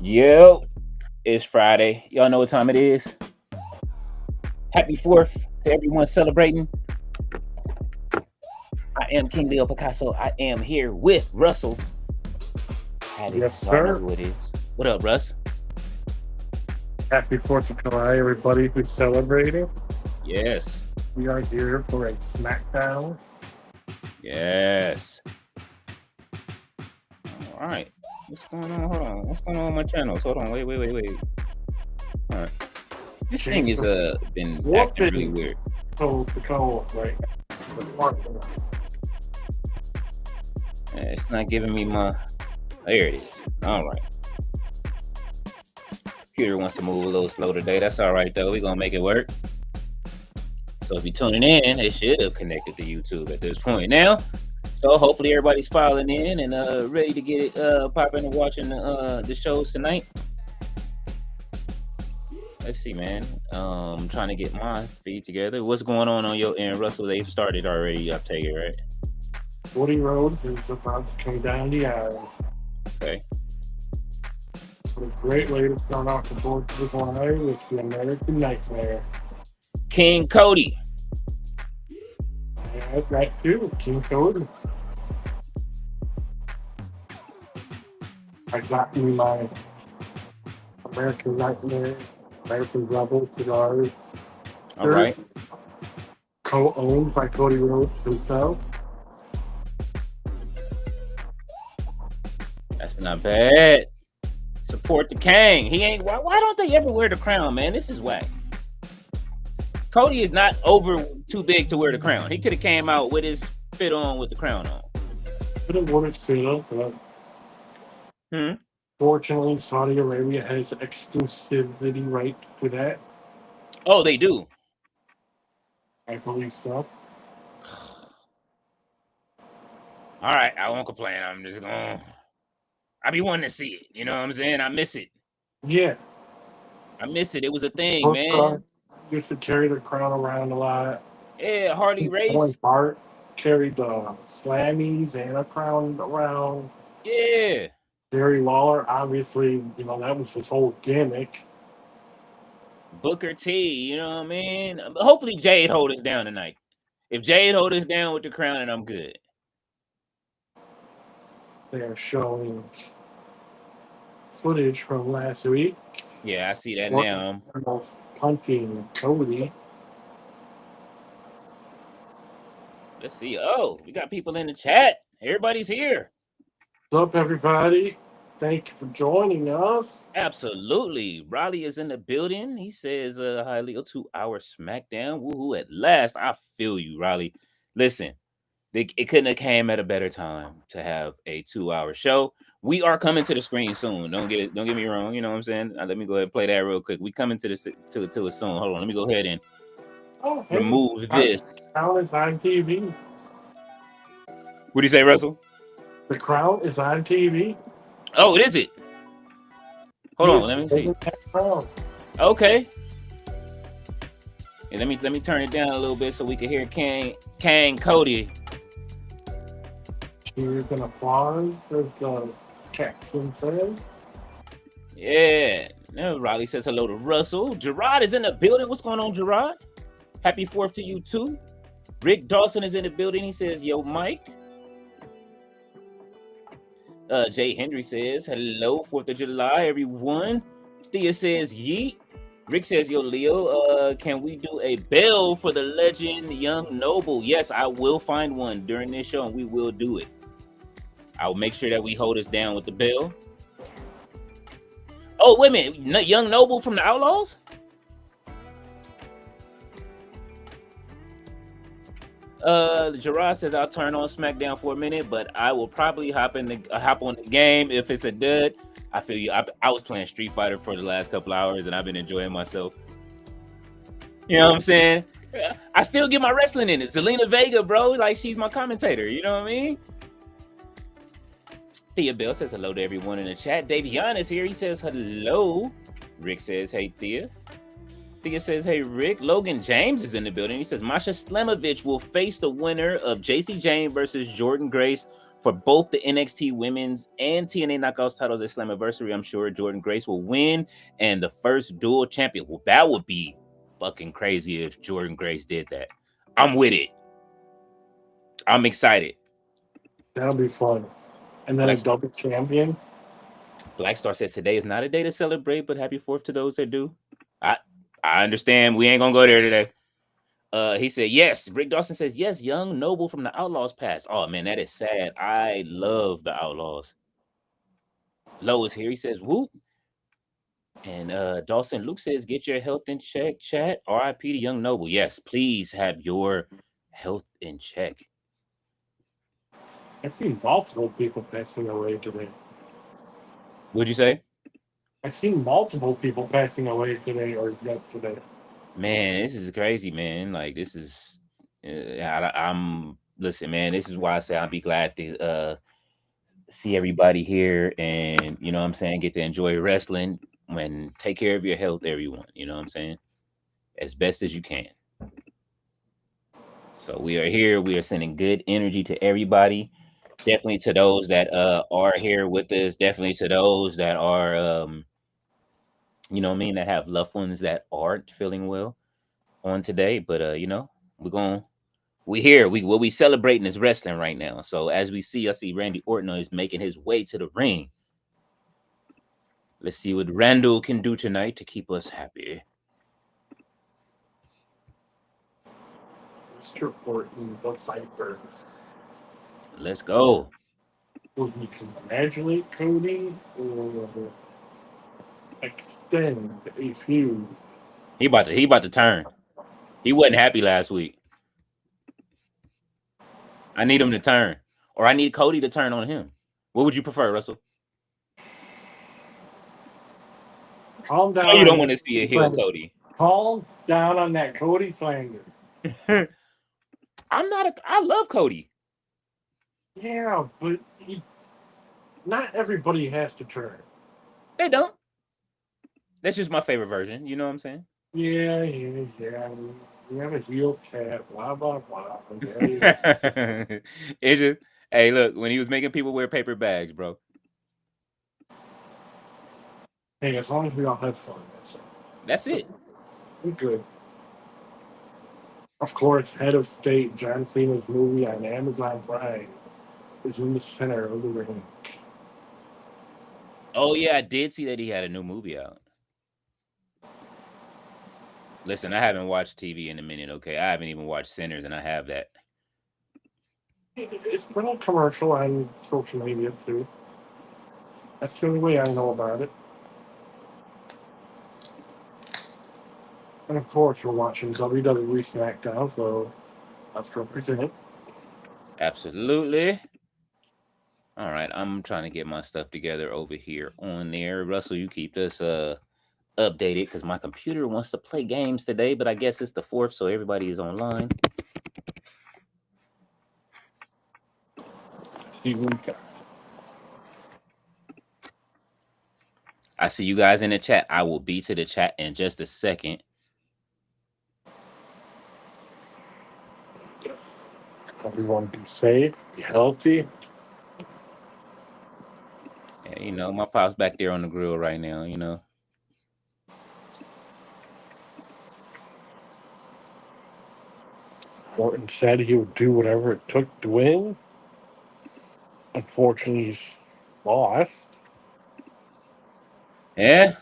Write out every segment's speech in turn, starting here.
Yo, it's Friday. Y'all know what time it is. Happy 4th to everyone celebrating. I am King Leo Picasso. I am here with Russell. Yes, Y'all know sir. who it is. What up, Russ? Happy 4th of July, everybody who's celebrating. Yes. We are here for a SmackDown. Yes. All right. What's going on? Hold on. What's going on my channels? Hold on. Wait. All right. This thing has been acting really weird. The call, right? It's not giving me my... There it is. All right. Computer wants to move a little slow today. That's all right, though. We're going to make it work. So if you're tuning in, it should have connected to YouTube at this point now. So hopefully everybody's filing in and ready to get it popping and watching the shows tonight. Let's see, man. I'm trying to get my feed together. What's going on your end, Russell? They've started already, I take it, right? Cody Rhodes is about to come down the aisle. Okay. What a great way to start off the 4th of July with the American Nightmare. King Cody. Yeah, that too, King Cody. I got me my American Nightmare, American Rebel cigars. All right. Co-owned by Cody Rhodes himself. That's not bad. Support the King. He ain't. Why don't they ever wear the crown, man? This is whack. Cody is not over too big to wear the crown. He could have came out with his fit on with the crown on. Could have worn it sooner, but fortunately, Saudi Arabia has exclusivity right to that. Oh, they do? I believe so. All right, I won't complain. I'm just going. I be wanting to see it. You know what I'm saying? I miss it. Yeah. I miss it. It was a thing, man. Used to carry the crown around a lot. Yeah, Hardy Race. Owen Hart carried the Slammies and a crown around. Yeah. Jerry Lawler, obviously, that was his whole gimmick. Booker T, you know what I mean? Hopefully Jade hold us down tonight. If Jade hold us down with the crown, then I'm good. They're showing footage from last week. Yeah, I see that now. Punking Cody. Let's see. Oh, we got people in the chat. Everybody's here. What's up, everybody? Thank you for joining us. Absolutely. Raleigh is in the building. He says, hi, Leo, 2-hour SmackDown. Woohoo, at last. I feel you, Raleigh. Listen, it couldn't have came at a better time to have a 2-hour show. We are coming to the screen soon. Don't get me wrong. You know what I'm saying? Let me go ahead and play that real quick. We coming to it soon. Hold on. Let me go ahead and remove this. The Crown is on TV. What do you say, Russell? The Crown is on TV. Oh, is it? Hold on, let me see. Okay. And let me turn it down a little bit so we can hear King Cody. Cheers and applause, as Jackson says. Yeah. Now Riley says hello to Russell. Gerard is in the building. What's going on, Gerard? Happy 4th to you too. Rick Dawson is in the building. He says, yo, Mike. Jay Hendry says, hello, 4th of July, everyone. Thea says, yeet. Rick says, yo, Leo, can we do a bell for the legend Young Noble? Yes, I will find one during this show, and we will do it. I'll make sure that we hold us down with the bell. Oh, wait a minute. Young Noble from the Outlaws? Gerard says I'll turn on SmackDown for a minute, but I will probably hop on the game if it's a dud. I feel you. I was playing Street Fighter for the last couple hours, and I've been enjoying myself. You know what I'm saying? I still get my wrestling in it. Zelina Vega, bro, like she's my commentator. You know what I mean? Thea Bell says hello to everyone in the chat. Davion is here. He says hello. Rick says, hey, Thea. Thea says, hey, Rick. Logan James is in the building. He says, Masha Slamovich will face the winner of JC Jane versus Jordan Grace for both the NXT Women's and TNA Knockouts titles at Slammiversary. I'm sure Jordynne Grace will win, and the first dual champion. Well, that would be fucking crazy if Jordynne Grace did that. I'm with it. I'm excited. That'll be fun. And then a double champion. Black Star says today is not a day to celebrate, but happy 4th to those that do. I understand. We ain't gonna go there today. He said yes. Rick Dawson says yes. Young Noble from the Outlaws passed. Oh man, that is sad. I love the Outlaws. Low is here. He says whoop. And Dawson Luke says get your health in check. Chat. R.I.P. to Young Noble. Yes, please have your health in check. I've seen multiple people passing away today. What'd you say? I've seen multiple people passing away today or yesterday. Man, this is crazy, man. Like this is, I'm listen, man. This is why I say I'll be glad to see everybody here, and you know what I'm saying, get to enjoy wrestling. When take care of your health, everyone. You know what I'm saying, as best as you can. So we are here. We are sending good energy to everybody. Definitely to those that are here with us. Definitely to those that are you know what I mean, that have loved ones that aren't feeling well on today. But you know, we here. What we celebrating is wrestling right now. So as we see, I see Randy Orton is making his way to the ring. Let's see what Randall can do tonight to keep us happy. Mr. Orton, the Viper. Let's go. Will he congratulate Cody or extend a feud? He about to turn. He wasn't happy last week. I need him to turn, or I need Cody to turn on him. What would you prefer, Russell? Calm down. Oh, you don't want to see a heel Cody. Calm down on that Cody slander. I love Cody. Yeah, but not everybody has to turn. They don't. That's just my favorite version. You know what I'm saying? Yeah. We have a heel cat, blah, blah, blah. It's just, hey, look, when he was making people wear paper bags, bro. Hey, as long as we all have fun, that's it. We're good. Of course, Head of State, John Cena's movie on Amazon Prime, is in the center of the ring. Oh, yeah, I did see that he had a new movie out. Listen, I haven't watched TV in a minute, okay? I haven't even watched Sinners, and I have that. It's been a commercial on social media, too. That's the only way I know about it. And of course, we're watching WWE SmackDown, so let's represent. Absolutely. All right, I'm trying to get my stuff together over here on there. Russell, you keep this updated because my computer wants to play games today, but I guess it's the 4th, so everybody is online. I see you guys in the chat. I will be to the chat in just a second. Everyone be safe, be healthy. Yeah, you know, my pop's back there on the grill right now, you know. Orton said he would do whatever it took to win. Unfortunately, he's lost. Yeah.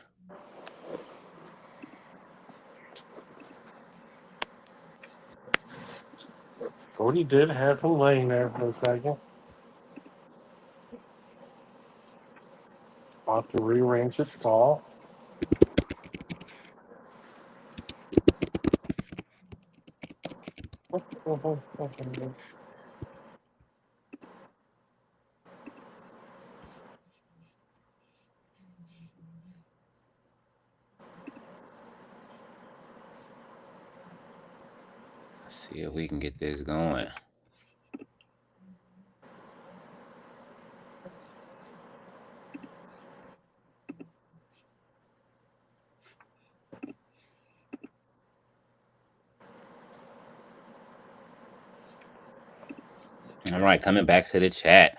Cody did have him laying there for a second. About to rearrange his fall. Let's see if we can get this going. All right, coming back to the chat.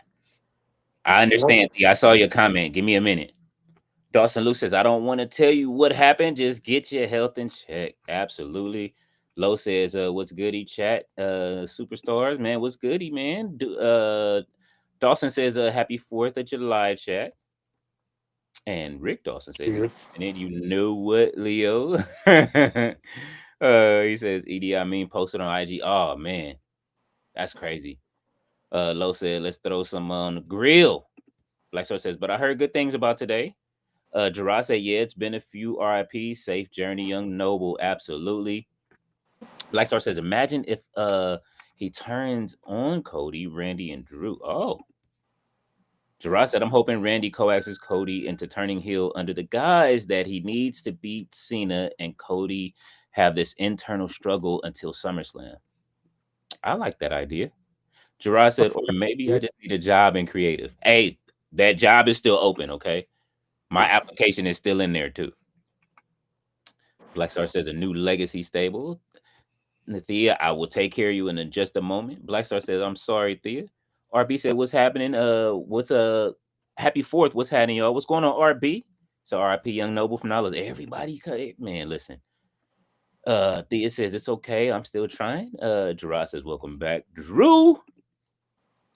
I understand. Thea. I saw your comment. Give me a minute. Dawson Luke says, I don't want to tell you what happened. Just get your health in check. Absolutely. Low says, what's goody, chat? Superstars, man. What's goody, man? Dawson says, happy 4th of July, chat. And Rick Dawson says, Yes. and then you know what, Leo? He says, Idi Amin posted on IG. Oh, man. That's crazy. Low said, let's throw some on the grill. Black Star says, but I heard good things about today. Gerard said, yeah, it's been a few RIPs. Safe journey, young noble. Absolutely. Black Star says, imagine if he turns on Cody, Randy, and Drew. Oh. Gerard said, I'm hoping Randy coaxes Cody into turning heel under the guise that he needs to beat Cena and Cody have this internal struggle until SummerSlam. I like that idea. Gerard said, or maybe I just need a job in creative. Hey, that job is still open, okay? My application is still in there too. Black Star says a new legacy stable. Thea, I will take care of you in just a moment. Black Star says, I'm sorry, Thea. RB said, what's happening? What's happy 4th? What's happening, y'all? What's going on, RB? So RP Young Noble from Knowledge. Everybody, man, listen. Thea says, it's okay. I'm still trying. Gerard says, welcome back. Drew.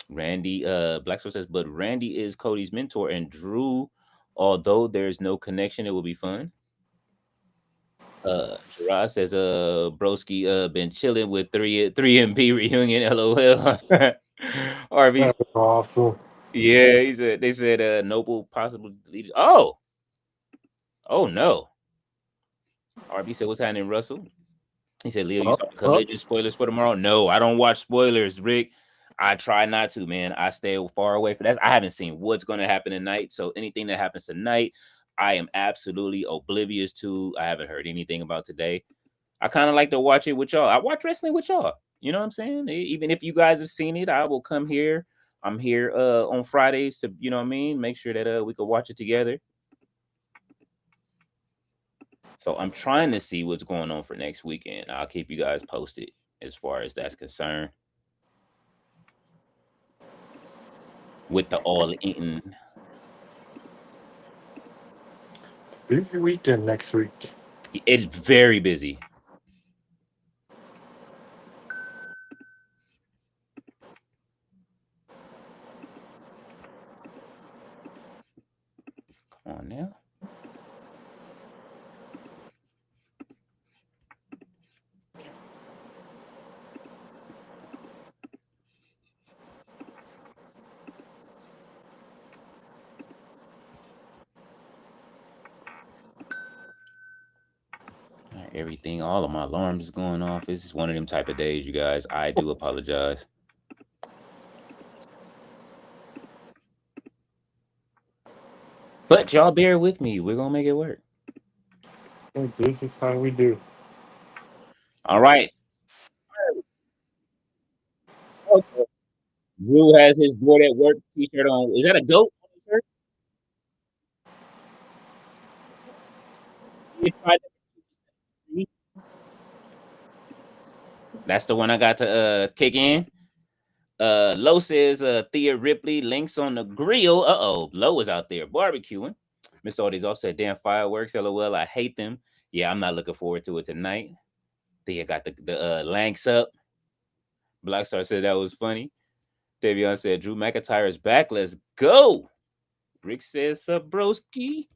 Randy, Black Star says, but Randy is Cody's mentor, and Drew, although there's no connection, it will be fun. Gerard says, broski been chilling with 3MB reunion, LOL. RV, That's awesome. yeah, they said Noble possible deleted. Oh no. RB said, what's happening, Russell? He said, Leo, you saw the collision spoilers for tomorrow? No, I don't watch spoilers, Rick. I try not to, man. I stay far away from that. I haven't seen what's going to happen tonight. So anything that happens tonight, I am absolutely oblivious to. I haven't heard anything about today. I kind of like to watch it with y'all. I watch wrestling with y'all. You know what I'm saying? Even if you guys have seen it, I will come here. I'm here on Fridays to, you know what I mean, make sure that we can watch it together. So I'm trying to see what's going on for next weekend. I'll keep you guys posted as far as that's concerned. With the All In. Busy weekend next week. It's very busy. Come on now. Everything, all of my alarms is going off. This is one of them type of days, you guys. I do apologize. But y'all bear with me. We're going to make it work. This is how we do. All right. Okay. Drew has his board at work t-shirt on. Is that a goat shirt? That's the one I got to kick in. Low says Thea Ripley links on the grill. Low is out there barbecuing. Miss Audie's offset damn fireworks. LOL, I hate them. Yeah, I'm not looking forward to it tonight. Thea got the lanks up. Black Star said that was funny. Davion said Drew McIntyre is back. Let's go. Rick says broski.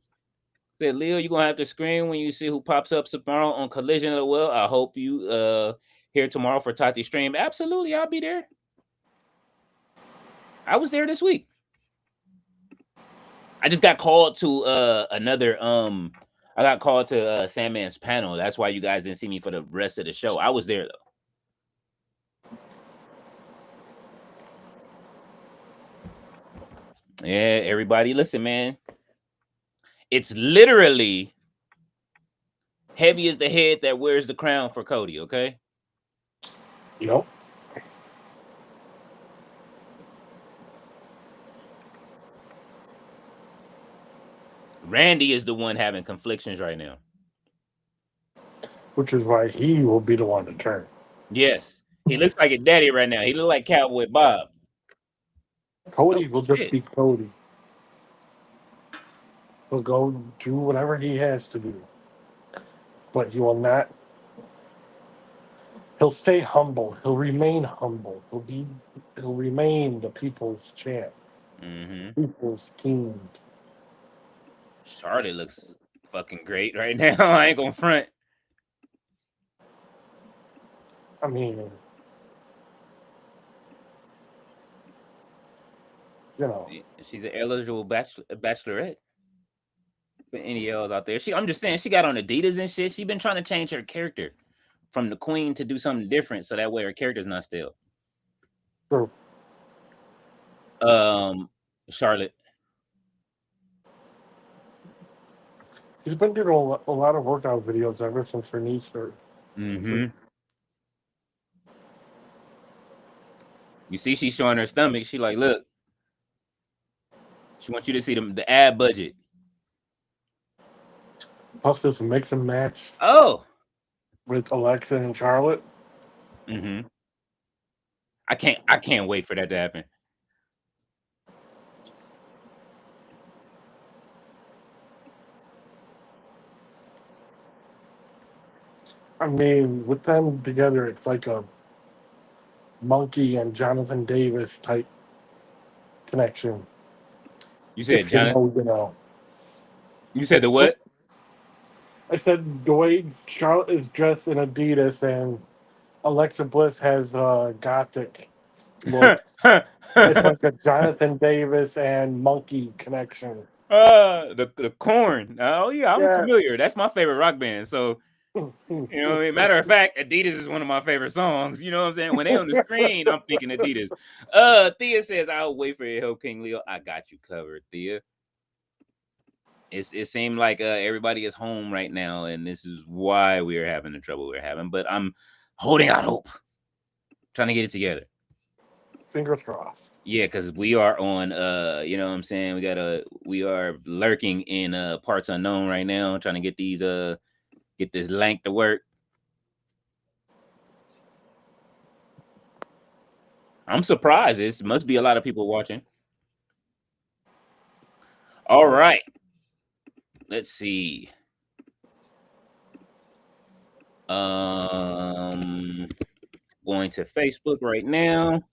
Said Leo, you're gonna have to scream when you see who pops up tomorrow on Collision. LOL. I hope you here tomorrow for Tati stream. Absolutely, I'll be there. I was there this week. I just got called to another I got called to Sandman's panel. That's why you guys didn't see me for the rest of the show. I was there though. Yeah, everybody listen, man. It's literally heavy as the head that wears the crown for Cody, okay? Yep. Randy is the one having conflictions right now. Which is why he will be the one to turn. Yes. He looks like a daddy right now. He looks like Cowboy Bob. Cody Oh will just shit. be Cody. He'll go do whatever he has to do, but he will not. He'll stay humble. He'll remain humble. He'll remain the people's champ, Mm-hmm. people's king. Charlotte looks fucking great right now. I ain't gonna front. I mean, you know, She's an eligible bachelorette. For any L's out there, I'm just saying she got on Adidas and shit. She been trying to change her character from the queen to do something different, so that way her character's not stale. true. Charlotte. He's been doing a lot of workout videos ever since her knee surgery. Mm-hmm. You see, she's showing her stomach. She like, look. She wants you to see the ad budget. Plus, this mix and match Oh. with Alexa and Charlotte. Mm-hmm. I can't wait for that to happen. I mean, with them together, it's like a Monkey and Jonathan Davis type connection. You said Jonathan. You know. You said the what? I said the way Charlotte is dressed in Adidas and Alexa Bliss has a gothic look. It's like a Jonathan Davis and Monkey connection. The Corn. Oh yeah, I'm familiar. That's my favorite rock band. So you know, what I mean? Matter of fact, Adidas is one of my favorite songs. You know what I'm saying? When they on the screen, I'm thinking Adidas. Thea says, "I'll wait for your help, King Leo." I got you covered, Thea. It seemed like everybody is home right now, and this is why we are having the trouble we're having. But I'm holding out hope, trying to get it together. Fingers crossed. Yeah, because we are on you know what I'm saying, we are lurking in parts unknown right now, trying to get these get this link to work. I'm surprised. It must be a lot of people watching. All right. Let's see. Going to Facebook right now.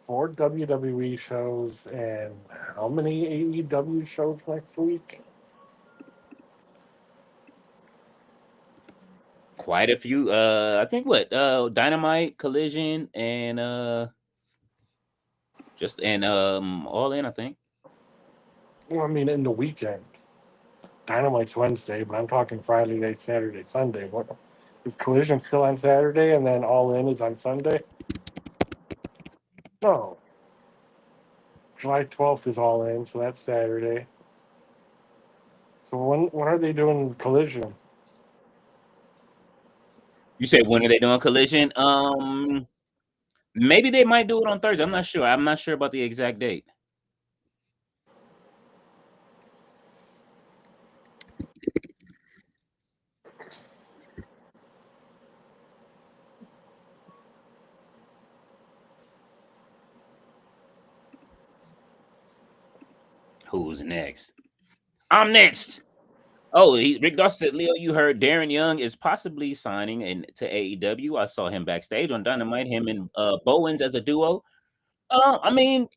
Four WWE shows and how many AEW shows next week? Quite a few. I think what? Dynamite, Collision, and just All In, I think. Well, I mean, in the weekend. Dynamite's Wednesday, but I'm talking Friday night, Saturday, Sunday. What is Collision still on Saturday and then All In is on Sunday? No. July 12th is All In, so that's Saturday. So when are they doing Collision? You said when are they doing Collision? Maybe they might do it on Thursday. I'm not sure. I'm not sure about the exact date. Who's next? I'm next. Oh, Rick Dawson said, Leo, you heard Darren Young is possibly signing to AEW. I saw him backstage on Dynamite, him and Bowens as a duo. I mean,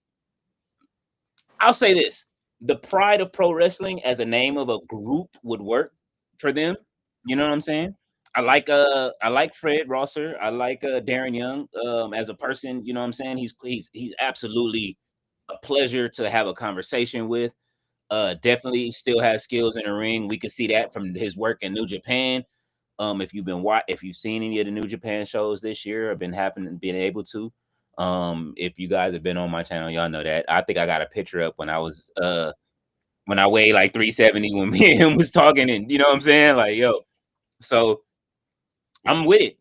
I'll say this. The Pride of Pro Wrestling as a name of a group would work for them. You know what I'm saying? I like Fred Rosser. I like Darren Young as a person. You know what I'm saying? He's absolutely a pleasure to have a conversation with. Definitely still has skills in the ring. We can see that from his work in New Japan. If you've seen any of the New Japan shows this year, I've been able to. If you guys have been on my channel, y'all know that. I think I got a picture up when I weighed like 370 when me and him was talking, and you know what I'm saying? Like, yo, so I'm with it.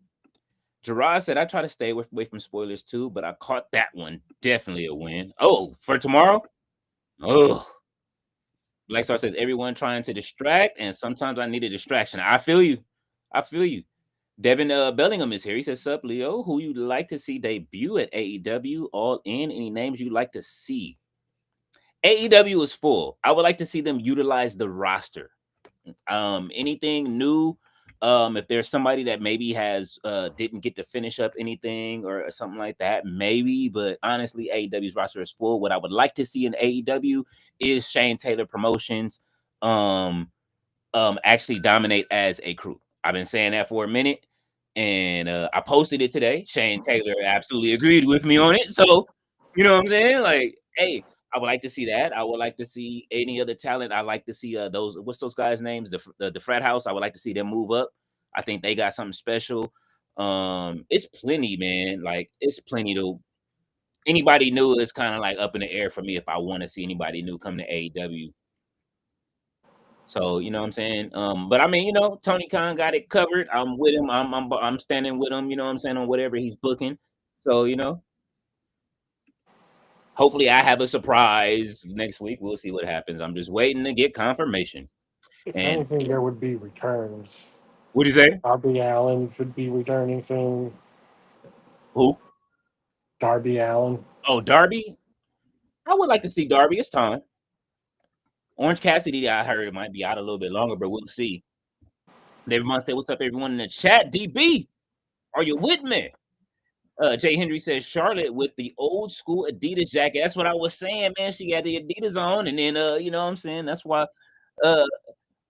Gerard said I try to stay away from spoilers too, but I caught that one. Definitely a win. Oh, for tomorrow? Oh. Black says everyone trying to distract, and sometimes I need a distraction. I feel you. Devin Bellingham is here. He says, "Sup, Leo? Who you'd like to see debut at AEW? All in? Any names you'd like to see?" AEW is full. I would like to see them utilize the roster. Anything new? If there's somebody that maybe has didn't get to finish up anything or something like that, maybe. But honestly, AEW's roster is full. What I would like to see in AEW is Shane Taylor Promotions actually dominate as a crew. I've been saying that for a minute, and I posted it today. Shane Taylor absolutely agreed with me on it. So, you know what I'm saying? Like, hey, I would like to see that. I would like to see any other talent. I like to see those. What's those guys' names? The frat house. I would like to see them move up. I think they got something special. It's plenty, man. Like, it's plenty to. Anybody new is kind of like up in the air for me if I want to see anybody new come to AEW. So, you know what I'm saying? But I mean, Tony Khan got it covered. I'm with him. I'm standing with him, you know what I'm saying, on whatever he's booking. So, hopefully I have a surprise next week. We'll see what happens. I'm just waiting to get confirmation. If And anything, there would be returns. what do you say? Darby Allen should be returning soon. Who? Darby Allen. Oh, Darby? I would like to see Darby. It's time. Orange Cassidy, I heard it might be out a little bit longer, but we'll see. David Munn said, "What's up, everyone in the chat? DB, are you with me?" Jay Henry says Charlotte with the old school Adidas jacket. That's what I was saying, man. She had the Adidas on, and then you know what I'm saying? That's why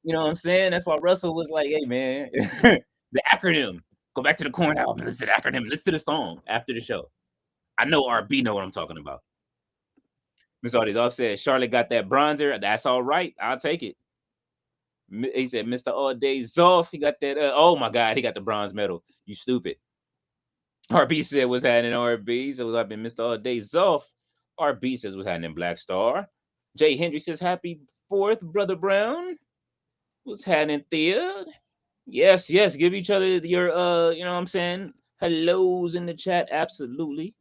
you know what I'm saying? That's why Russell was like, "Hey, man, the acronym. Go back to the corn album, listen to the acronym, listen to the song after the show." I know RB know what I'm talking about. Miss Audie's off said Charlotte got that bronzer. That's all right. I'll take it. He said Mr. All Day Zoff. He got that. Oh my God, he got the bronze medal. You stupid. RB said what's happening, RB. So what's happening, Mr. All Day Zoff. RB says what's happening, Black Star. Jay Hendry says happy 4th, Brother Brown. What's happening, Thea? Yes, give each other your you know what I'm saying, hellos in the chat. Absolutely.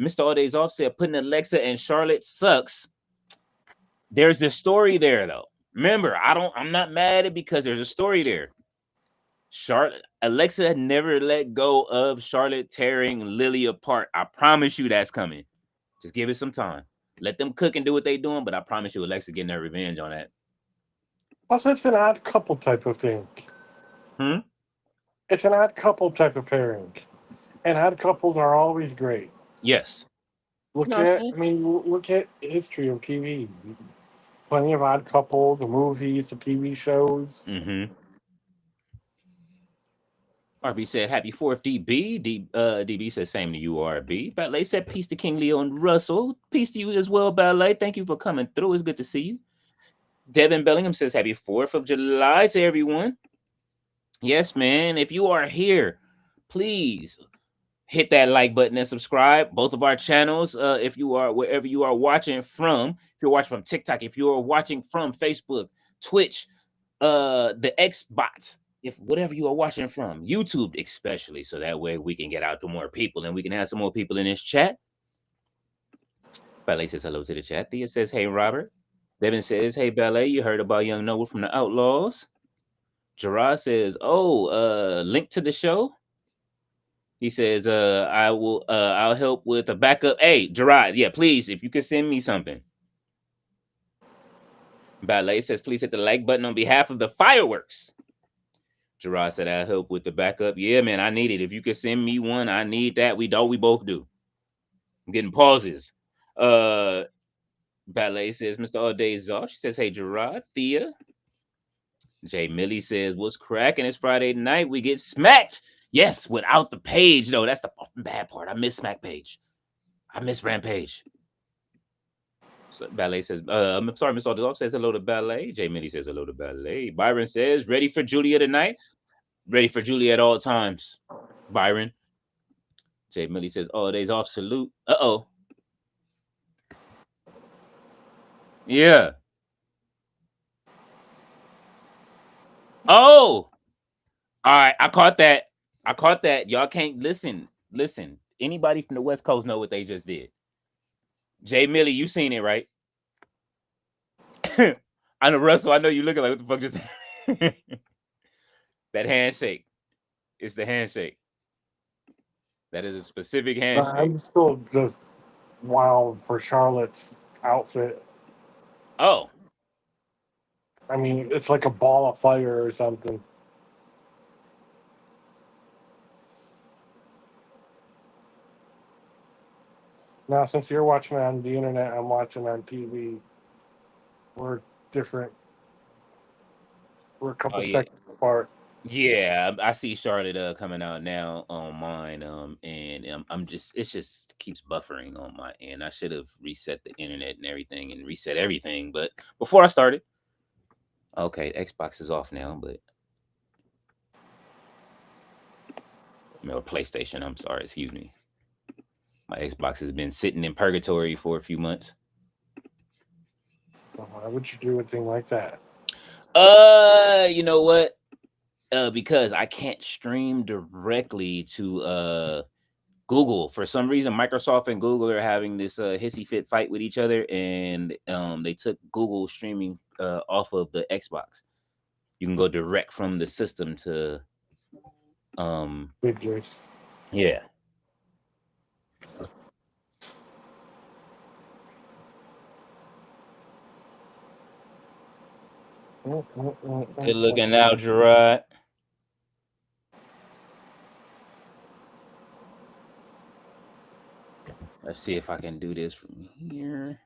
Mr. All Days Off said putting Alexa and Charlotte sucks. There's this story there though. Remember, I'm not mad at it because there's a story there. Alexa never let go of Charlotte tearing Lily apart. I promise you that's coming. Just give it some time. Let them cook and do what they're doing, but I promise you Alexa getting her revenge on that. Plus, it's an odd couple type of thing. It's an odd couple type of pairing. And odd couples are always great. Yes. Look at history of TV. Plenty of odd couple, the movies, the TV shows. Mm-hmm. RB said, happy 4th, DB. DB said, same to you, RB. Ballet said, peace to King Leo and Russell. Peace to you as well, Ballet. Thank you for coming through. It's good to see you. Devin Bellingham says, happy 4th of July to everyone. Yes, man. If you are here, please hit that like button and subscribe. Both of our channels, if you are wherever you are watching from, if you're watching from TikTok, if you are watching from Facebook, Twitch, the Xbox, if whatever you are watching from, YouTube especially, so that way we can get out to more people and we can have some more people in this chat. Ballet says hello to the chat. Thea says, hey, Robert. Devin says, hey, Ballet, you heard about Young Noah from the Outlaws. Gerard says, oh, link to the show. He says, I'll help with a backup. Hey, Gerard, yeah, please, if you could send me something. Ballet says, please hit the like button on behalf of the fireworks. Gerard said, I'll help with the backup. Yeah, man, I need it. If you could send me one, I need that. We both do. I'm getting pauses. Ballet says, Mr. All Days Off. She says, hey, Gerard, Thea. Jay Millie says, what's cracking? It's Friday night. We get smacked. Yes, without the page, though. That's the bad part. I miss Smack Page. I miss Rampage. So Ballet says, I'm sorry, Mr. All says hello to Ballet. Jay Millie says hello to Ballet. Byron says, ready for Julia tonight? Ready for Julia at all times. Byron. Jay Millie says, all days off, salute. Uh-oh. Yeah. Oh. All right, I caught that. Y'all can't listen. Anybody from the West Coast know what they just did. Jay Millie, you seen it, right? I know, Russell, I know you looking like, what the fuck just that handshake. It's the handshake. That is a specific But handshake. I'm still just wild for Charlotte's outfit. Oh, I mean, it's like a ball of fire or something. Now, since you're watching it on the internet, I'm watching on TV. We're different. We're a oh couple yeah. seconds apart. Yeah, I see Charlotte coming out now on mine. And I'm just it just keeps buffering on my end. I should have reset the internet and everything and reset everything. But before I started, okay, Xbox is off now, but or PlayStation. I'm sorry, excuse me. My Xbox has been sitting in purgatory for a few months. Why would you do a thing like that? You know what? Because I can't stream directly to Google. For some reason, Microsoft and Google are having this hissy fit fight with each other, and they took Google streaming off of the Xbox. You can go direct from the system to Figures. yeah. Good looking out, Gerard. Let's see if I can do this from here.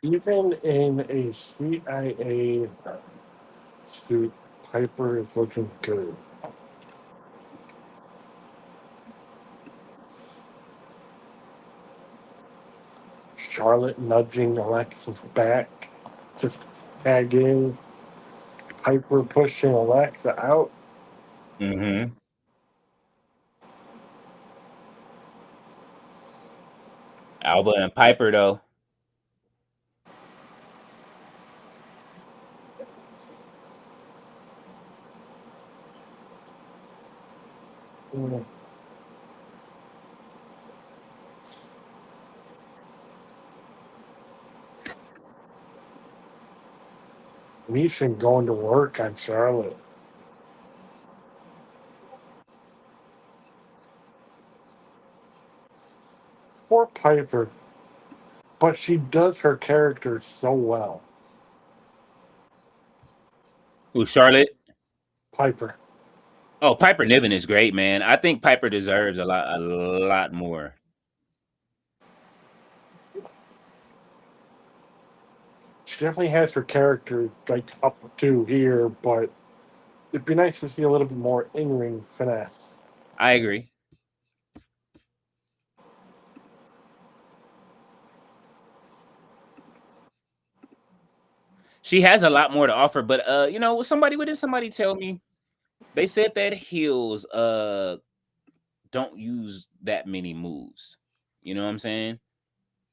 Even in a CIA suit, Piper is looking good. Charlotte nudging Alexis back, just tag in. Piper pushing Alexa out. Mm-hmm. Alba and Piper though. Mm. Misha going to work on Charlotte. Poor Piper. But she does her character so well. Who, Charlotte? Piper. Oh, Piper Niven is great, man. I think Piper deserves a lot more. She definitely has her character like up to here, but it'd be nice to see a little bit more in-ring finesse. I agree. She has a lot more to offer, but you know, somebody tell me they said that heels don't use that many moves. You know what I'm saying?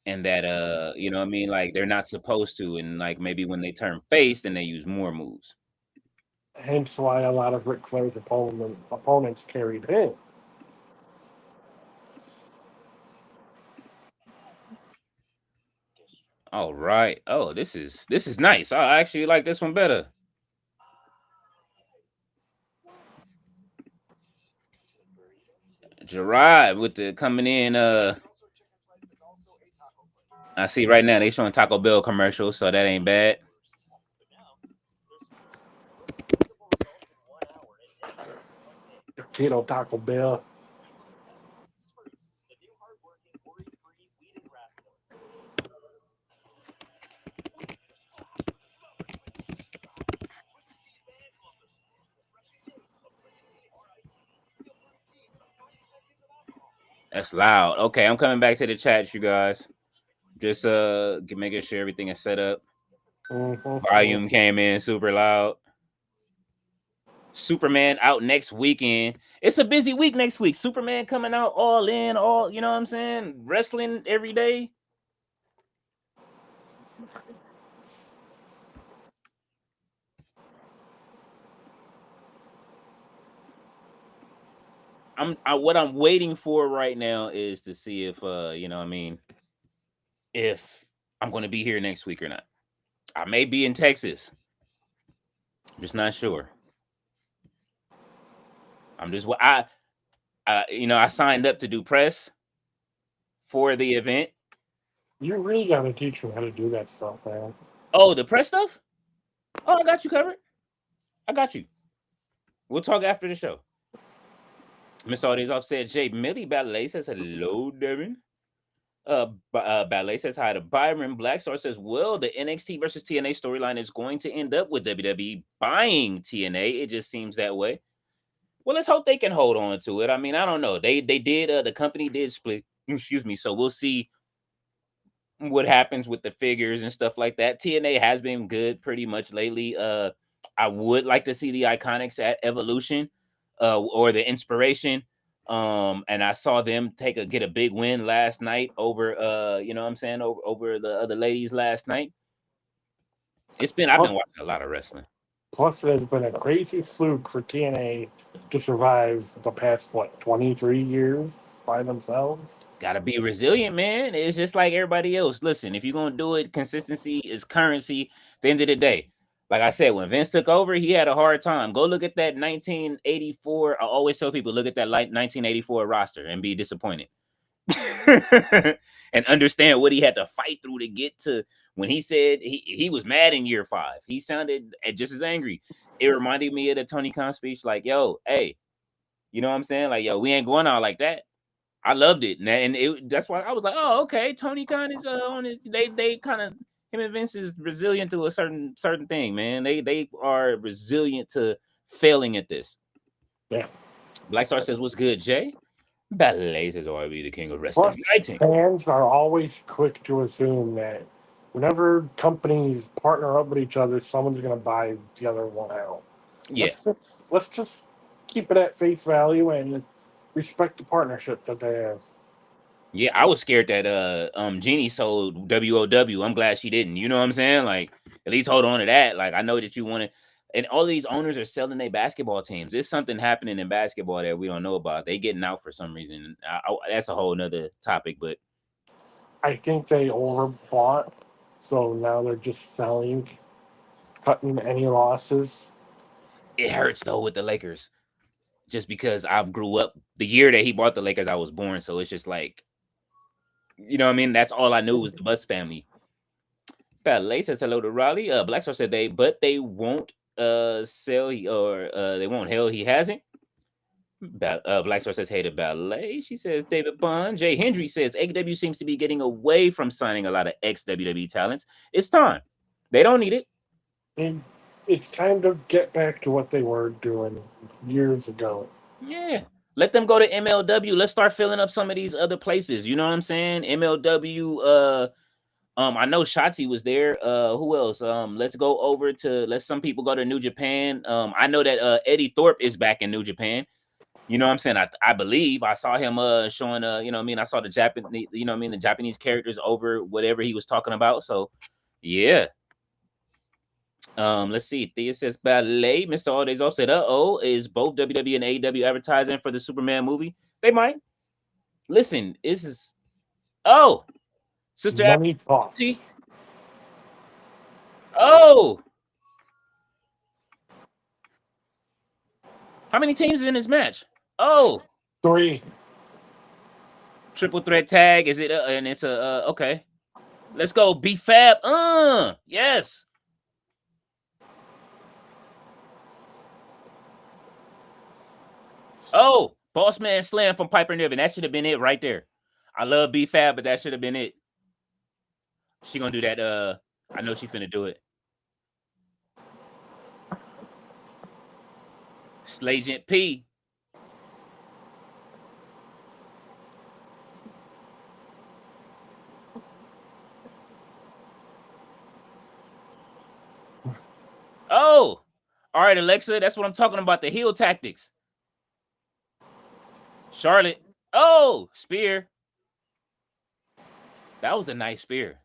And that you know what I mean, like they're not supposed to, and like maybe when they turn face, then they use more moves. Hence why a lot of Ric Flair's opponents carried him. All right. Oh, this is nice. I actually like this one better. Gerard with the coming in. I see right now they showing Taco Bell commercials, so that ain't bad. Keto Taco Bell. That's loud. Okay, I'm coming back to the chat, you guys. Just making sure everything is set up. Volume came in super loud. Superman out next weekend. It's a busy week next week. Superman coming out all in, all, you know what I'm saying? Wrestling every day. What I'm waiting for right now is to see if you know what I mean, if I'm going to be here next week or not. I may be in Texas. I'm just not sure. I'm just I signed up to do press for the event. You really gotta teach me how to do that stuff, man. Oh, the press stuff? Oh, I got you covered. I got you. We'll talk after the show. Mr. Audience off said Jay Millie Ballet says hello, Devin. Ballet says hi to Byron. Blackstar says, well, the NXT versus TNA storyline is going to end up with WWE buying TNA. It just seems that way. Well, let's hope they can hold on to it. I mean, I don't know. They did the company did split. Excuse me. So we'll see what happens with the figures and stuff like that. TNA has been good pretty much lately. I would like to see the Iconics at Evolution, or the Inspiration. And I saw them get a big win last night over you know what I'm saying, over the other ladies last night. I've been Plus, watching a lot of wrestling. plus, it has been a crazy fluke for TNA to survive the past 23 years by themselves. Gotta be resilient, man. It's just like everybody else. Listen, if you're gonna do it, consistency is currency. At the end of the day, like I said, when Vince took over, he had a hard time. Go look at that 1984. I always tell people, look at that 1984 roster and be disappointed. And understand what he had to fight through to get to when he said he was mad in year 5. He sounded just as angry. It reminded me of the Tony Khan speech, like, yo, hey, you know what I'm saying? Like, yo, we ain't going out like that. I loved it, and that's why I was like, oh, okay, Tony Khan is on his. They kind of, him and Vince is resilient to a certain thing, man. They are resilient to failing at this. Yeah. Blackstar says, "What's good, Jay?" Ballet says, "Oh, I be the king of wrestling." Plus, fans are always quick to assume that whenever companies partner up with each other, someone's going to buy the other one out. Yeah, Let's just keep it at face value and respect the partnership that they have. yeah. I was scared that Jeannie sold WOW. I'm glad she didn't. You know what I'm saying? Like, at least hold on to that. Like, I know that you want to. And all these owners are selling their basketball teams. There's something happening in basketball that we don't know about. They getting out for some reason. That's a whole nother topic. But I think they overbought, so now they're just selling, cutting any losses. it hurts though with the Lakers, just because I grew up the year that he bought the Lakers. I was born, so it's just like, you know what I mean. That's all I knew was the Bus family. Ballet says hello to Raleigh. Blackstar said they won't sell or they won't. Hell, he hasn't. Blackstar says hey to Ballet. She says David Bond. Jay Hendry says AEW seems to be getting away from signing a lot of ex WWE talents. It's time. They don't need it. And it's time to get back to what they were doing years ago. Yeah. Let them go to MLW. Let's start filling up some of these other places. You know what I'm saying? MLW, I know Shotzi was there. Who else? Let's go over to let some people go to New Japan. I know that Eddie Thorpe is back in New Japan. You know what I'm saying? I believe I saw him showing you know what I mean? I saw the Japanese, you know what I mean, the Japanese characters over whatever he was talking about. So yeah. Let's see. Thea says Ballet. Mr. All Days Off said, is both WWE and AEW advertising for the Superman movie? They might. Listen, this is Sister Money talks. Oh. How many teams in this match? Oh. 3. Triple threat tag. Is it and it's a okay. Let's go. B-Fab. Yes. Oh, Boss Man Slam from Piper Niven. That should have been it right there. I love B-Fab, but that should have been it. She gonna do that. I know she finna do it. Slagent P. Oh, all right, Alexa. That's what I'm talking about. The heel tactics. Charlotte. Oh, spear. That was a nice spear.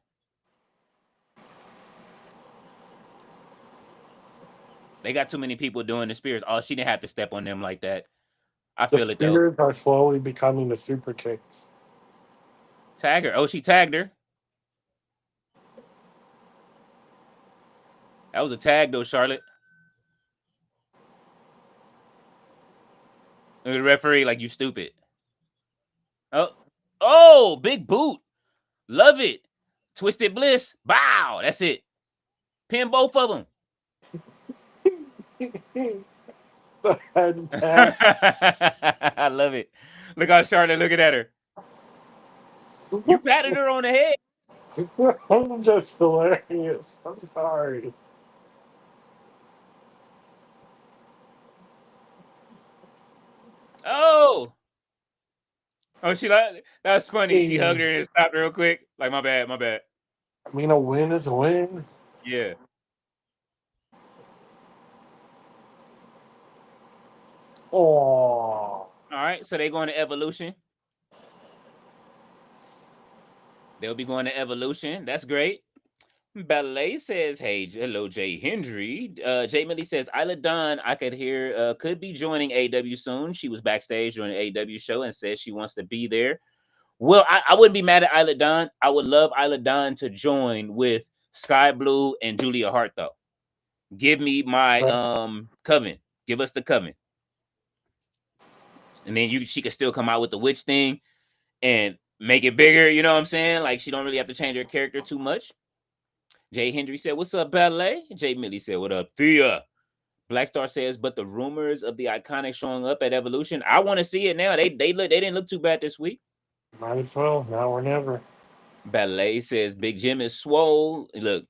They got too many people doing the spears. Oh, she didn't have to step on them like that. I feel it though. The spears are slowly becoming the super kicks. Tag her. Oh, she tagged her. That was a tag though, Charlotte. The referee, like, you stupid. Oh, big boot. Love it. Twisted Bliss. Bow. That's it. Pin both of them. The head tap. I love it. Look how Charlotte looking at her. You patted her on the head. I'm just hilarious. I'm sorry. Oh. Oh, she like that's funny. She hugged her I and stopped real quick. Like, my bad, my bad. mean, a win is a win. Yeah. Oh, All right. So they going to Evolution. They'll be going to Evolution. That's great. Ballet says, "Hey, hello, Jay Hendry." Jay Millie says, "Isla Dawn, I could hear, could be joining AW soon. She was backstage during the AW show and says she wants to be there." Well, I wouldn't be mad at Isla Dawn. I would love Isla Dawn to join with Sky Blue and Julia Hart, though. Give me my coven. Give us the coven, and then she could still come out with the witch thing and make it bigger. You know what I'm saying? Like, she don't really have to change her character too much. Jay Hendry said, "What's up, Ballet?" Jay Millie said, "What up, Thea?" Black Star says, "But the rumors of the Iconic showing up at Evolution, I want to see it now. They didn't look too bad this week." might as well. Now or never. Ballet says, "Big Jim is swole. Look,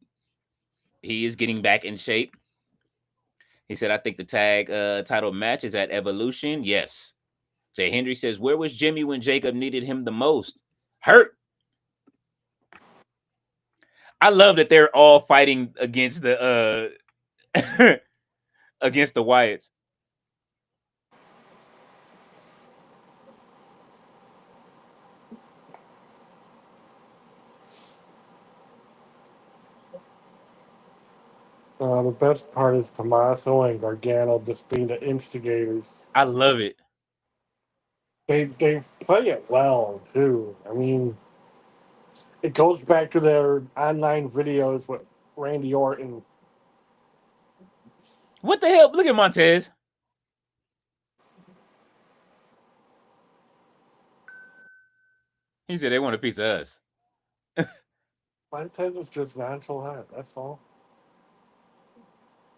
he is getting back in shape." He said, "I think the tag title match is at Evolution." Yes. Jay Hendry says, "Where was Jimmy when Jacob needed him the most? Hurt." I love that they're all fighting against the against the Wyatts. The best part is Tommaso and Gargano just being the instigators. I love it. They play it well too. I mean, it goes back to their online videos with Randy Orton. What the hell? Look at Montez. He said they want a piece of us. Montez is just nonchalant. That's all.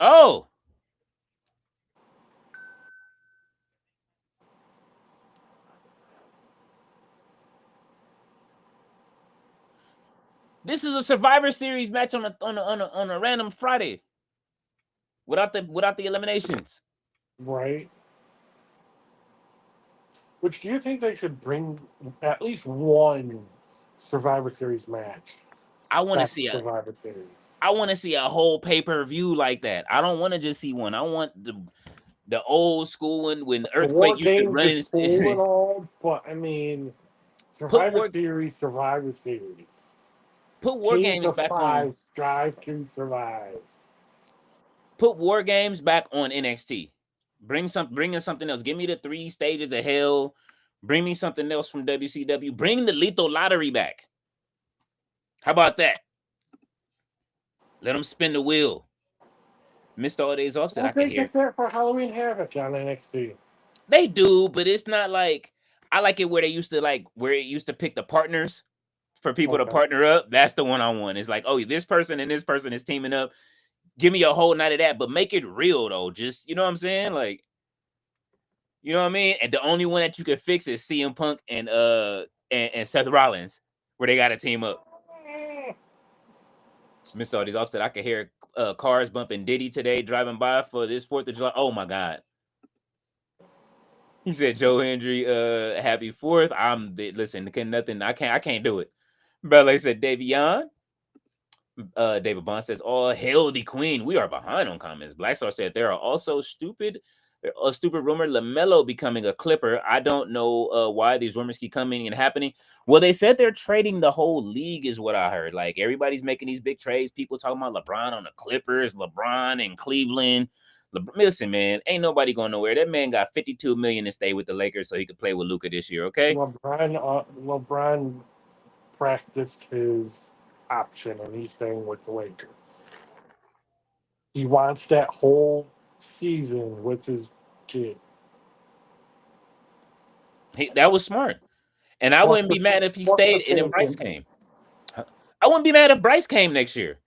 Oh, this is a Survivor Series match on a random Friday without the eliminations. Right. Which do you think they should bring at least one Survivor Series match I want to back see to Survivor Series? I want to see a whole pay-per-view like that. I don't want to just see one. I want the old school one when The War Earthquake used to Games run is cool and in. all, but I mean, put Survivor war Series, Survivor Series. put War Teams Games of back on five strive to survive. put War Games back on NXT. Bring in something else. Give me the 3 stages of hell. Bring me something else from WCW. Bring the Lethal Lottery back. How about that? Let them spin the wheel. Missed all days offset. Well, I could they hear. get there for Halloween Havoc on NXT. They do, but it's not like I like it where it used to pick the partners for people to Okay. partner up. That's the one I want. It's like, oh, this person and this person is teaming up. Give me a whole night of that, but make it real though. Just, you know what I'm saying? Like, you know what I mean? And the only one that you can fix is CM Punk and Seth Rollins, where they got to team up. Missed all these offset. I could hear cars bumping Diddy today driving by for this 4th of July. Oh my God. He said, "Joe Hendry, happy 4th." Listen, I can't do it. Ballet said, Davion. David Bond says, "All hail the queen." We are behind on comments. Black Star said there are also a stupid rumor LaMelo becoming a Clipper. I don't know why these rumors keep coming and happening. Well, they said they're trading the whole league, is what I heard. Like, everybody's making these big trades. People talking about LeBron on the Clippers, LeBron in Cleveland. Listen, man, ain't nobody going nowhere. That man got $52 million to stay with the Lakers so he could play with Luka this year. Okay. LeBron practiced his option and he's staying with the Lakers. He wants that whole season with his kid. That was smart. And I What's wouldn't the be mad if he what's the stayed and then Bryce chances? came. Huh? I wouldn't be mad if Bryce came next year.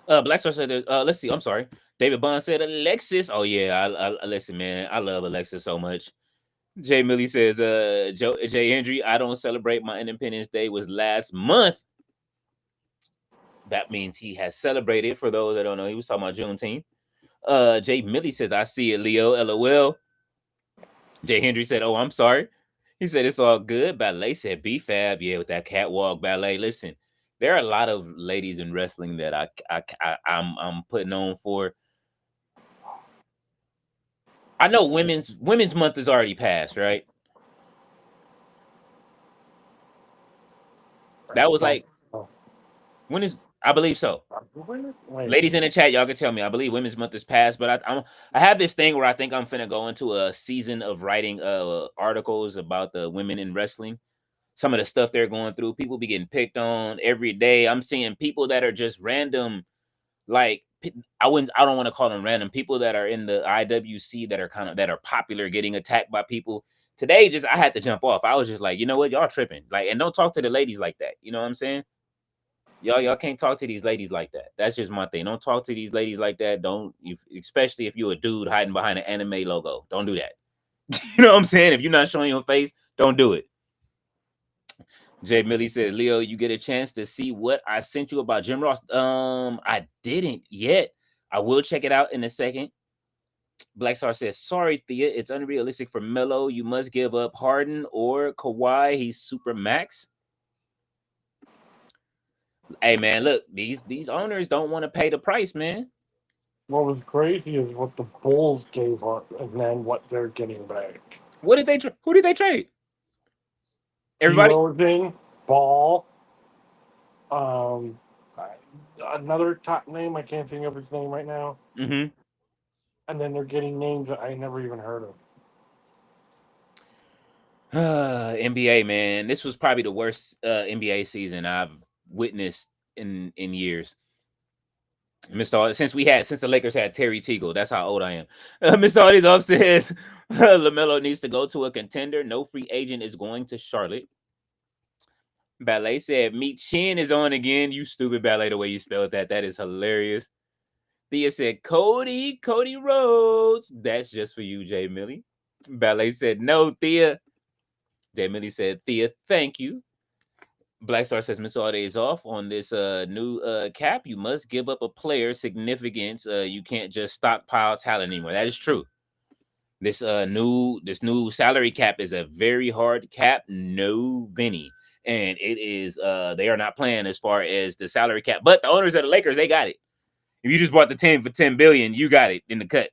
Black Star said, let's see. I'm sorry. David Bond said, Alexis. Oh, yeah. Listen, man. I love Alexis so much. Jay Millie says, Jay Hendry, I don't celebrate my Independence Day was last month. That means he has celebrated. For those that don't know, he was talking about Juneteenth. Jay Millie says, I see it, Leo. LOL. Jay Hendry said, oh, I'm sorry. He said, it's all good. Ballet said, B-Fab. Yeah, with that catwalk ballet. Listen, there are a lot of ladies in wrestling that I'm putting on for. I know women's month is already passed, right? That was like, when is, I believe so. Wait. Ladies in the chat, y'all can tell me. I believe Women's Month is past, but I have this thing where I think I'm finna go into a season of writing articles about the women in wrestling. Some of the stuff they're going through, people be getting picked on every day. I'm seeing people that are just random, like I don't want to call them random people that are in the IWC that are that are popular getting attacked by people. Today, just I had to jump off. I was just like, you know what, y'all tripping. Like, and don't talk to the ladies like that. You know what I'm saying? Y'all can't talk to these ladies like that. That's just my thing. Don't talk to these ladies like that. Especially if you're a dude hiding behind an anime logo. Don't do that. You know what I'm saying? If you're not showing your face, don't do it. Jay Millie said, Leo, you get a chance to see what I sent you about Jim Ross. I didn't yet. I will check it out in a second. Black Star says, sorry, Thea, it's unrealistic for Melo. You must give up Harden or Kawhi. He's super max. Hey man, look, these owners don't want to pay the price, man. What was crazy is what the Bulls gave up and then what they're getting back. What did they? Who did they trade? Everybody. DeRozan, Ball, um, another top name. I can't think of his name right now. Mm-hmm. And then they're getting names that I never even heard of. NBA, man, this was probably the worst NBA season I've witnessed in years. Mr. Since the Lakers had Terry Teagle, that's how old I am. Mr. Audie's upstairs. LaMelo needs to go to a contender. No free agent is going to Charlotte. Ballet said, Meet Chin is on again. You stupid Ballet, the way you spelled that. That is hilarious. Thea said, Cody Rhodes. That's just for you, Jay Millie. Ballet said, no, Thea. Jay Millie said, Thea, thank you. Black Star says, Miss Aude is off on this new cap. You must give up a player significance. You can't just stockpile talent anymore. That is true. This new salary cap is a very hard cap. No Vinny. And it is they are not playing as far as the salary cap. But the owners of the Lakers, they got it. If you just bought the 10 for 10 billion, you got it in the cut.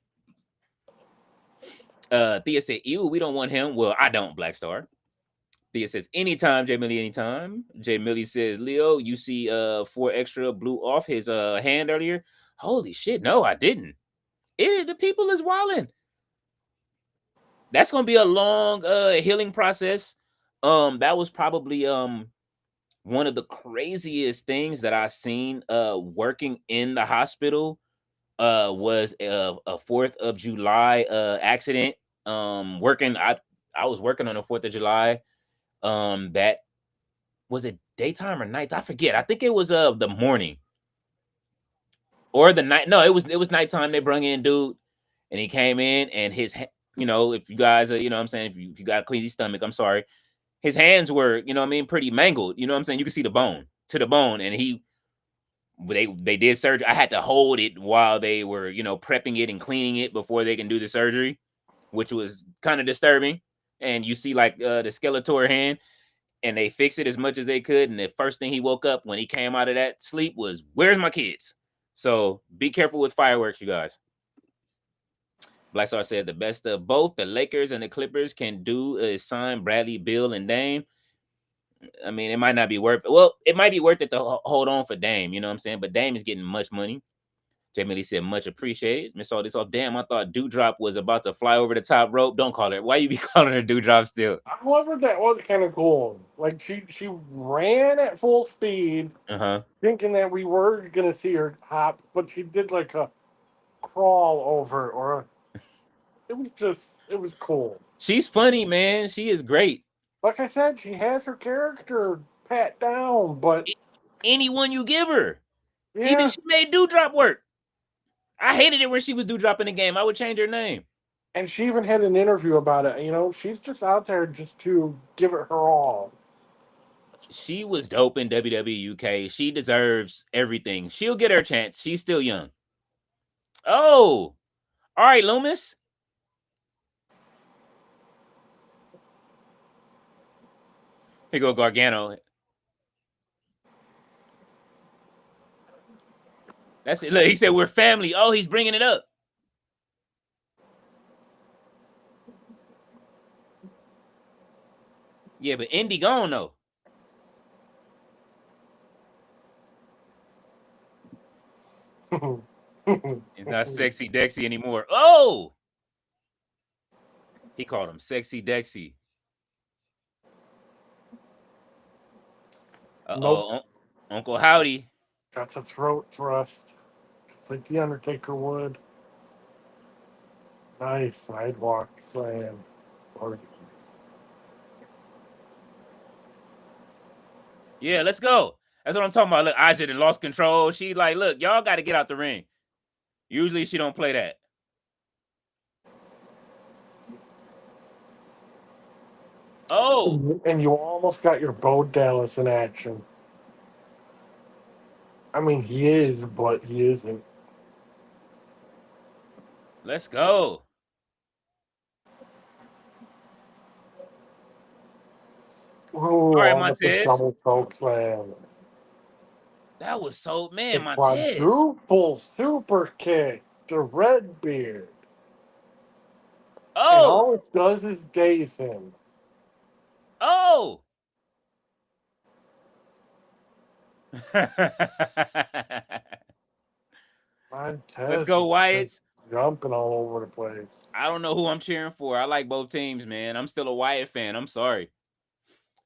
Thea said, ew, we don't want him. Well, I don't, Black Star. Thea says, anytime, Jay Millie, anytime. Jay Millie says, Leo, you see 4 extra blew off his hand earlier. Holy shit, no, I didn't. The people is wilding. That's gonna be a long healing process. That was probably one of the craziest things that I've seen working in the hospital was a 4th of July accident. I was working on the 4th of July. That was it daytime or night? I forget. I think it was the morning or the night. No, it was nighttime. They brung in dude, and he came in, and his, you know, if you guys are, you know what I'm saying, if you got a queasy stomach, I'm sorry. His hands were, you know what I mean, pretty mangled. You know what I'm saying? You can see the bone to the bone, and they did surgery. I had to hold it while they were, you know, prepping it and cleaning it before they can do the surgery, which was kind of disturbing. And you see like the Skeletor hand, and they fixed it as much as they could. And the first thing he woke up when he came out of that sleep was, "Where's my kids?" So be careful with fireworks, you guys. Black Star said the best of both the Lakers and the Clippers can do is sign Bradley, Bill, and Dame. I mean, it might not be worth it. Well, it might be worth it to hold on for Dame, you know what I'm saying? But Dame is getting much money. Jay Millie said, much appreciated. Miss all this off. Damn, I thought Dewdrop was about to fly over the top rope. Don't call her. Why you be calling her Dewdrop still? However, that was kind of cool. Like she ran at full speed, thinking that we were gonna see her hop, but she did like a crawl over, or it was cool. She's funny, man. She is great. Like I said, she has her character pat down, but Anyone you give her. Even yeah, she made Dewdrop work. I hated it when she was Dewdrop in the game. I would change her name. and she even had an interview about it. She's just out there just to give it her all. She was dope in WWE UK. She deserves everything. She'll get her chance. She's still young. Oh, all right, Loomis. Here go Gargano. That's it. Look, he said we're family. Oh, he's bringing it up. Yeah, but Indy gone though. It's not Sexy Dexy anymore. Oh, he called him Sexy Dexy. Nope. Uncle Howdy. Got a throat thrust. It's like the Undertaker would. Nice sidewalk slam. Or Yeah, let's go. That's what I'm talking about. Look, Aja done lost control. She like, look, y'all got to get out the ring. Usually she don't play that. Oh, and you almost got your Bo Dallas in action. I mean, he is, but he isn't. let's go. Ooh, All right, almost a Montez. double choke slam. That was so, The man, Montez. quadruple super kick to Redbeard. And Oh, all it does is daze him. oh. Montez Let's go, is Wyatt. jumping all over the place. I don't know who I'm cheering for. I like both teams, man. I'm still a Wyatt fan. I'm sorry.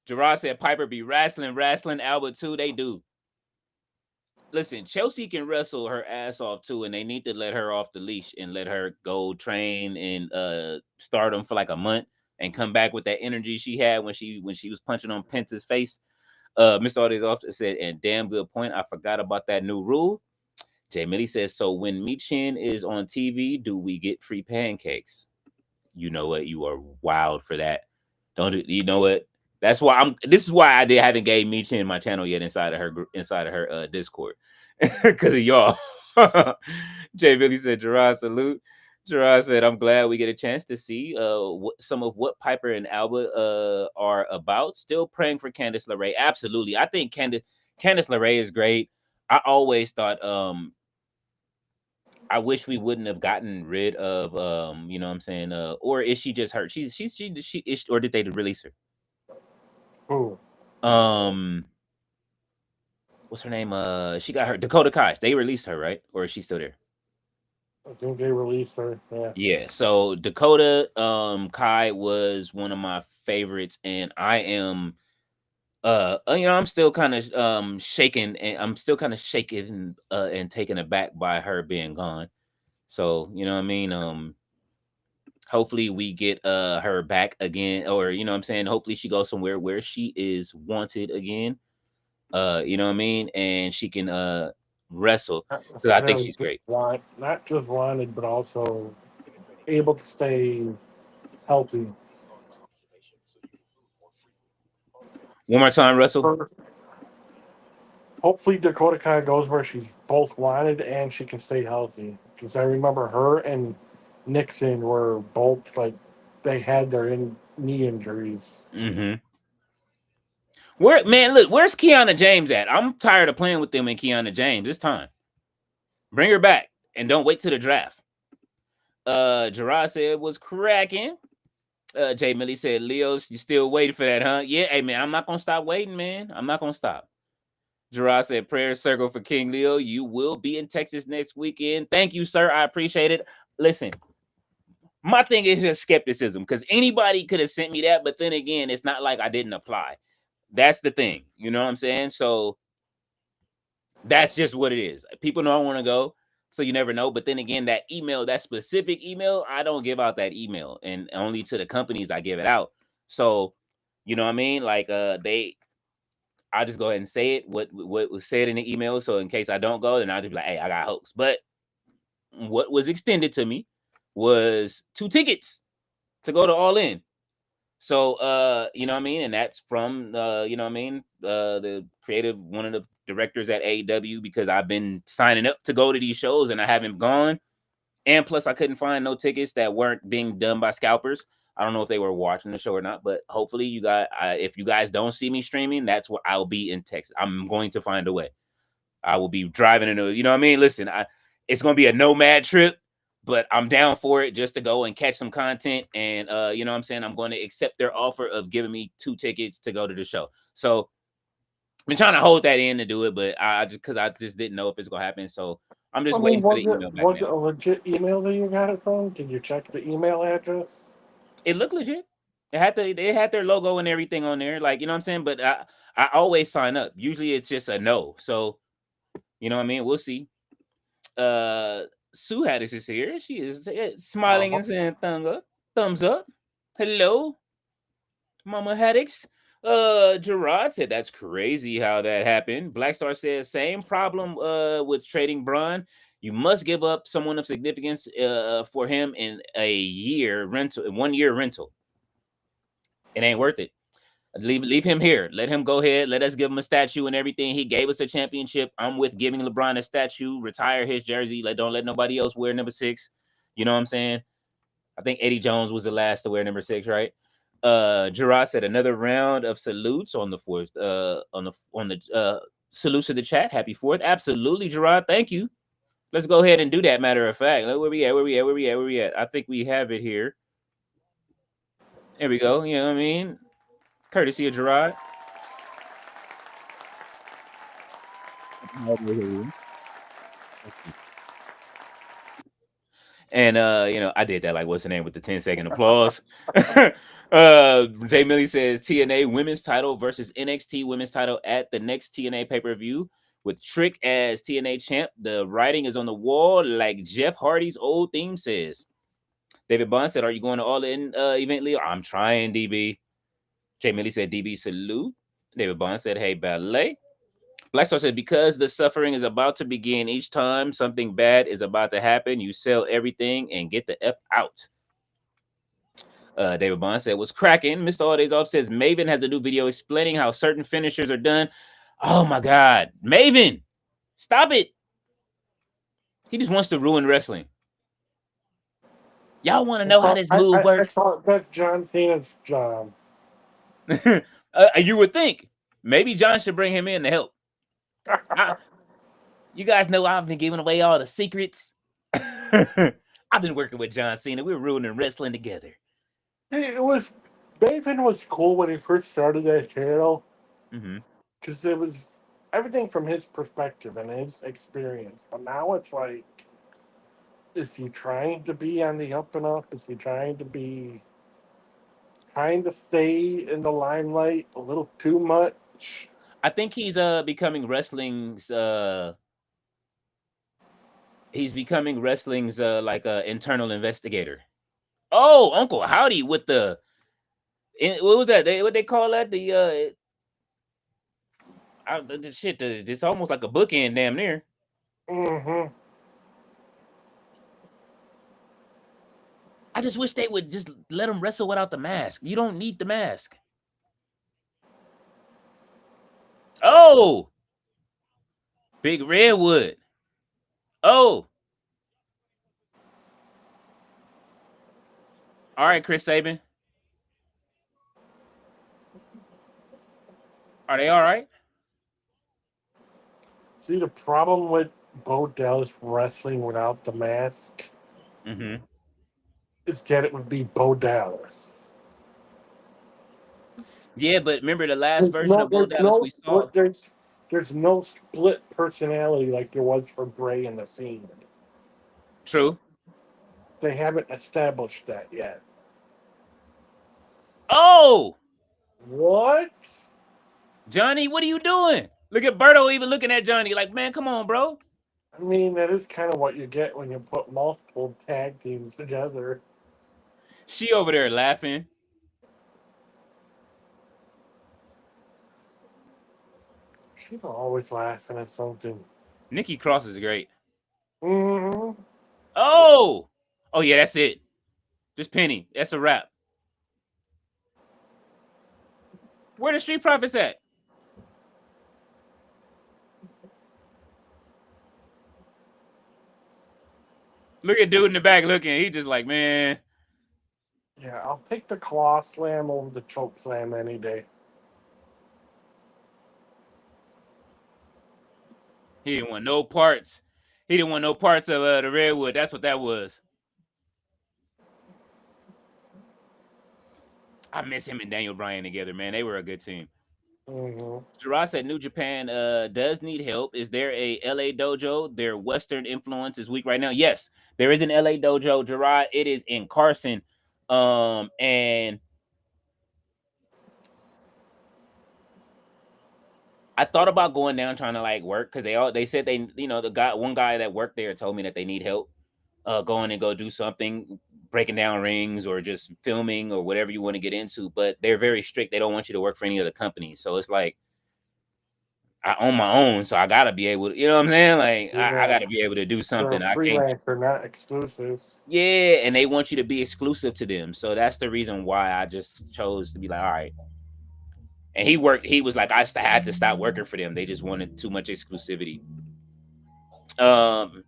Gerard said Piper be wrestling. Albert too. They do. Listen, Chelsea can wrestle her ass off too, and they need to let her off the leash and let her go train in Stardom for like a month and come back with that energy she had when she was punching on Penta's face. Mr. Audi's office said, and damn good point. I forgot about that new rule. Jay Millie says, so when Michin is on TV, do we get free pancakes? You know what? You are wild for that. Don't you know what? That's why this is why I haven't gave Michin my channel yet inside of her Discord. Because of y'all. Jay Billy said, Gerard, salute. Gerard said, I'm glad we get a chance to see some of what Piper and Albert are about. Still praying for Candice LeRae. Absolutely. I think Candice LeRae is great. I always thought I wish we wouldn't have gotten rid of you know what I'm saying, or is she just hurt? She or did they release her? Ooh. What's her name? She got her Dakota Kai. They released her, right? Or is she still there? I think they released her. Yeah. Yeah. So Dakota Kai was one of my favorites, and I am I'm still kind of shaken, and I'm still kind of shaken and taken aback by her being gone. So, you know what I mean? Hopefully we get her back again, or you know what I'm saying, hopefully she goes somewhere where she is wanted again. You know what I mean? And she can wrestle. Because I think she's great. Not just wanted, but also able to stay healthy. One more time, Russell. Hopefully Dakota Kai goes where she's both wanted and she can stay healthy. Because I remember her and Nixon were both like they had their knee injuries. Mm-hmm. Where's Kiana James at? I'm tired of playing with them and Kiana James. It's time. Bring her back and don't wait till the draft. Gerard said it was cracking. Jay Millie said, Leo's, you still waiting for that, huh? Yeah, hey man, I'm not gonna stop waiting, man. I'm not gonna stop. Gerard said, prayer circle for King Leo. You will be in Texas next weekend. Thank you, sir. I appreciate it. Listen, my thing is just skepticism because anybody could have sent me that, but then again, it's not like I didn't apply. That's the thing. You know what I'm saying? So that's just what it is. People don't want to go. So you never know. But then again, that email, that specific email, I don't give out that email, and only to the companies I give it out. So, you know what I mean? Like I just go ahead and say it, what was said in the email. So in case I don't go, then I'll just be like, hey, I got hosts. But what was extended to me was 2 tickets to go to All In. So you know what I mean? And that's from you know what I mean, the creative, one of the directors at AEW, because I've been signing up to go to these shows and I haven't gone. And plus I couldn't find no tickets that weren't being done by scalpers. I don't know if they were watching the show or not, but hopefully you guys, if you guys don't see me streaming, that's where I'll be in Texas. I'm going to find a way. I will be driving in a, you know what I mean? Listen, it's going to be a nomad trip, but I'm down for it just to go and catch some content. And, you know what I'm saying? I'm going to accept their offer of giving me 2 tickets to go to the show. So I've been trying to hold that in to do it, but I just didn't know if it's going to happen. So I'm just waiting for the email back was now. it a legit email that you got it from? Did you check the email address? It looked legit. They had their logo and everything on there, like, you know what I'm saying. But I always sign up. Usually it's just a no. So you know what I mean. We'll see. Sue Haddix is here. She is smiling and saying thumbs up. Hello, Mama Haddix. Gerard said that's crazy how that happened. Blackstar says same problem with trading Braun. You must give up someone of significance for him in a year rental, 1 year rental. It ain't worth it. Leave him here. Let him go ahead. Let us give him a statue and everything. He gave us a championship. I'm with giving LeBron a statue. Retire his jersey. Don't let nobody else wear number 6. You know what I'm saying? I think Eddie Jones was the last to wear number 6, right? Gerard said another round of salutes on the 4th. On the salutes to the chat. Happy 4th. Absolutely, Gerard. Thank you. Let's go ahead and do that. Matter of fact, where we at? I think we have it here. There we go. You know what I mean? Courtesy of Gerard. And you know, I did that like what's the name with the 10-second applause. Jay Millie says TNA women's title versus NXT women's title at the next TNA pay-per-view with Trick as TNA champ. The writing is on the wall, like Jeff Hardy's old theme says. David Bond said, "Are you going to All In event, Leo?" I'm trying, DB. Jay Millie said, "DB salute." David Bond said, "Hey, ballet." Blackstar said, because the suffering is about to begin each time something bad is about to happen, you sell everything and get the F out. David Bond said, what's cracking? Mr. All Days Off says, Maven has a new video explaining how certain finishers are done. Oh my God. Maven, stop it. He just wants to ruin wrestling. Y'all want to know how this move works? I thought that's John Cena's job. You would think. Maybe John should bring him in to help. You guys know I've been giving away all the secrets. I've been working with John Cena. We're ruining wrestling together. Maven was cool when he first started that channel. Because it was everything from his perspective and his experience. But now it's like, is he trying to be on the up and up? Is he trying to stay in the limelight a little too much? I think he's becoming wrestling's like internal investigator. Oh, Uncle Howdy with the what was that? What they call that? The shit. It's almost like a bookend, damn near. I just wish they would just let him wrestle without the mask. You don't need the mask. Oh, Big Redwood. Oh. All right, Chris Sabin. Are they all right? See, the problem with Bo Dallas wrestling without the mask is that it would be Bo Dallas. Yeah, but remember the last version of Bo Dallas we saw? There's no split personality like there was for Bray in the scene. True. They haven't established that yet. Oh! What? Johnny, what are you doing? Look at Berto even looking at Johnny like, man, come on, bro. I mean, that is kind of what you get when you put multiple tag teams together. She over there laughing. She's always laughing at something. Nikki Cross is great. Hmm. Oh, oh yeah, that's it. Just Penny. That's a wrap. Where the Street Profits at? Look at dude in the back looking. He just like, man, Yeah, I'll take the claw slam over the choke slam any day. he didn't want no parts. He didn't want no parts of the Redwood. That's what that was. I miss him and Daniel Bryan together, man. They were a good team. Hmm. Gerard said New Japan does need help. Is there a LA dojo? Their Western influence is weak right now. Yes, there is an LA dojo, Gerard. It is in Carson. And I thought about going down trying to like work because they said one guy that worked there told me that they need help going and go do something, breaking down rings or just filming or whatever you want to get into. But they're very strict. They don't want you to work for any other companies. So it's like I own my own, so I gotta be able to, you know what I'm saying? Like I Yeah, gotta be able to do they're a something. I can't. freelancer, not exclusives. Yeah, and they want you to be exclusive to them. So that's the reason why I just chose to be like, all right. And he worked. He was like, had to stop working for them. They just wanted too much exclusivity. Um,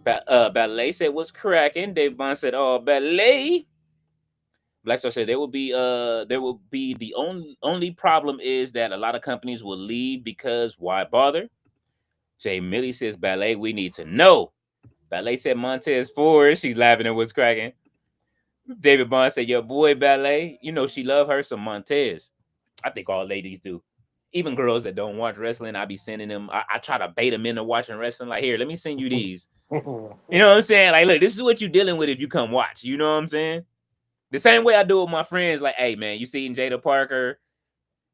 Ballet said, "What's cracking?" Dave Bond said, "Oh, Ballet." Blackstar said there will be the only problem is that a lot of companies will leave because why bother? Jay Millie says, Ballet, we need to know. Ballet said Montez Ford. She's laughing at what's cracking. David Bond said, your boy Ballet, you know she love her some Montez. I think all ladies do. Even girls that don't watch wrestling, I be sending them. I try to bait them into watching wrestling. Like, here, let me send you these. You know what I'm saying? Like, look, this is what you're dealing with if you come watch. You know what I'm saying? The same way I do with my friends. Like, hey, man, you seen Jada Parker?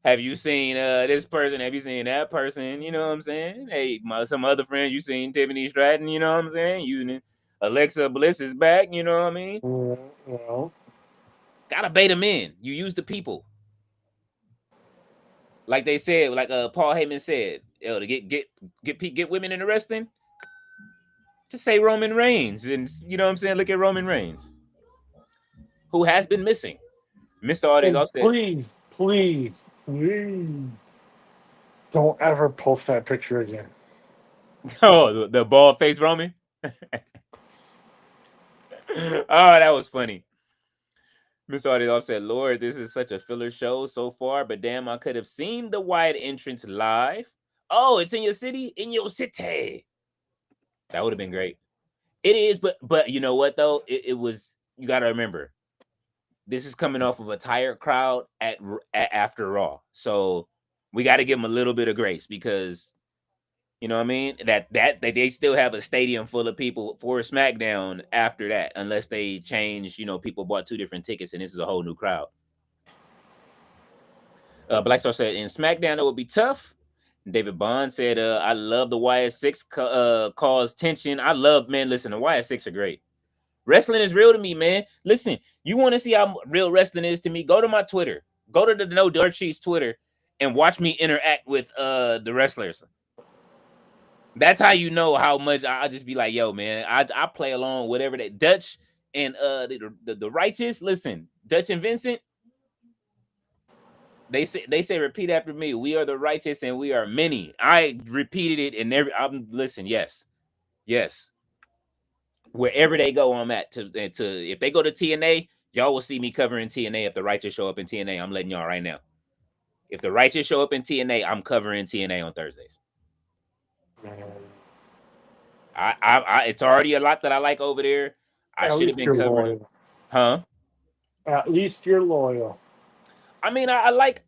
Have you seen this person? Have you seen that person? You know what I'm saying? Hey, some other friends, you seen Tiffany Stratton? You know what I'm saying? Using Alexa Bliss is back. You know what I mean? Well, Gotta bait them in. You use the people, like they said, like Paul Heyman said, yo, to get women in the wrestling, just say Roman Reigns, and you know what I'm saying. Look at Roman Reigns, who has been missing. Missed all these and offset. please, please, please, don't ever post that picture again. Oh, the bald face Roman. Oh, that was funny. Mr. Artist offset, Lord, this is such a filler show so far, but damn, I could have seen the wide entrance live. Oh, it's in your city? In your city. That would have been great. It is, but you know what though? It was you gotta remember, this is coming off of a tired crowd after Raw. So we gotta give them a little bit of grace because you know what I mean? That they still have a stadium full of people for SmackDown after that, unless they change, people bought two different tickets and this is a whole new crowd. Blackstar said in SmackDown it would be tough. David Bond said, I love the YS6 cause tension. I love, man, listen, the YS6 are great. Wrestling is real to me, man. Listen, you want to see how real wrestling is to me? Go to my Twitter. Go to the No Dirt Sheets Twitter and watch me interact with the wrestlers. That's how you know how much I just be like, yo, man, I play along whatever that Dutch and the Righteous. Listen, Dutch and Vincent, they say repeat after me. We are the righteous and we are many. I repeated it and I'm listen, yes. Wherever they go, I'm at to if they go to TNA, y'all will see me covering TNA if the righteous show up in TNA. I'm letting y'all right now. If the righteous show up in TNA, I'm covering TNA on Thursdays. It's already a lot that I like over there. I At should have least been you're covering it. loyal. Huh? At least you're loyal. I mean, I like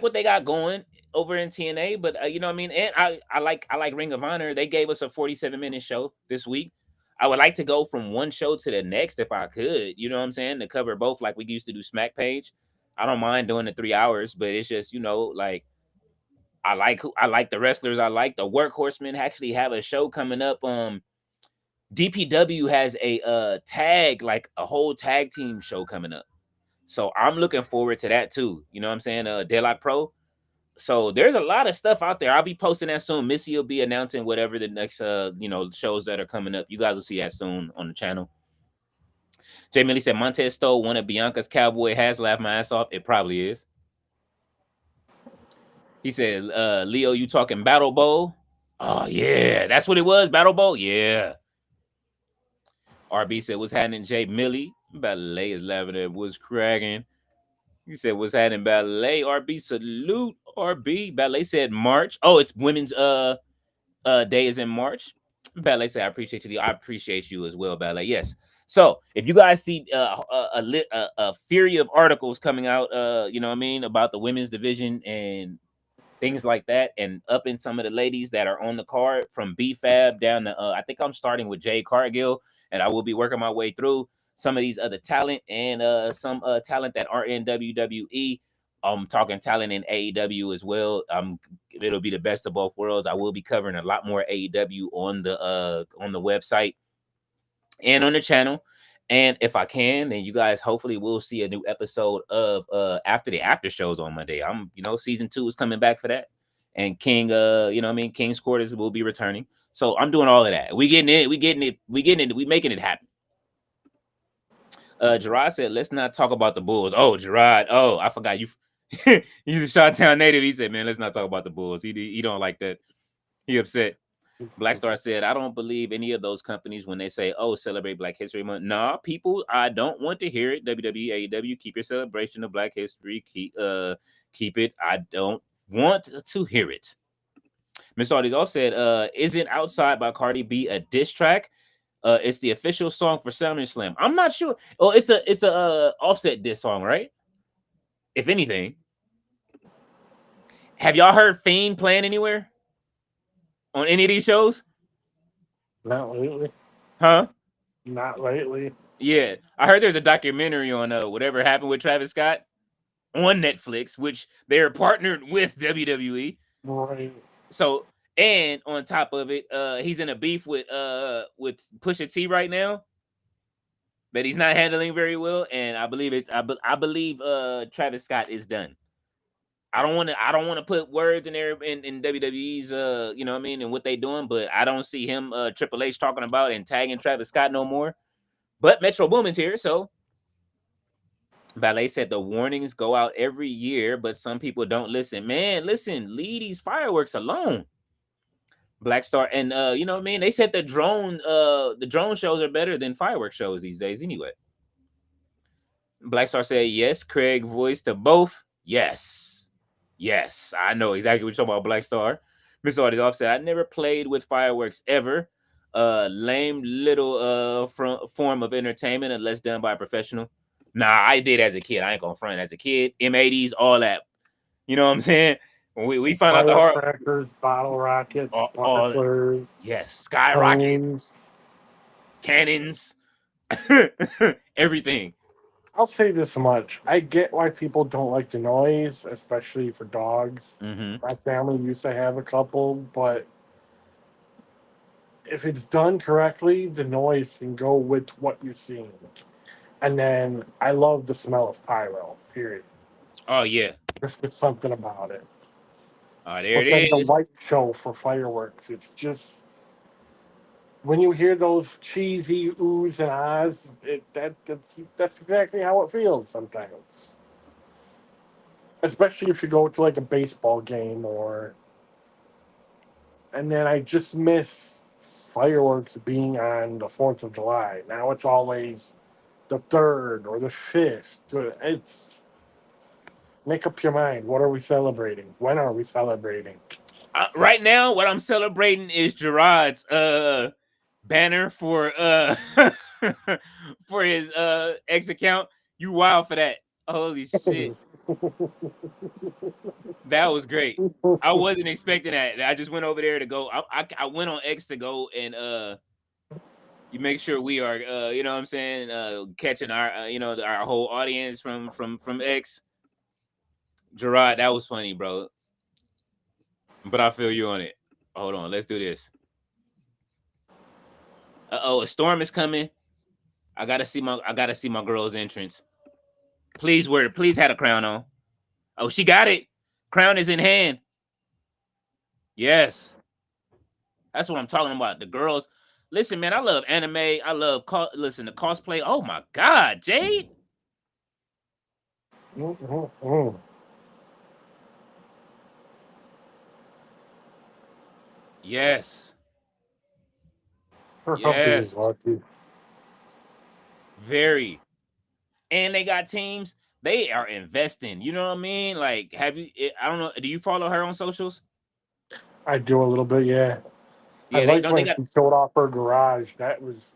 what they got going over in TNA, but you know what I mean. And I like Ring of Honor. They gave us a 47-minute show this week. I would like to go from one show to the next if I could. You know what I'm saying? To cover both, like we used to do Smack Page. I don't mind doing the 3 hours, but it's just like I like the wrestlers. I like the Workhorsemen. Actually, have a show coming up. DPW has a tag, like a whole tag team show coming up. So I'm looking forward to that too. You know what I'm saying? De La Pro. So there's a lot of stuff out there. I'll be posting that soon. Missy will be announcing whatever the next shows that are coming up. You guys will see that soon on the channel. Jay Millie said Montez stole one of Bianca's cowboy hats. Laughed my ass off. It probably is. He said, Leo, you talking Battle Bowl? Oh yeah, that's what it was. Battle Bowl. Yeah. RB said, what's happening, Jay Millie? Ballet is laughing at what's cracking. He said, what's happening, Ballet? RB, salute. RB. Ballet said March. Oh, it's women's day is in March. Ballet said, I appreciate you. I appreciate you as well, Ballet. Yes. So if you guys see a fury of articles coming out, you know what I mean, about the women's division and things like that, and up in some of the ladies that are on the card from BFAB down to I think I'm starting with Jay Cargill, and I will be working my way through some of these other talent and some talent that are in WWE. I'm talking talent in AEW as well. It'll be the best of both worlds. I will be covering a lot more AEW on the website and on the channel. And if I can, then you guys hopefully will see a new episode of After the After Shows on Monday. Season 2 is coming back for that. And King, King's Quarters will be returning. So I'm doing all of that. We making it happen. Gerard said, let's not talk about the Bulls. Oh, Gerard. Oh, I forgot you. He's a Chi-Town native. He said, man, let's not talk about the Bulls. He don't like that. He upset. Black Star said, I don't believe any of those companies when they say, oh, celebrate Black History Month. Nah, people, I don't want to hear it. WWE, AEW, keep your celebration of Black History. Keep it. I don't want to hear it. Miss Audis also said, isn't Outside by Cardi B a diss track? It's the official song for SummerSlam. I'm not sure. Oh, it's a Offset diss song, right? If anything. Have y'all heard Fiend playing anywhere? On any of these shows? Not lately. Huh? Not lately. Yeah. I heard there's a documentary on whatever happened with Travis Scott on Netflix, which they're partnered with WWE. Right. So, and on top of it, he's in a beef with Pusha T right now that he's not handling very well. And I believe Travis Scott is done. I don't want to put words in there in WWE's you know what I mean, and what they doing, but I don't see him Triple H talking about and tagging Travis Scott no more. But Metro Boomin's here, so Ballet said the warnings go out every year, but some people don't listen. Man, listen, leave these fireworks alone. Black Star and you know what I mean? They said the drone shows are better than fireworks shows these days anyway. Black Star said yes, Craig voiced to both. Yes, I know exactly what you're talking about, Black Star. Miss Audis offset. I never played with fireworks ever. Lame little form of entertainment unless done by a professional. Nah, I did as a kid. I ain't gonna front as a kid. M80s, all that. You know what I'm saying? When we found out the hard crackers, bottle rockets, sparklers, yes, skyrockets, cannons, everything. I'll say this much. I get why people don't like the noise, especially for dogs. Mm-hmm. My family used to have a couple, but if it's done correctly, the noise can go with what you're seeing. And then I love the smell of pyro, period. Oh, yeah. There's something about it. There but it is. The light show for fireworks, it's just... When you hear those cheesy oohs and ahs, that's exactly how it feels sometimes. Especially if you go to like a baseball game and then I just miss fireworks being on the 4th of July. Now it's always the 3rd or the 5th. It's... Make up your mind. What are we celebrating? When are we celebrating? Right now, what I'm celebrating is Gerard's banner for for his X account. You wild for that. Holy shit. That was great. I wasn't expecting that. I just went over there to go. I went on X to go and you make sure we are you know what I'm saying, catching our our whole audience from X. Gerard, that was funny, bro. But I feel you on it. Hold on, let's do this. A storm is coming. I gotta see my girl's entrance. Please have a crown on. Oh, she got it. Crown is in hand. Yes. That's what I'm talking about. The girls. Listen, man, I love anime. I love the cosplay. Oh my god, Jade. Mm-mm-mm. Yes. Her hubby Yes. is lucky. Very. And they got teams. They are investing. You know what I mean? Like, I don't know. Do you follow her on socials? I do a little bit, yeah. I Yeah, they liked don't. They when got she showed off her garage. That was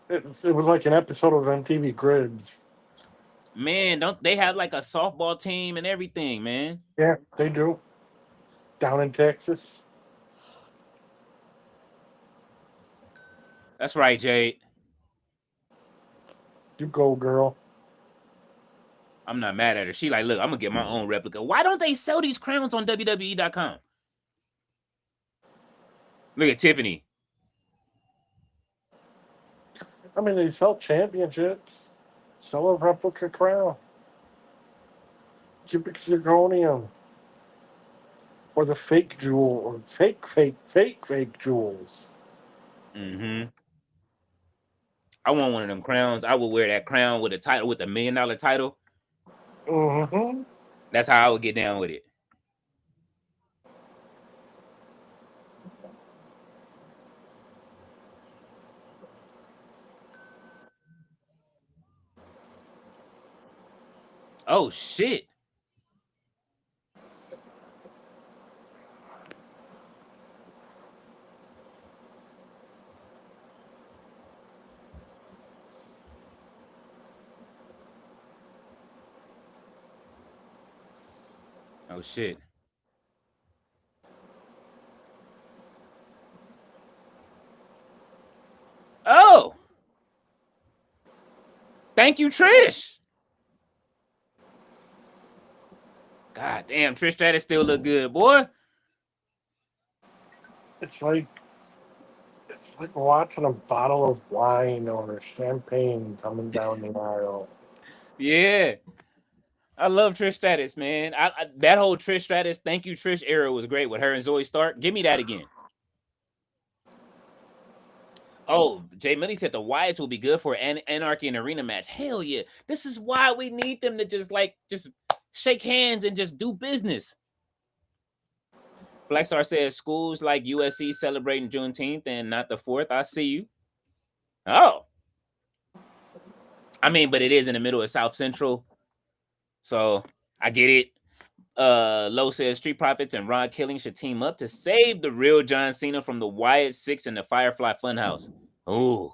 it was like an episode of MTV Grids. man. Don't they have like a softball team and everything, man? Yeah, they do. Down in Texas. That's right, Jade. You go, girl. I'm not mad at her. She like, look, I'm gonna get my own replica. Why don't they sell these crowns on WWE.com? Look at Tiffany. I mean, they sell championships. Sell a replica crown. Cubic zirconium. Or the fake jewel. Or fake jewels. Mm-hmm. I want one of them crowns. I would wear that crown with a title, with $1 million title. Mm-hmm. That's how I would get down with it. Oh shit. Oh shit. Oh, thank you, Trish. God damn, Trish Stratus still look good, boy. It's like watching a bottle of wine or champagne coming down the aisle. Yeah. I love Trish Stratus, man. That whole Trish Stratus, thank you, Trish era was great with her and Zoe Stark. Give me that again. Oh, Jay Millie said the Wyatts will be good for an Anarchy and Arena match. Hell yeah. This is why we need them to just shake hands and just do business. Black Star says schools like USC celebrating Juneteenth and not the 4th. I see you. Oh. I mean, but it is in the middle of South Central. So I get it. Lowe says Street Profits and Ron Killing should team up to save the real John Cena from the Wyatt Six and the Firefly Funhouse. Ooh.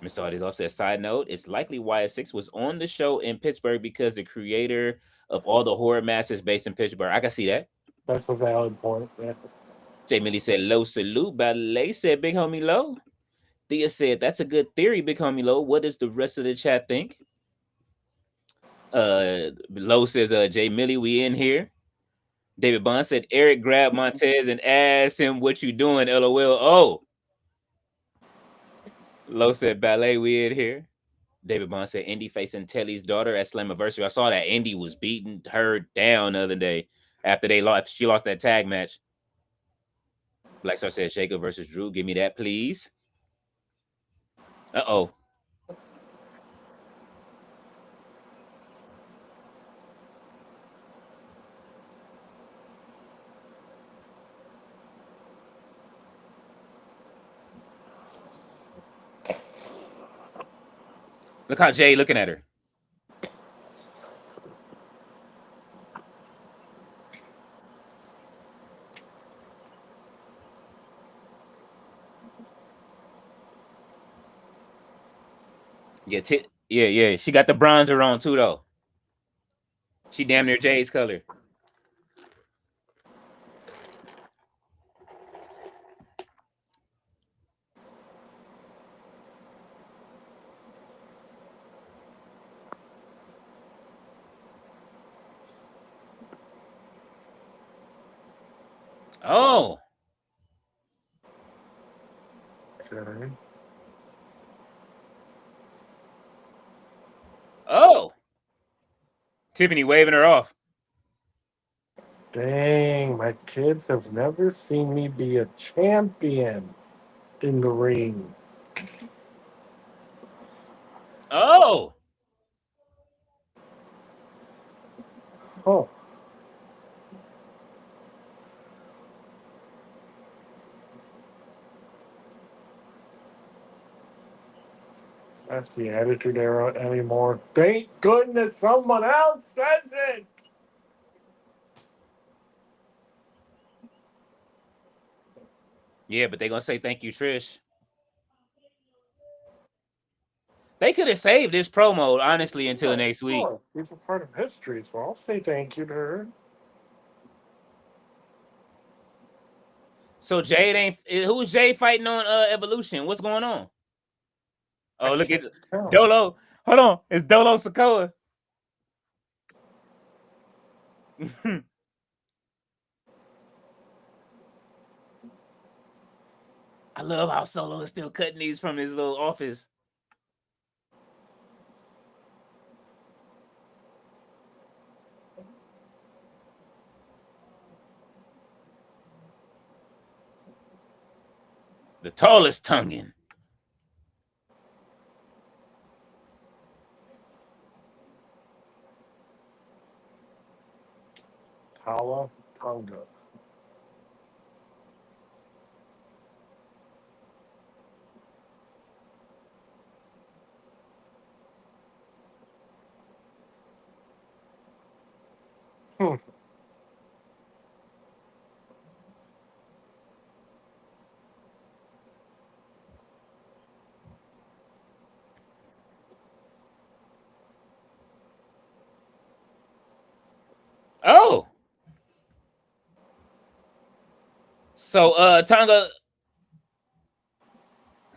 Mr. Audioff says, side note, it's likely Wyatt Six was on the show in Pittsburgh because the creator of all the horror masks is based in Pittsburgh. I can see that. That's a valid point. Yeah. J. Millie said, low salute. Ballet said, big homie low. Thea said, that's a good theory, big homie low. What does the rest of the chat think? Low says, J. Millie, we in here. David Bond said, Eric grabbed Montez and asked him, what you doing, LOL. Oh. Low said, ballet, we in here. David Bond said, Indy facing Telly's daughter at Slammiversary. I saw that Indy was beating her down the other day after she lost that tag match. Black Star said, Jacob versus Drew. Give me that, please. Uh-oh. Look how Jay looking at her. Yeah, yeah. She got the bronzer on too, though. She damn near Jay's color. Oh. Okay. Oh. Tiffany waving her off. Dang, my kids have never seen me be a champion in the ring. Oh. Oh, that's the attitude era anymore. Thank goodness someone else says it. Yeah, but they're gonna say thank you, Trish. They could have saved this promo, honestly, until Oh, next week. sure. It's a part of history, so I'll say thank you to her. So Jade ain't who's Jade fighting on Evolution? What's going on? I Oh, look at can't tell. Dolo. Hold on. It's Dolo Sokoa. I love how Solo is still cutting these from his little office. The tallest tonguing. Tala Tonga. Hmm. Oh. So Tama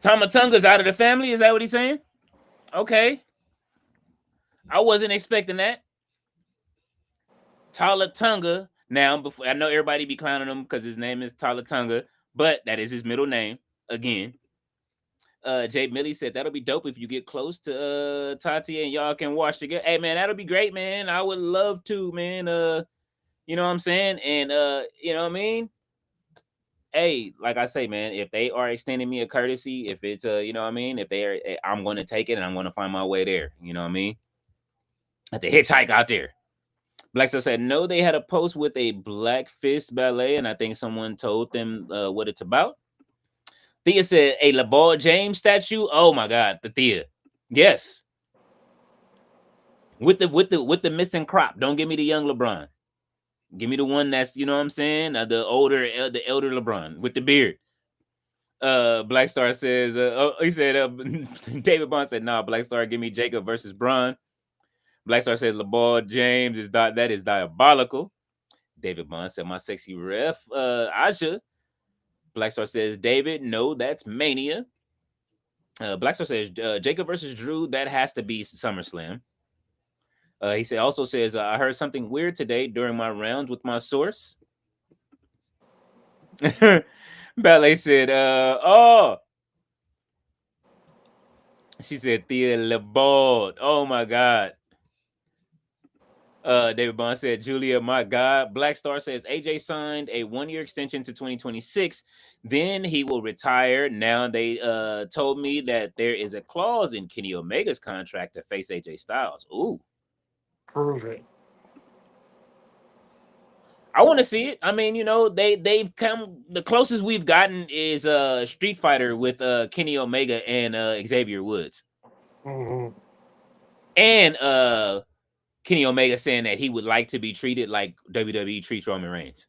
Tonga's out of the family. Is that what he's saying? Okay. I wasn't expecting that. Tala Tonga. Now, before I know everybody be clowning him because his name is Tala Tonga, but that is his middle name. Again. Jay Millie said that'll be dope if you get close to Tati and y'all can watch together. Hey man, that'll be great, man. I would love to, man. You know what I'm saying? And you know what I mean? Hey, like I say, man, if they are extending me a courtesy, if it's you know what I mean, if they are, I'm gonna take it and I'm gonna find my way there. You know what I mean? At the hitchhike out there. Blackstar said no, they had a post with a Black Fist ballet, and I think someone told them what it's about. Thea said a LeBron James statue. Oh my god, the Thea. Yes. With the missing crop. Don't give me the young LeBron. Give me the one that's, you know what I'm saying? The elder LeBron with the beard. Black Star says, he said, David Bond said, nah, Black Star, give me Jacob versus Braun. Black Star says, LeBron James that is diabolical. David Bond said, my sexy ref, Aja. Black Star says, David, no, that's Mania. Black Star says, Jacob versus Drew, that has to be SummerSlam. He said, also says, I heard something weird today during my rounds with my source. Ballet said, oh, she said, Thea LeBord. Oh my God. David Bond said, Julia, my God. Black Star says, AJ signed a 1-year extension to 2026. Then he will retire. Now they told me that there is a clause in Kenny Omega's contract to face AJ Styles. Ooh. Prove it. I want to see it. I mean, you know, they've come the closest we've gotten is Street Fighter with Kenny Omega and Xavier Woods. Mm-hmm. And Kenny Omega saying that he would like to be treated like WWE treats Roman Reigns.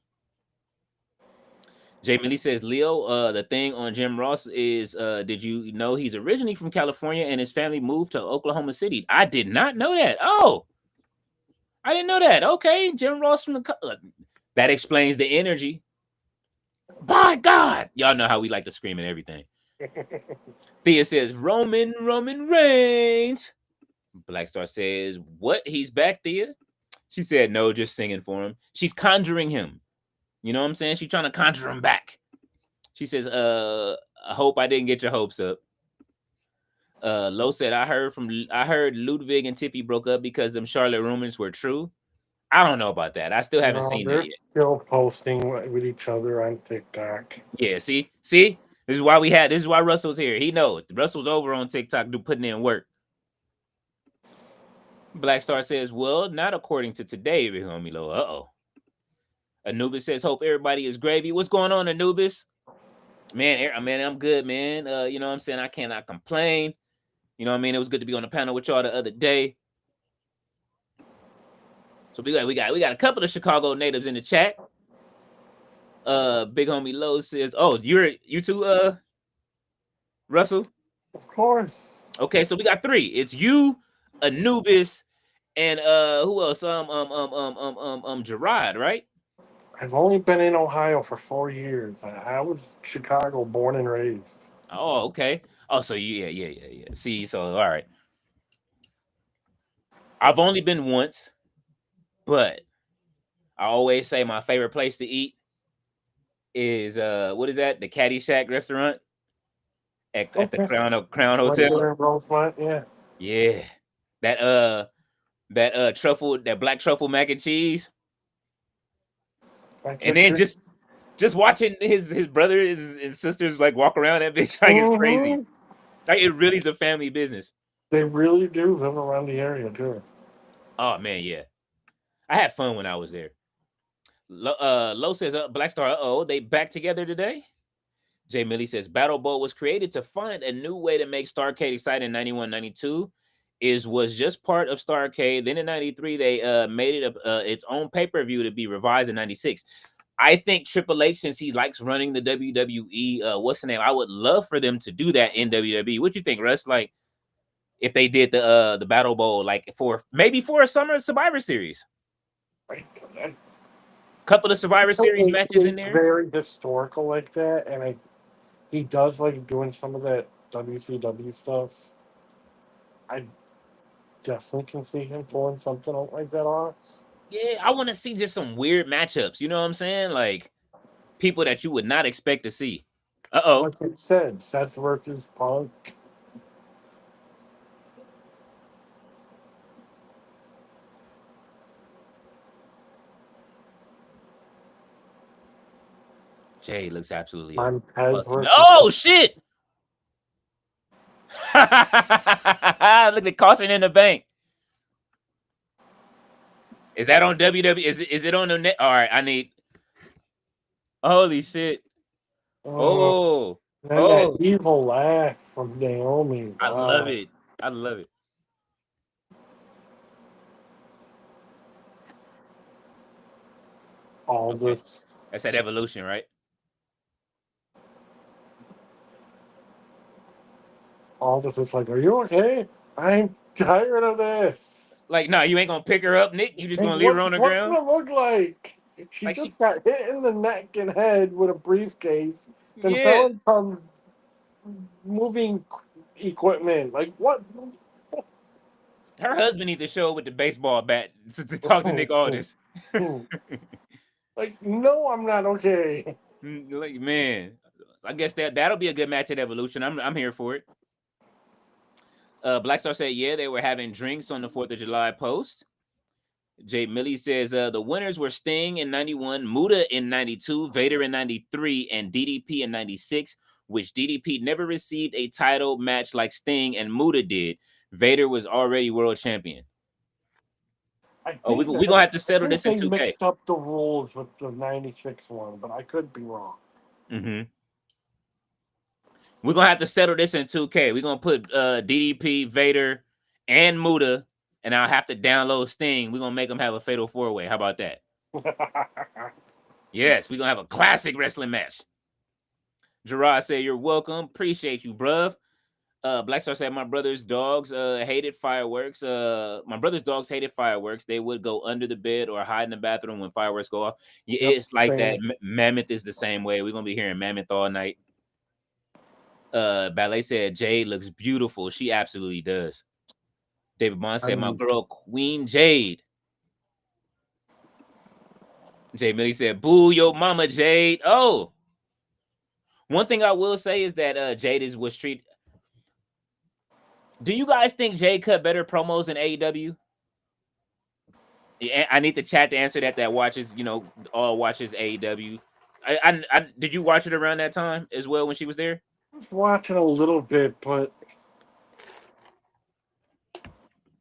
Jamie Lee says, Leo, the thing on Jim Ross is, did you know he's originally from California and his family moved to Oklahoma City? I did not know that. Oh, I didn't know that. Okay, Jim Ross from that explains the energy. By God, y'all know how we like to scream and everything. Thea says, Roman Reigns. Black Star says, what? He's back, Thea? She said, no, just singing for him. She's conjuring him. You know what I'm saying? She's trying to conjure him back. She says, I hope I didn't get your hopes up. Lo said, I heard Ludwig and Tiffy broke up because them Charlotte rumors were true. I don't know about that. I still haven't No, seen that they're yet. still posting with each other on TikTok. Yeah, see? This is why Russell's here. He knows. Russell's over on TikTok putting in work. Black Star says, well, not according to today, big homie Lo. Uh-oh. Anubis says, hope everybody is gravy. What's going on, Anubis? Man, I'm good, man. You know what I'm saying? I cannot complain. You know what I mean? It was good to be on the panel with y'all the other day. So we got a couple of Chicago natives in the chat. Big homie Lowe says, "Oh, you too, Russell." Of course. Okay, so we got 3. It's you, Anubis, and who else? Gerard, right? I've only been in Ohio for 4 years. I was Chicago born and raised. Oh, okay. Oh, so yeah. See, so all right. I've only been once, but I always say my favorite place to eat is what is that? The Caddyshack restaurant at the Crown Hotel. Rosemont, yeah. Yeah. That truffle, that black truffle mac and cheese. And then just watching his brothers and sisters like walk around that bitch like it's crazy. Like it really is a family business. They really do live around the area too. Oh man, yeah. I had fun when I was there. Lo says, Black Star, they back together today. Jay Millie says, Battle Bowl was created to find a new way to make Starrcade exciting in 91, 92. Was just part of Starrcade. Then in 93, they made it its own pay-per-view to be revised in 96. I think Triple H, since he likes running the WWE, what's the name? I would love for them to do that in WWE. What you think, Russ? Like, if they did the Battle Bowl, like for a summer Survivor Series, couple of Survivor Series matches in there. Very historical like that, and he does like doing some of that WCW stuff. I definitely can see him pulling something like that off. Yeah, I want to see just some weird matchups. You know what I'm saying? Like people that you would not expect to see. Like it said, Seth versus Punk. Jay looks absolutely. Oh shit! Look at the caution in the bank. Is that on WWE? Is it on the net? All right, I need. Holy shit! Oh, that evil laugh from Naomi. Wow. I love it. I love it. Aldis. That's that Evolution, right? Aldis is like, are you okay? I'm tired of this. Like, no, you ain't gonna pick her up, Nick. You just gonna leave her on the ground. What's it look like? She like just got hit in the neck and head with a briefcase. Then fell in some moving equipment. Like what? Her husband needs to show up with the baseball bat to talk to Nick Aldis. Like, no, I'm not okay. Like, man, I guess that'll be a good match at Evolution. I'm here for it. Black Star said, yeah, they were having drinks on the 4th of July post. Jay Millie says, the winners were Sting in 91, Muta in 92, Vader in 93, and DDP in 96, which DDP never received a title match like Sting and Muta did. Vader was already world champion. We're going to have to settle this in 2K. They mixed up the rules with the 96 one, but I could be wrong. Mm-hmm. We're going to have to settle this in 2K. We're going to put DDP, Vader, and Muta, and I'll have to download Sting. We're going to make them have a fatal 4-way. How about that? Yes, we're going to have a classic wrestling match. Gerard said, you're welcome. Appreciate you, bruv. Black Star said, my brother's dogs hated fireworks. My brother's dogs hated fireworks. They would go under the bed or hide in the bathroom when fireworks go off. Yeah, it's like that. Mammoth is the same way. We're going to be hearing Mammoth all night. Ballet said, Jade looks beautiful. She absolutely does. David Bond said, my girl, Queen Jade. Jay Millie said, "Boo your mama, Jade." Oh, one thing I will say is that Jade was treated. Do you guys think Jade cut better promos in AEW? Yeah, I need the chat to answer that. That watches, all watches AEW. Did you watch it around that time as well when she was there? I was watching a little bit, but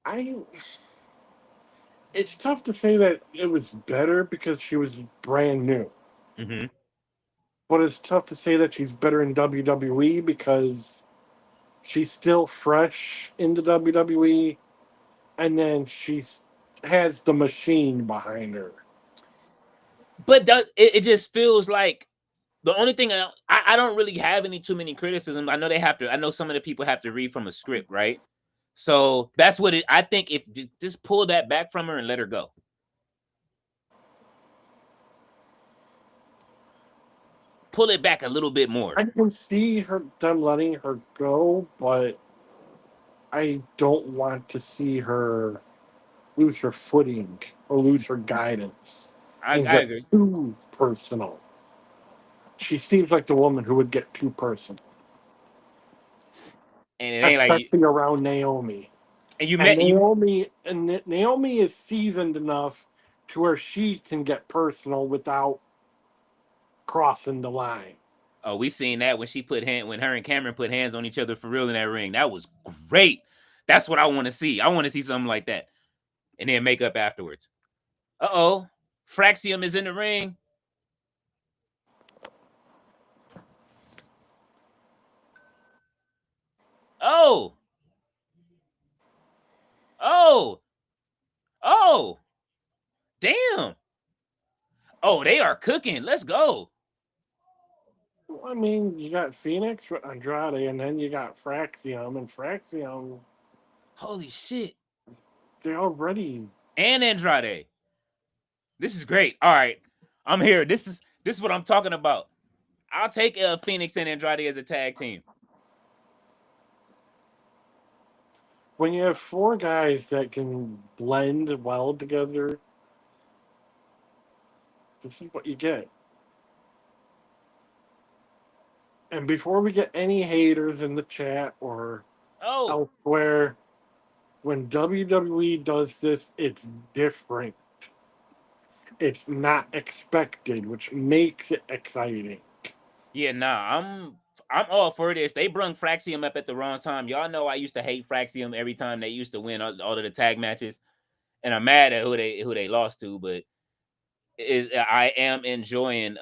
I it's tough to say that it was better because she was brand new. Mm-hmm. But it's tough to say that she's better in WWE because she's still fresh in the WWE, and then she's has the machine behind her. But it just feels like the only thing I don't really have too many criticisms. I know they have to. I know some of the people have to read from a script, right? So that's what it. I think if just pull that back from her and let her go. Pull it back a little bit more. I can see them letting her go, but I don't want to see her lose her footing or lose her guidance I and get agree. too personal. She seems like the woman who would get too personal, And it ain't like you. especially around Naomi. And you And met you. Naomi is seasoned enough to where she can get personal without crossing the line. Oh, we seen that when her and Cameron put hands on each other for real in that ring. That was great. That's what I want to see. I want to see something like that, and then make up afterwards. Uh-oh, Fraxium is in the ring. Oh, oh, oh, damn. Oh, they are cooking. Let's go. I mean, you got Phoenix with Andrade, and then you got Fraxium, and Fraxium, Holy shit. they're already. And Andrade. This is great. All right, I'm here. This is what I'm talking about. I'll take Phoenix and Andrade as a tag team. When you have four guys that can blend well together, this is what you get. And before we get any haters in the chat or Oh, elsewhere, when WWE does this, it's different. It's not expected, which makes it exciting. yeah, nah. I'm all for this. They brung Fraxium up at the wrong time. Y'all know I used to hate Fraxium every time they used to win all of the tag matches, and I'm mad at who they lost to. But I am enjoying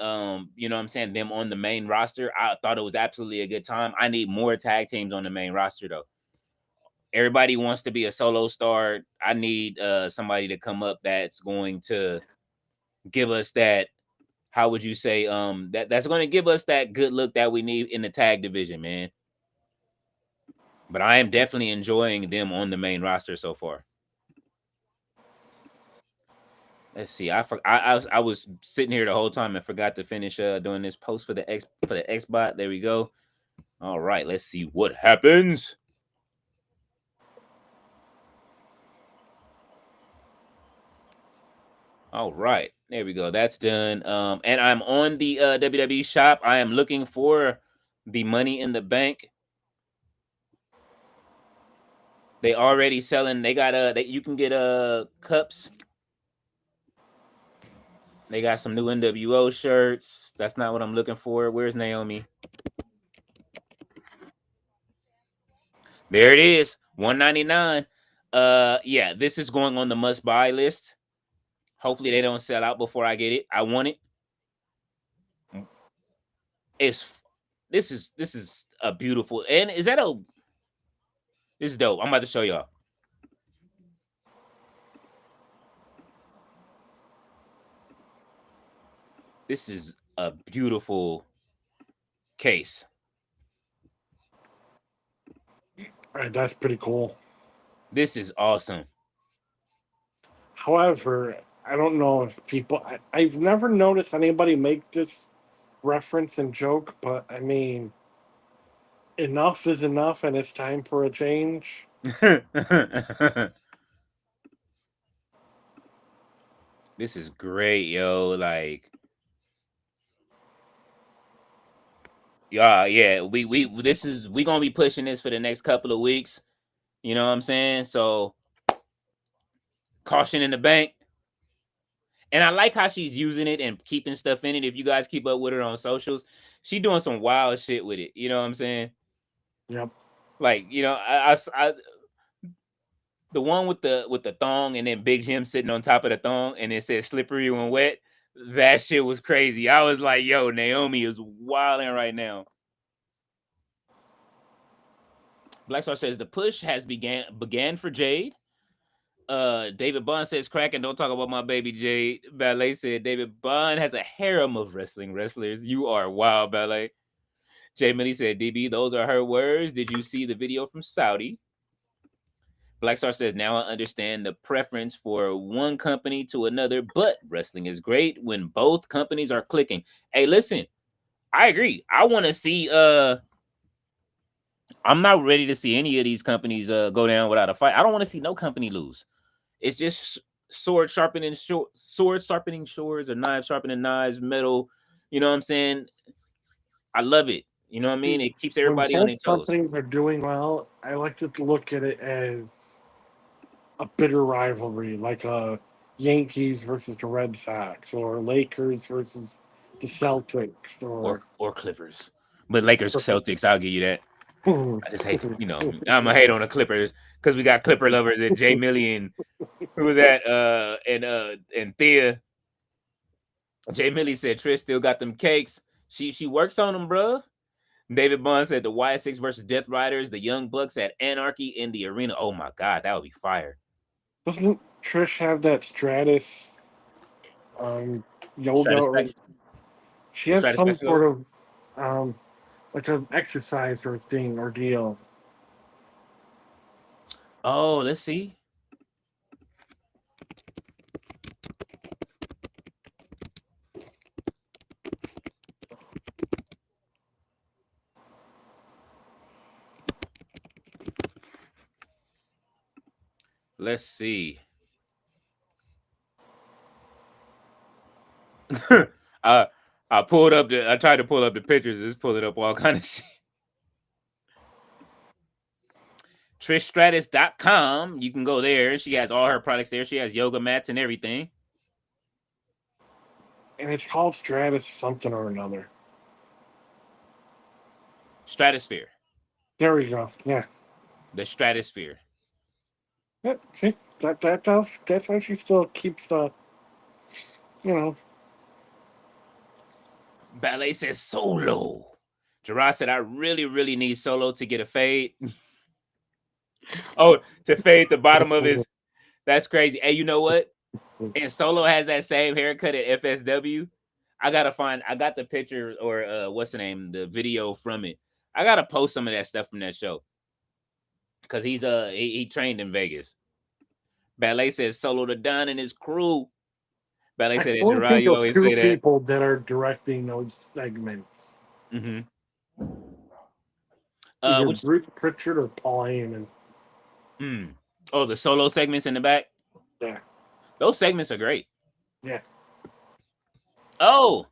you know what I'm saying, them on the main roster. I thought it was absolutely a good time. I need more tag teams on the main roster though. Everybody wants to be a solo star. I need somebody to come up that's going to give us that, how would you say, that's going to give us that good look that we need in the tag division, man. But I am definitely enjoying them on the main roster so far. Let's see. I was sitting here the whole time and forgot to finish doing this post for the Xbot. There we go. All right, let's see what happens. All right, there we go. That's done. And I'm on the WWE shop. I am looking for the Money in the Bank. They already selling. They got you can get cups. They got some new NWO shirts. That's not what I'm looking for. Where's Naomi? There it is, $199. Yeah, this is going on the must buy list. Hopefully they don't sell out before I get it. I want it. This is a beautiful, and is that a this is dope. I'm about to show y'all. This is a beautiful case. All right, that's pretty cool. This is awesome. However, I don't know if I've never noticed anybody make this reference and joke, but I mean, enough is enough, and it's time for a change. This is great, yo. Like, yeah. We gonna be pushing this for the next couple of weeks. You know what I'm saying? So, caution in the bank. And I like how she's using it and keeping stuff in it. If you guys keep up with her on socials, she doing some wild shit with it. You know what I'm saying? Yep. Like, the one with the thong and then Big Jim sitting on top of the thong and it says slippery when wet. That shit was crazy. I was like, yo, Naomi is wilding right now. Black Star says the push has began for Jade. David Bond says cracking. Don't talk about my baby Jade. Ballet said David Bond has a harem of wrestling wrestlers. You are wild, Ballet. Jay Millie said, DB, those are her words. Did you see the video from Saudi? Black Star says, now I understand the preference for one company to another, but wrestling is great when both companies are clicking. Hey, listen, I agree. I want to see I'm not ready to see any of these companies go down without a fight. I don't want to see no company lose. It's just sword sharpening swords or knives sharpening knives, metal. You know what I'm saying? I love it. You know what I mean? It keeps When everybody on their both toes. companies are doing well, I like to look at it as a bitter rivalry, like Yankees versus the Red Sox, or Lakers versus the Celtics, Or Clippers. But Lakers Celtics, I'll give you that. I just hate, I'm a hate on the Clippers because we got Clipper lovers and Jay Millie and who was that? And Thea. Jay Millie said Trish still got them cakes. She works on them, bruh. David Bond said the Y6 versus Death Riders, the Young Bucks at Anarchy in the arena. Oh my god, that would be fire. Doesn't Trish have that Stratus yoga, or Stratus, she the has Stratus some Festival. sort of like an exercise or thing or deal? Oh, let's see. Let's see. I I pulled up I tried to pull up the pictures. It's pulling up all kind of shit. TrishStratus.com. You can go there. She has all her products there. She has yoga mats and everything. And it's called Stratus something or another. Stratosphere. There we go. Yeah. The Stratosphere. See, that's how she still keeps the, you know. Ballet says Solo. Gerard said, I really, really need Solo to get a fade. Oh, to fade the bottom of his. That's crazy. Hey, you know what? And Solo has that same haircut at FSW. I got the picture or what's the name? The video from it. I gotta post some of that stuff from that show. Cause he trained in Vegas. Ballet says Solo the Don and his crew. Ballet I said that only Gerard, think you of always two say that. people that are directing those segments. Mm-hmm. Either Which Bruce Pritchard or Paul Heyman. Oh, the solo segments in the back. Yeah. Those segments are great. Yeah. Oh,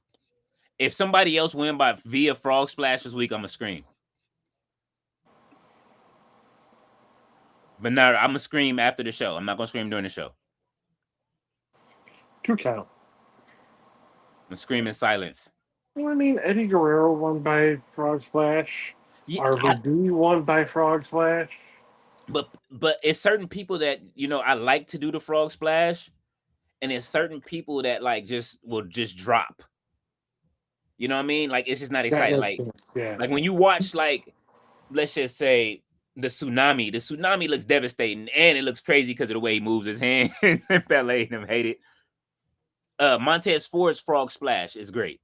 if somebody else win by via Frog Splash this week, I'm gonna scream. But now I'm gonna scream after the show. I'm not gonna scream during the show. 2 count. I'm gonna scream in silence. Well, I mean, Eddie Guerrero won by Frog Splash. Yeah, RVD won by Frog Splash. but it's certain people that I like to do the Frog Splash, and it's certain people that like just will just drop. You know what I mean? Like it's just not That exciting. makes sense. Yeah. Like when you watch like let's just say the tsunami. The tsunami looks devastating and it looks crazy because of the way he moves his hands. Ballet and them hate it. Montez Ford's Frog Splash is great,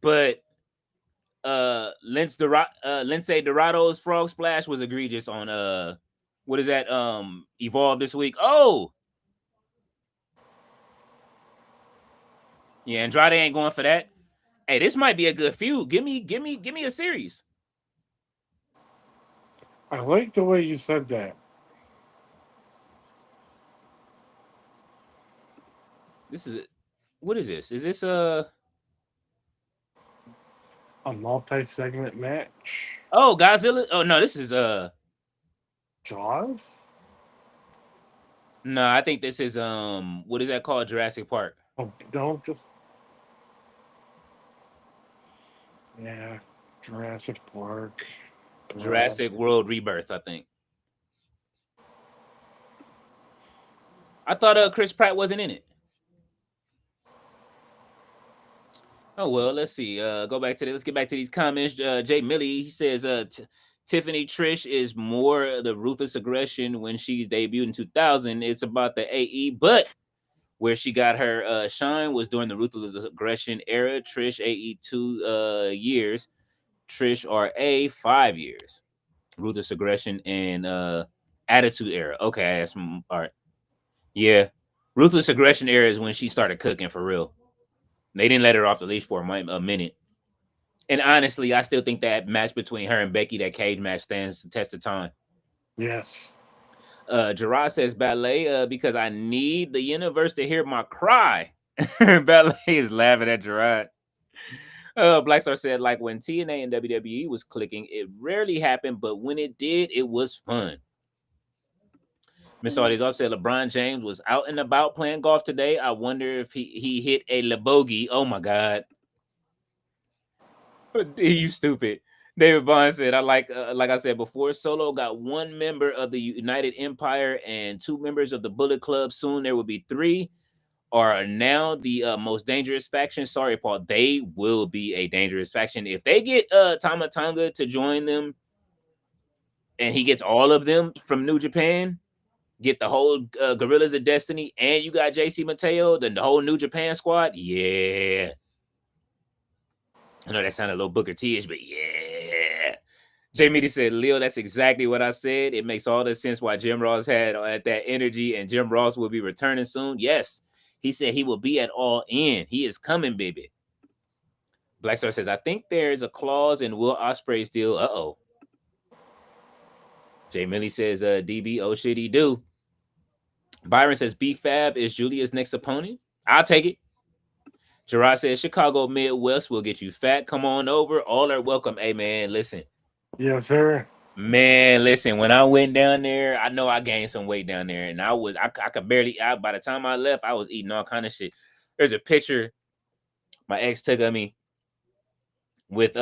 but Lindsay Dorado's Frog Splash was egregious on what is that Evolve this week. Oh yeah, Andrade ain't going for that. Hey, this might be a good feud. Give me a series. I like the way you said that. This is what is this? Is this A multi-segment match. oh Godzilla? Oh no, this is Jaws? no, I think this is what is that called? Jurassic Park. Oh, don't just. Yeah. Jurassic Park. Jurassic World Rebirth, I think. I thought Chris Pratt wasn't in it. Oh well, let's see. Go back to this. Let's get back to these comments. Jay Millie, he says, Tiffany Trish is more the ruthless aggression when she debuted in 2000. It's about the AE, but where she got her shine was during the ruthless aggression era. Trish AE 2 years, Trish RA 5 years. Ruthless aggression and attitude era. Okay, that's all right. Yeah, ruthless aggression era is when she started cooking for real. They didn't let her off the leash for a minute. And honestly, I still think that match between her and Becky, that cage match, stands the test of time. Yes. Gerard says ballet because I need the universe to hear my cry. Ballet is laughing at Gerard. Black Star said, like when TNA and WWE was clicking, it rarely happened, but when it did, it was fun. Mr. Audi's said LeBron James was out and about playing golf today. I wonder if he hit a LeBogey. Oh my God. You stupid. David Bond said, I like I said before, Solo got one member of the United Empire and 2 members of the Bullet Club. Soon there will be 3. Are now the most dangerous faction. Sorry, Paul. They will be a dangerous faction. If they get Tama Tonga to join them and he gets all of them from New Japan, get the whole Gorillas of Destiny, and you got JC Mateo, then the whole New Japan squad, yeah. I know that sounded a little Booker T-ish, but yeah. Jamie said, Leo, that's exactly what I said. It makes all the sense why Jim Ross had that energy, and Jim Ross will be returning soon. Yes, he said he will be at All In. He is coming, baby. Black Star says, I think there's a clause in Will Ospreay's deal. Uh-oh. Jay Millie says, DB, oh shit, he do. Byron says, B-Fab is Julia's next opponent. I'll take it. Gerard says, Chicago Midwest will get you fat. Come on over. All are welcome. Hey, man, listen. Yes, sir. Man, listen, when I went down there, I know I gained some weight down there. And I could barely, by the time I left, I was eating all kind of shit. There's a picture my ex took of me with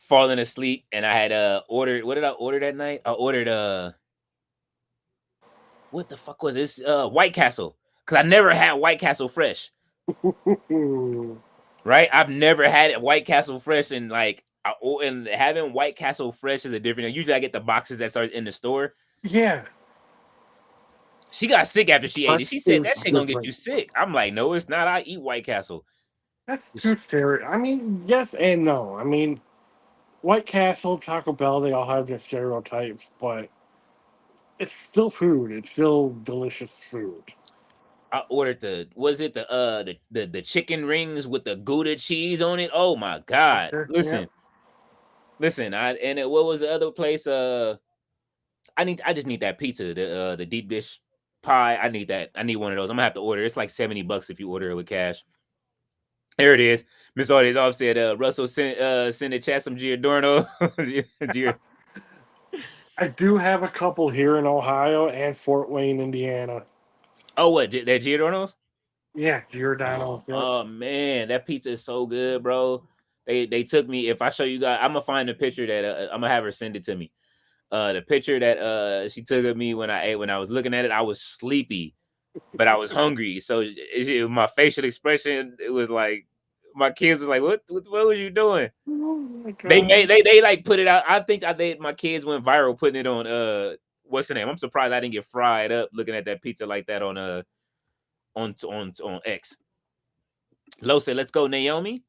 falling asleep. And I had ordered, what did I order that night? I ordered what the fuck was this? White Castle. Because I never had White Castle fresh. Right? I've never had it White Castle fresh, and like and having White Castle fresh is a different. Usually I get the boxes that start in the store. Yeah. She got sick after she ate it. She said that shit gonna get you sick. I'm like, no, it's not. I eat White Castle. That's too stereotypical. I mean, yes and no. I mean, White Castle, Taco Bell, they all have their stereotypes, but it's still food. It's still delicious food. I ordered the chicken rings with the Gouda cheese on it. Oh my God. Sure, Listen. What was the other place? I just need that pizza, the deep dish pie. I need that. I need one of those. I'm gonna have to order. It's like $70 if you order it with cash. There it is. Miss Artie's off said Russell sent a chat some Giordano. I do have a couple here in Ohio and Fort Wayne, Indiana. Oh, what? They're Giordano's? Yeah, Giordano's. Oh man, that pizza is so good, bro. They took me. If I show you guys, I'm gonna find a picture that I'm gonna have her send it to me. The picture that she took of me when I ate, when I was looking at it, I was sleepy, but I was hungry. So my facial expression, it was like my kids was like, "What was you doing?" Oh they like put it out. I think my kids went viral putting it on what's the name? I'm surprised I didn't get fried up looking at that pizza like that on X. Lo said, "Let's go, Naomi."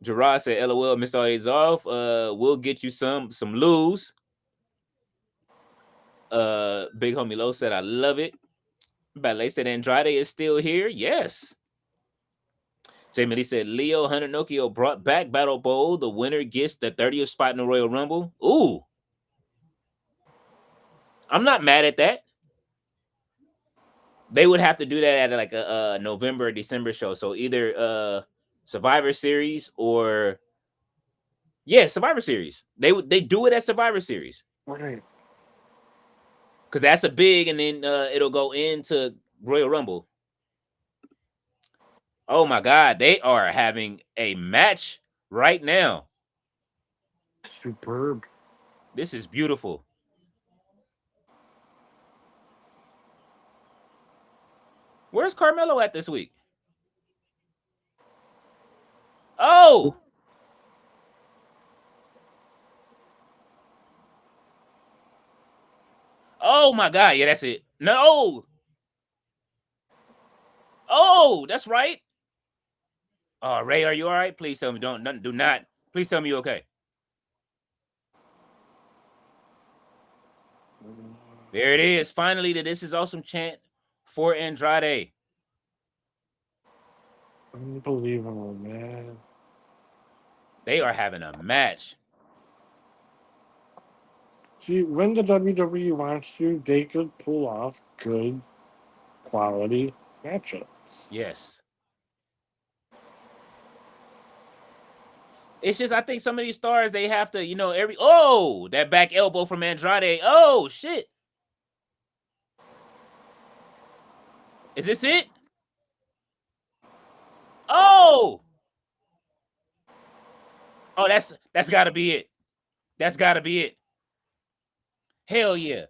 Gerard said, "LOL, Mr. is off. We'll get you some lose." Big homie Lo said, "I love it." Ballet said, "Andrade is still here." Yes. Jamie said, "Leo Hunter Nokia brought back Battle Bowl. The winner gets the 30th spot in the Royal Rumble." Ooh. I'm not mad at that. They would have to do that at like a November or December show. So either Survivor Series or Survivor Series. They do it at Survivor Series Right. because that's a big, and then it'll go into Royal Rumble. Oh my God, they are having a match right now. Superb. This is beautiful. Where's Carmelo at this week? Oh, oh my God, yeah, that's it. No, oh, that's right. Oh, Ray, are you all right? Please tell me, do not. Please tell me you're okay. There it is. Finally, the This Is Awesome chant for Andrade. Unbelievable, man. They are having a match. See, when the WWE wants to, they could pull off good quality matchups. Yes. It's just I think some of these stars they have to, that back elbow from Andrade. Oh shit. Is this it? Oh. Oh, that's gotta be it. That's gotta be it. Hell yeah.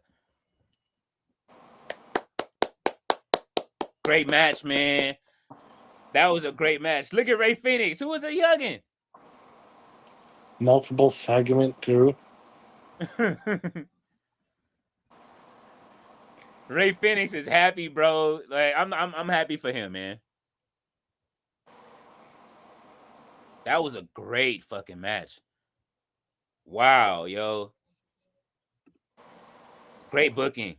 Great match, man. That was a great match. Look at Ray Phoenix. Who was a youngin'? Multiple segment too. Ray Phoenix is happy, bro. Like I'm happy for him, man. That was a great fucking match. Wow, yo. Great booking.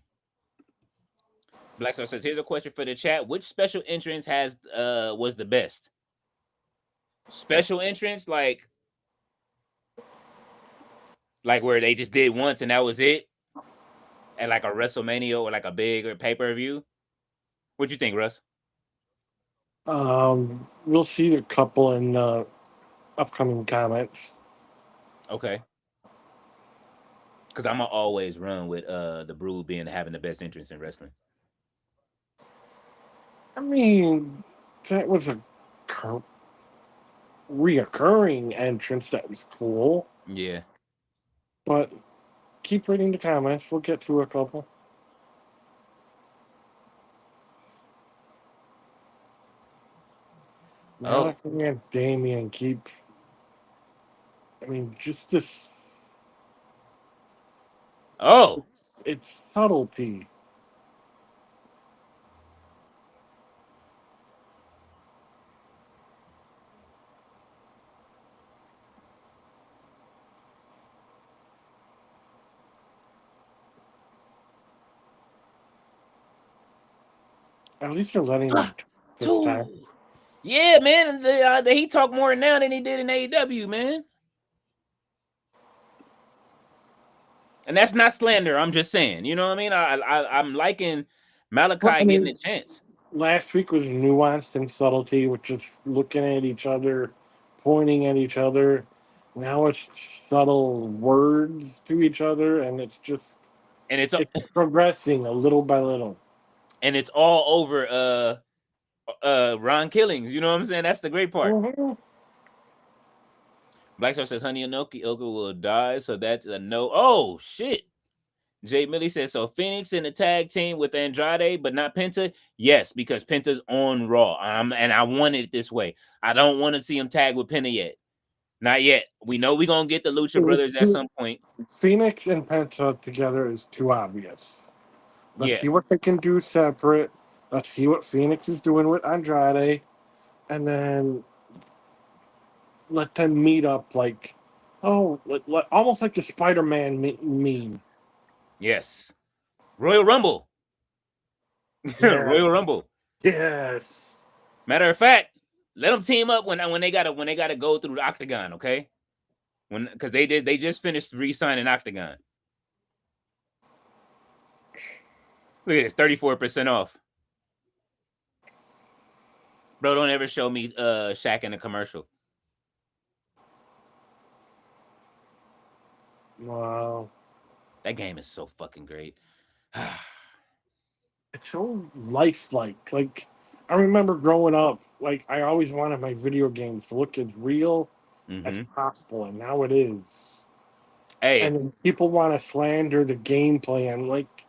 Black Star says, here's a question for the chat. Which special entrance was the best? Special entrance, like where they just did once and that was it? At like a WrestleMania or like a big or pay-per-view? What you think, Russ? We'll see a couple in the upcoming comments. Okay. Because I'm gonna always run with the Brood having the best entrance in wrestling. I mean, that was a reoccurring entrance that was cool. Yeah. But keep reading the comments. We'll get to a couple. Oh. Malachi and Damien keep. I mean, just this. Oh. It's subtlety. At least they're letting them this time. Yeah, man. He talk more now than he did in AEW, man. And that's not slander. I'm just saying. You know what I mean? I'm liking Malachi getting a chance. Last week was nuanced and subtlety, which is looking at each other, pointing at each other. Now it's subtle words to each other, and it's progressing a little by little. And it's all over Ron Killings. You know what I'm saying? That's the great part. Mm-hmm. Black Star says Honey Inoki Oka will die, so that's a no. Oh shit. Jay Millie says so. Phoenix in the tag team with Andrade, but not Penta. Yes, because Penta's on Raw. And I want it this way. I don't want to see him tag with Penta yet. Not yet. We know we're gonna get the Lucha Brothers at some point. Phoenix and Penta together is too obvious. Let's Yeah. see what they can do separate. Let's see what Phoenix is doing with Andrade, and then let them meet up like, almost like the Spider-Man meme. Yes. Royal Rumble. Yeah. Royal Rumble. Yes. Matter of fact, let them team up when they gotta go through the Octagon, okay? Because they just finished re-signing Octagon. Look at this, 34% off. Bro, don't ever show me Shaq in a commercial. Wow. That game is so fucking great. It's so lifelike. Like, I remember growing up, like, I always wanted my video games to look as real as Mm-hmm. possible, and now it is. Hey, And then people want to slander the gameplay, and like,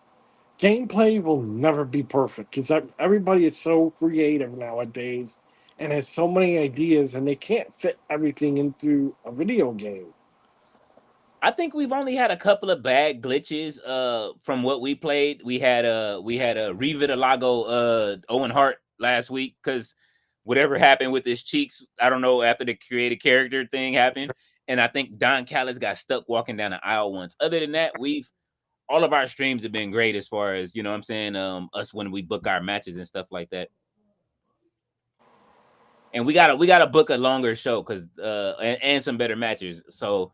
gameplay will never be perfect because everybody is so creative nowadays and has so many ideas, and they can't fit everything into a video game. I think we've only had a couple of bad glitches from what we played. We had a Revitalago Owen Hart last week because whatever happened with his cheeks, I don't know, after the created character thing happened. And I think Don Callis got stuck walking down the aisle once. Other than that, we've all of our streams have been great as far as, you know what I'm saying, us when we book our matches and stuff like that. And we gotta book a longer show because and some better matches. So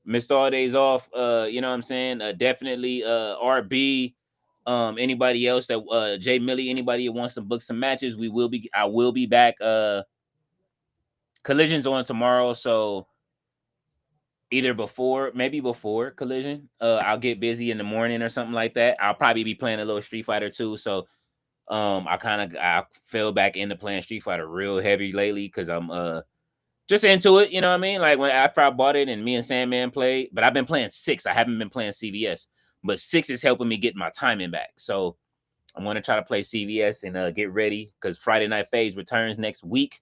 missed all days off. You know what I'm saying? Definitely RB. Anybody else that Jay Millie, anybody that wants to book some matches, I will be back. Collision's on tomorrow, so either maybe before Collision, I'll get busy in the morning or something like that. I'll probably be playing a little Street Fighter too. So I fell back into playing Street Fighter real heavy lately because I'm just into it, you know what I mean? Like when after I bought it and me and Sandman played, but I've been playing 6. I haven't been playing CVS, but 6 is helping me get my timing back. So I'm gonna try to play CVS and get ready because Friday Night Phase returns next week,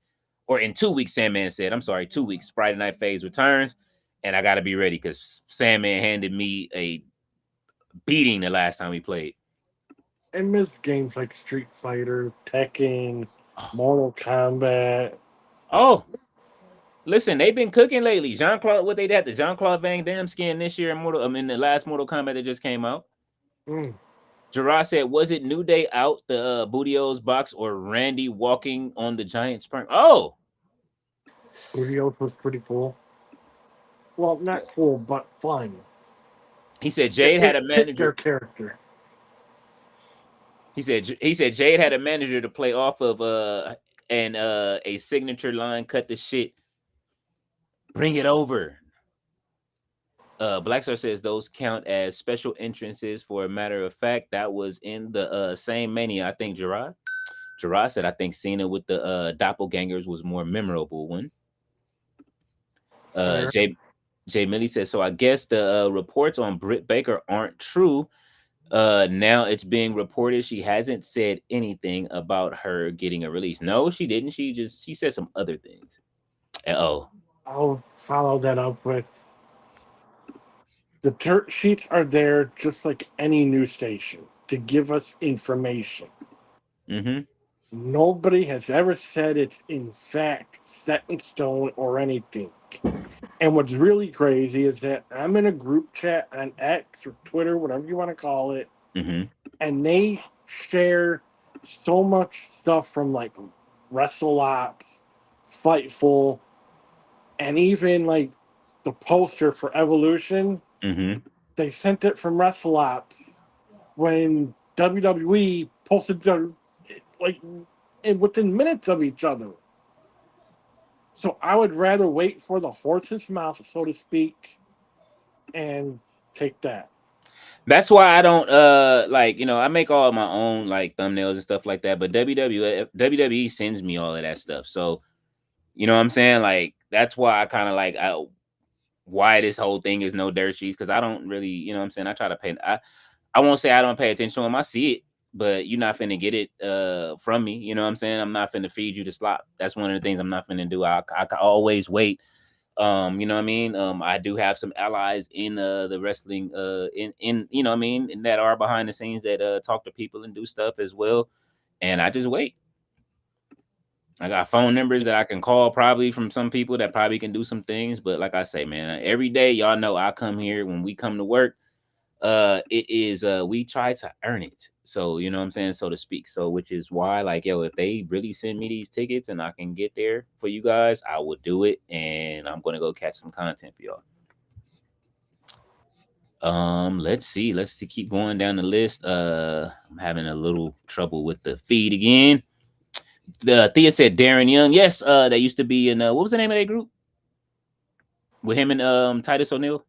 or in 2 weeks. Sandman said, I'm sorry, 2 weeks. Friday Night Phase returns, and I gotta be ready because Sandman handed me a beating the last time we played. I miss games like Street Fighter, Tekken, Oh, Mortal Kombat. oh, listen, they've been cooking lately. Jean Claude, what they had the Jean Claude Van Damme skin this year in the last Mortal Kombat that just came out. Mm. Gerard said, "Was it New Day out the Booty-O's box or Randy walking on the giant sperm?" Oh, Studios was pretty cool. Well, not cool, but fun. he said It, Jade had it a fit their manager. character. He said Jade had a manager to play off of and a signature line. Cut the shit. Bring it over. Blackstar says those count as special entrances. For a matter of fact, that was in the same Mania. I think Gerard said I think Cena with the doppelgangers was more memorable one. Fair. Jay Millie says so. I guess the reports on Britt Baker aren't true. Now it's being reported she hasn't said anything about her getting a release. No, she didn't. She said some other things. Oh, I'll follow that up with the dirt sheets are there just like any news station to give us information. mm-hmm, Nobody has ever said it's in fact set in stone or anything. And what's really crazy is that I'm in a group chat on X or Twitter, whatever you want to call it, mm-hmm, and they share so much stuff from like Wrestle Ops, Fightful, and even like the poster for Evolution. mm-hmm. They sent it from Wrestle Ops when WWE posted their like within minutes of each other. So I would rather wait for the horse's mouth, so to speak, and take that. That's why I don't like, I make all my own like thumbnails and stuff like that, but WWE sends me all of that stuff. So, you know what I'm saying? Like that's why I kind of like why this whole thing is no dirt sheets because I don't really, you know what I'm saying? I try to pay I won't say I don't pay attention to them. I see it, but you're not finna get it from me. You know what I'm saying? I'm not finna feed you the slop. That's one of the things I'm not finna do. I always wait. You know what I mean? I do have some allies in the wrestling in you know what I mean, and that are behind the scenes that talk to people and do stuff as well. And I just wait. I got phone numbers that I can call probably from some people that probably can do some things. But like I say, man, every day y'all know I come here when we come to work. It is we try to earn it. So you know what I'm saying, so to speak. So which is why, like, yo, if they really send me these tickets and I can get there for you guys, I will do it. And I'm gonna go catch some content for y'all. Let's see. Keep going down the list. I'm having a little trouble with the feed again. Thea said Darren Young. Yes, that used to be in what was the name of that group with him and Titus O'Neil?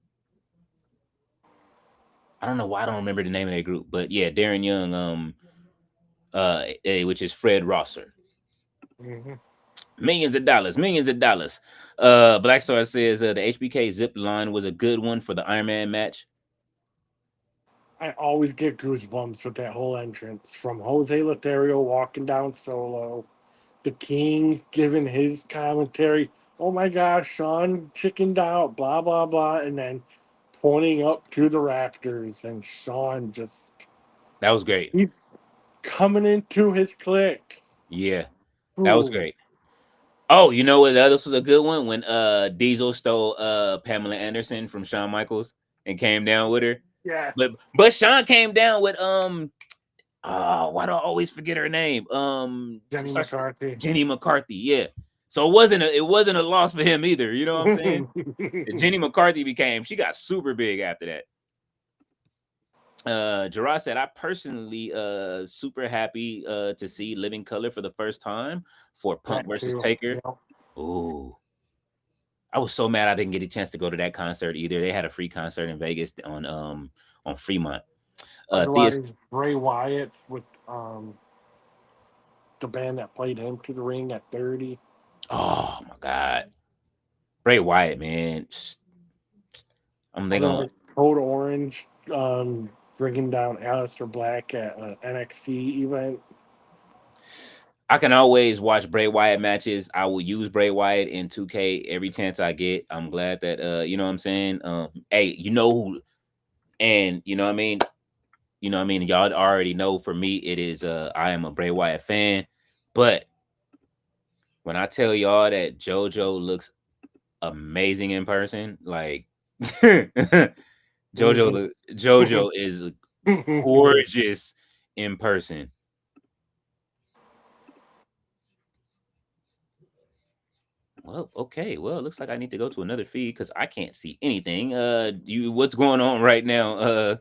I don't know why I don't remember the name of that group, but yeah, Darren Young, which is Fred Rosser. Mm-hmm. Millions of dollars, millions of dollars. Black Star says the HBK zip line was a good one for the Iron Man match. I always get goosebumps with that whole entrance from Jose Lothario walking down Solo, the King giving his commentary. Oh my gosh, Sean chickened out, blah blah blah, and then pointing up to the Raptors, and Sean just That was great. he's coming into his clique. Yeah, that was Ooh, great. Oh, you know what? This was a good one when Diesel stole Pamela Anderson from Shawn Michaels and came down with her. yeah, But Shawn came down with oh, why do I always forget her name? Jenny McCarthy. Jenny McCarthy. Yeah. So it wasn't a loss for him either. You know what I'm saying? Jenny McCarthy she got super big after that. Gerard said, I personally super happy to see Living Color for the first time for Punk That versus too. Taker. Yep. Ooh. I was so mad I didn't get a chance to go to that concert either. They had a free concert in Vegas on Fremont. Otherwise, Bray Wyatt with the band that played him to the ring at 30. Oh my god. Bray Wyatt, man. I'm thinking Otherwise, Code Orange bringing down Aleister Black at an NXT event. I can always watch Bray Wyatt matches. I will use Bray Wyatt in 2K every chance I get. I'm glad that you know what I'm saying. Hey, you know who, and you know what I mean. You know what I mean. Y'all already know. For me, it is. I am a Bray Wyatt fan, but when I tell y'all that JoJo looks amazing in person, like JoJo is gorgeous in person. Well, okay. Well, it looks like I need to go to another feed because I can't see anything. What's going on right now,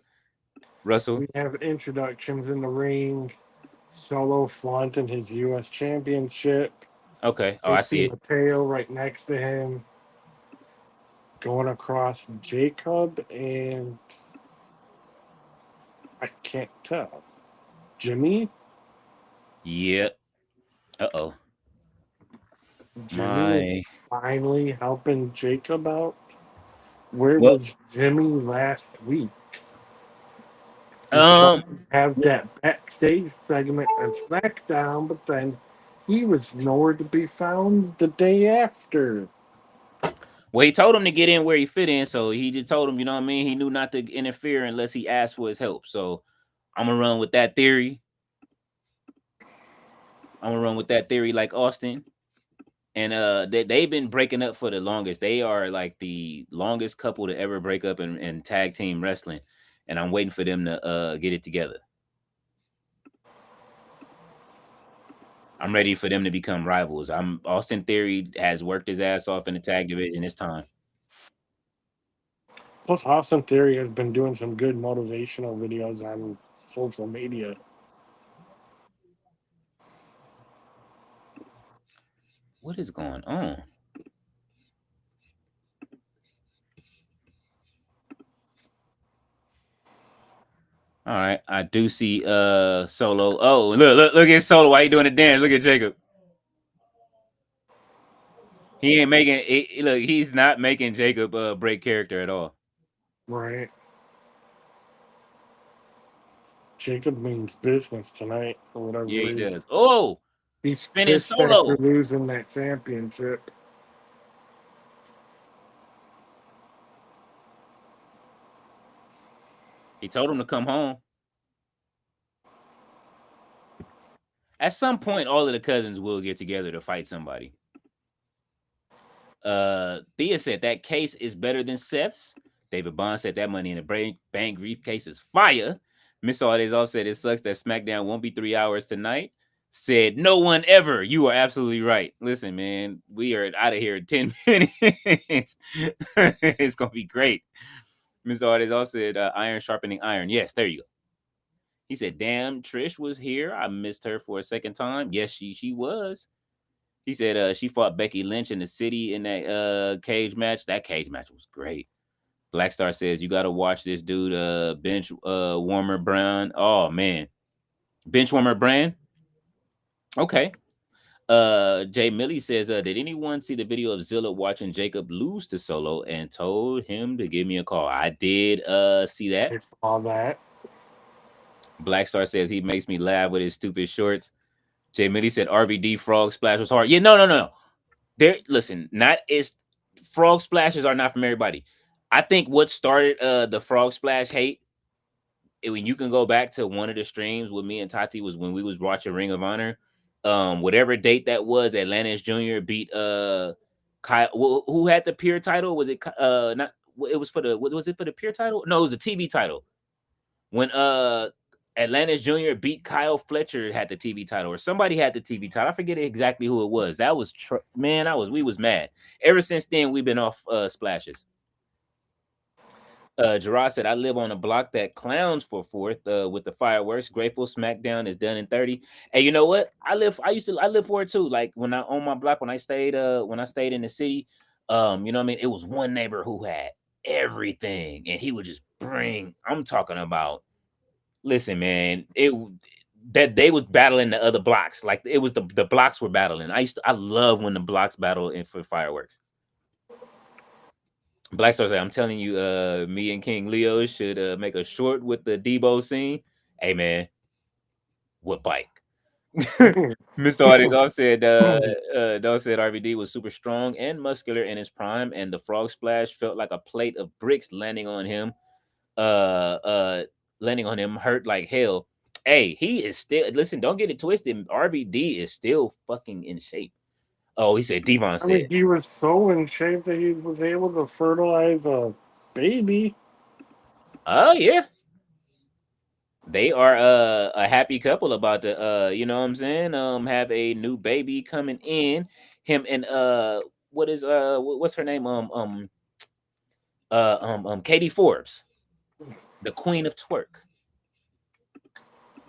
Russell? We have introductions in the ring. Solo flaunting his U.S. championship. Okay. Oh, I I see see it. Mateo right next to him. Going across Jacob and I can't tell. Jimmy? Yep. Uh-oh. Jimmy is My finally helping Jacob out. Where well, was Jimmy last week? We saw um, him have that backstage segment on SmackDown, but then he was nowhere to be found the day after. well, he told him to get in where he fit in, so he just told him, you know what I mean? He knew not to interfere unless he asked for his help. So I'm gonna run with that theory. Like Austin. And they've been breaking up for the longest. They are like the longest couple to ever break up in tag team wrestling. And I'm waiting for them to get it together. I'm ready for them to become rivals. Austin Theory has worked his ass off in the tag division. It's time. Plus, Austin Theory has been doing some good motivational videos on social media. What is going on? All right, I do see Solo. Oh, look at Solo. Why you doing the dance? Look at Jacob. He ain't making it. Look, he's not making Jacob break character at all. Right. Jacob means business tonight for whatever Yeah, he reason. does. Oh, He's spinning pissed after Solo. losing that championship. He told him to come home. At some point, all of the cousins will get together to fight somebody. Thea said that case is better than Seth's. David Bond said that money in the bank briefcase is fire. Miss Aldez said it sucks that SmackDown won't be 3 hours tonight. Said no one ever. You are absolutely right. Listen, man, we are out of here in 10 minutes. It's gonna be great. Miss Aldez also said iron sharpening iron. Yes, there you go. He said, "Damn, Trish was here. I missed her for a second time." Yes, she was. He said she fought Becky Lynch in the city in that cage match. That cage match was great. Black Star says you got to watch this dude bench warmer Brown. Oh man, bench warmer Brand. Okay. Jay Millie says, did anyone see the video of Zilla watching Jacob lose to Solo and told him to give me a call? I did see that. I saw that. Black Star says he makes me laugh with his stupid shorts. Jay Millie said RVD frog splash was hard. Yeah, no. There, listen, not as frog splashes are not from everybody. I think what started the frog splash hate, when you can go back to one of the streams with me and Tati, was when we was watching Ring of Honor. Whatever date that was, Atlantis Jr. beat Kyle. Who had the peer title? Was it not? It was for the was it for the peer title? No, it was the TV title. When Atlantis Jr. beat Kyle Fletcher, had the TV title, or somebody had the TV title. I forget exactly who it was. That was man. We was mad. Ever since then, we've been off splashes. Gerard said, "I live on a block that clowns for 4th with the fireworks. Grateful SmackDown is done in 30. Hey, you know what? I live for it too. Like when I on my block, when I stayed in the city, you know what I mean? It was one neighbor who had everything, and he would just bring. I'm talking about. Listen, man, that they was battling the other blocks. Like it was the blocks were battling. I love when the blocks battle in for fireworks. Black Star said, "I'm telling you, me and King Leo should make a short with the Debo scene." Hey man, what bike? Mr. Audience said RVD was super strong and muscular in his prime, and the frog splash felt like a plate of bricks landing on him. Landing on him hurt like hell. Hey, he is still, listen, don't get it twisted. RVD is still fucking in shape. Oh, he said Devon said. I mean, he was so in shape that he was able to fertilize a baby. Oh yeah. They are a happy couple about to you know what I'm saying? Have a new baby coming in. Him and what's her name? Katie Forbes, the Queen of Twerk,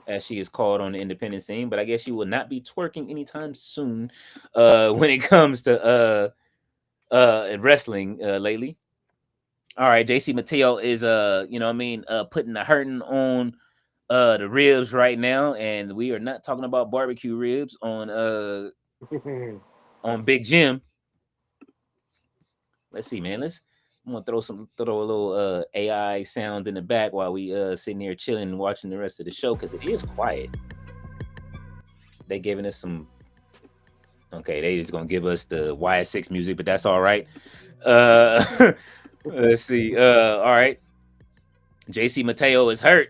as she is called on the independent scene, but I guess she will not be twerking anytime soon when it comes to wrestling lately. All right, JC Mateo is you know what I mean, putting the hurting on the ribs right now, and we are not talking about barbecue ribs on Big Jim. Let's see, man. I'm gonna throw a little AI sounds in the back while we sitting here chilling and watching the rest of the show, because it is quiet. They giving us some. Okay, they just gonna give us the YS6 music, but that's all right. Let's see. All right. JC Mateo is hurt.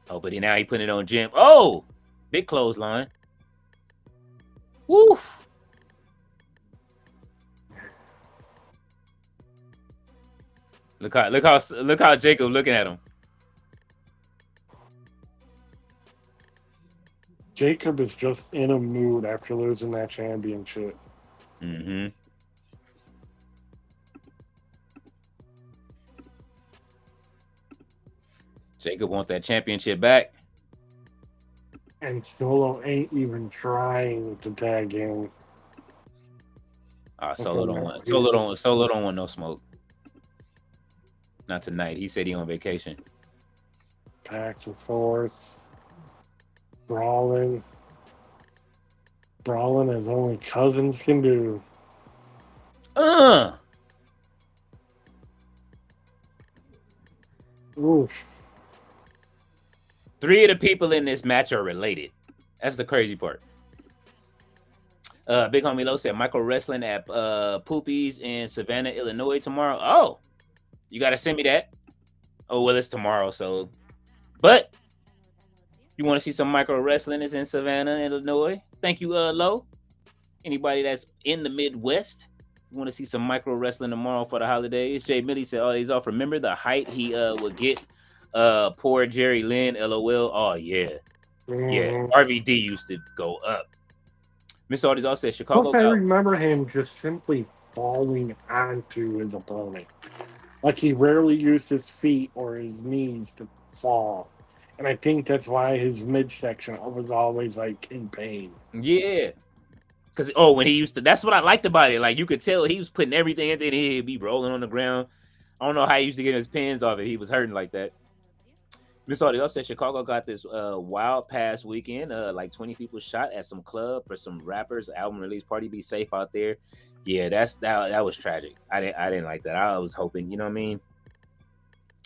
Oh, but now he putting it on Jim. Oh, big clothesline. Woof. Look how Jacob looking at him. Jacob is just in a mood after losing that championship. Mm-hmm. Jacob wants that championship back. And Solo ain't even trying to tag him. Solo don't want no smoke. Not tonight. He said he on vacation. Back and forth. Brawling as only cousins can do. Oof. 3 of the people in this match are related. That's the crazy part. Big Homie Low said micro wrestling at Poopies in Savannah, Illinois tomorrow. Oh, you gotta send me that. Oh well, it's tomorrow, so. But you want to see some micro wrestling is in Savannah, Illinois? Thank you, Low. Anybody that's in the Midwest, you want to see some micro wrestling tomorrow for the holidays? Jay Millie said, "Oh, he's off. Remember the height he would get." Poor Jerry Lynn, LOL. Oh yeah. Yeah, RVD used to go up. Miss Audis also said Chicago. I remember him just simply falling onto his opponent. Like he rarely used his feet or his knees to fall. And I think that's why his midsection was always like in pain. Yeah. Cause when he used to, that's what I liked about it. Like you could tell he was putting everything in there. He'd be rolling on the ground. I don't know how he used to get his pins off it. He was hurting like that. Miss all the upset. Chicago got this wild past weekend. Like 20 people shot at some club for some rappers album release party. Be safe out there. Yeah, that was tragic. I didn't like that. I was hoping, you know what I mean.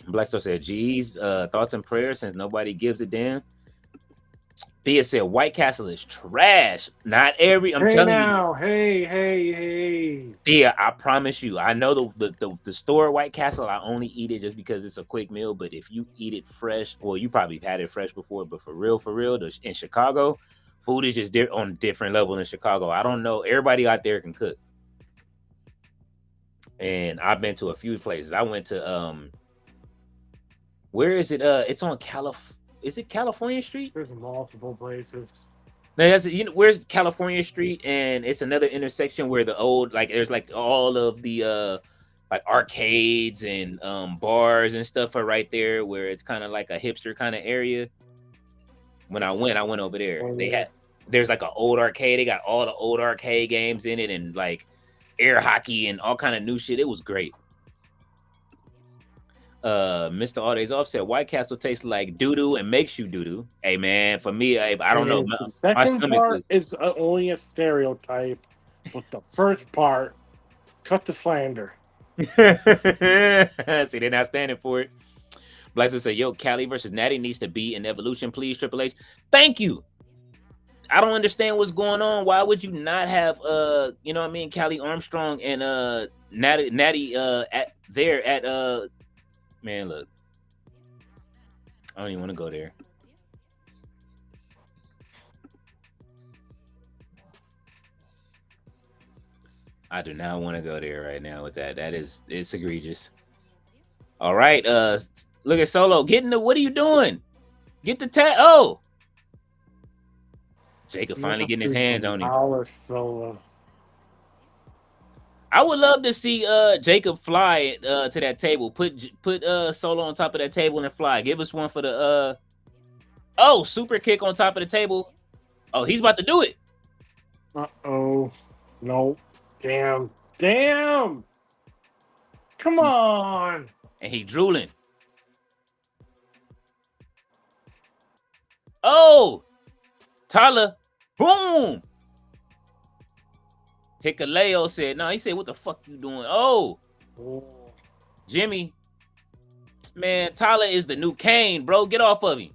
Blackstone said, "Geez, thoughts and prayers since nobody gives a damn." Thea said, "White Castle is trash. Not every. I'm telling you. Hey. Thea, I promise you. I know the store White Castle. I only eat it just because it's a quick meal. But if you eat it fresh, well, you probably had it fresh before. But for real, in Chicago, food is just on a different level in Chicago. I don't know. Everybody out there can cook, and I've been to a few places. I went to where is it? It's on Is it California Street? There's multiple places. No, that's where's California Street, and it's another intersection where the old there's like all of the like arcades and bars and stuff are right there, where it's kind of like a hipster kind of area. When I went over there. There's like an old arcade. They got all the old arcade games in it, and like air hockey and all kind of new shit. It was great. Mr. All Days Off said White Castle tastes like doo-doo and makes you doo-doo. Hey man, for me, I don't know. The second part is only a stereotype, but the first part, cut the slander. See, they're not standing for it. Blaster said, "Yo, Cali versus Natty needs to be an evolution, please, Triple H." Thank you. I don't understand what's going on. Why would you not have you know what I mean, Cali Armstrong and Natty at man, look. I don't even want to go there. I do not want to go there right now with that. It's egregious. All right. Look at Solo. What are you doing? Get the tag. Oh. Jacob finally getting his hands on him. Solo. I would love to see Jacob fly to that table. Put Solo on top of that table and fly. Give us one for the super kick on top of the table. Oh, he's about to do it. Uh-oh. No. Damn. Come on. And he drooling. Oh. Tyler. Boom. Hikaleo said, no, he said, what the fuck you doing? Oh. Jimmy. Man, Tyler is the new Kane, bro. Get off of him.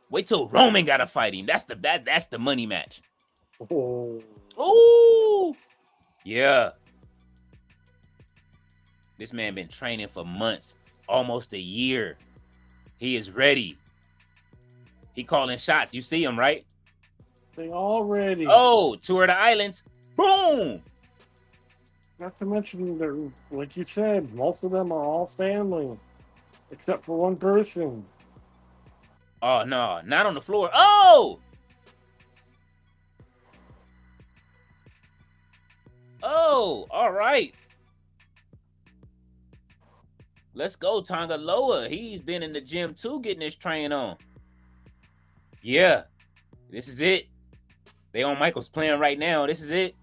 Wait till Roman gotta fight him. That's the money match. Oh. Yeah. This man been training for months, almost a year. He is ready. He calling shots. You see him, right? They already. Oh, tour of the islands. Boom. Not to mention, like you said, most of them are all family, except for one person. Oh, no, not on the floor. Oh! Oh, all right. Let's go, Tonga Loa. He's been in the gym, too, getting his train on. Yeah, this is it. They on Michael's playing right now. This is it.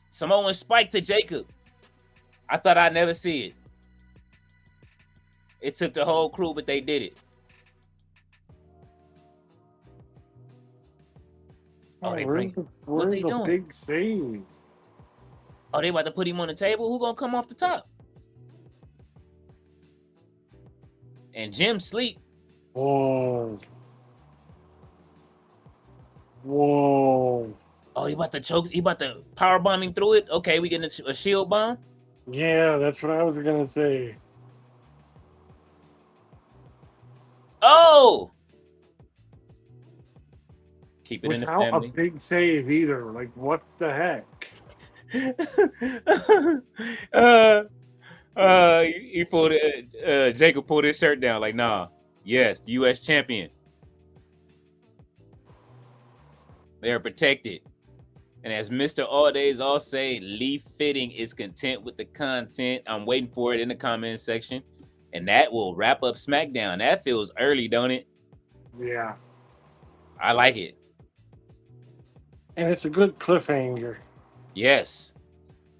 Samoan Spike to Jacob. I thought I'd never see it. It took the whole crew, but they did it. Oh, where's the big save? Oh, they about to put him on the table? Who gonna come off the top? And Jim sleep. Whoa. Oh, he about to choke. He about to power bomb him through it. Okay, we getting a shield bomb. Yeah, that's what I was gonna say. Oh, keep it in the family. family. A big save either. Like, what the heck? He pulled it. Jacob pulled his shirt down. Like, nah. Yes, U.S. champion. They are protected. And as Mr. All Days all say, Lee Fitting is content with the content. I'm waiting for it in the comment section. And that will wrap up SmackDown. That feels early, don't it? Yeah. I like it. And it's a good cliffhanger. Yes.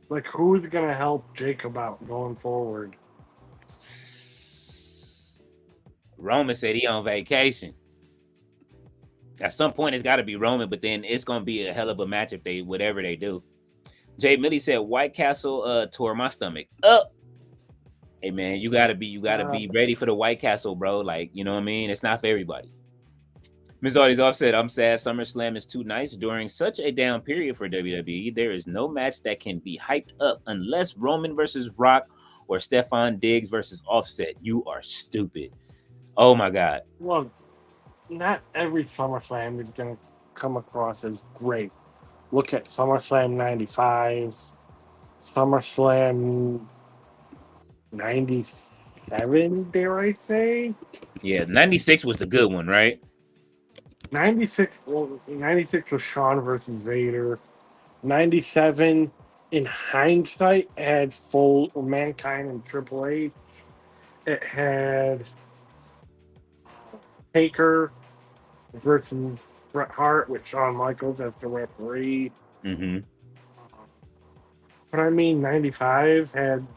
Like, who's going to help Jacob out going forward? Roman said he on vacation. At some point, it's got to be Roman, but then it's gonna be a hell of a match if they whatever they do. Jay Millie said White Castle tore my stomach up. Hey man, you gotta be ready for the White Castle, bro. Like, you know what I mean? It's not for everybody. Ms. Audie's offset. I'm sad SummerSlam is too nice during such a down period for WWE. There is no match that can be hyped up unless Roman versus Rock or Stephon Diggs versus Offset. You are stupid. Oh my god. Well, not every SummerSlam is going to come across as great. Look at SummerSlam 95, SummerSlam 97, dare I say? Yeah, 96 was the good one, right? 96 was Shawn versus Vader. 97, in hindsight, had full Mankind and Triple H. It had Taker versus Bret Hart with Shawn Michaels as the referee. Mm-hmm. But I mean, 95 had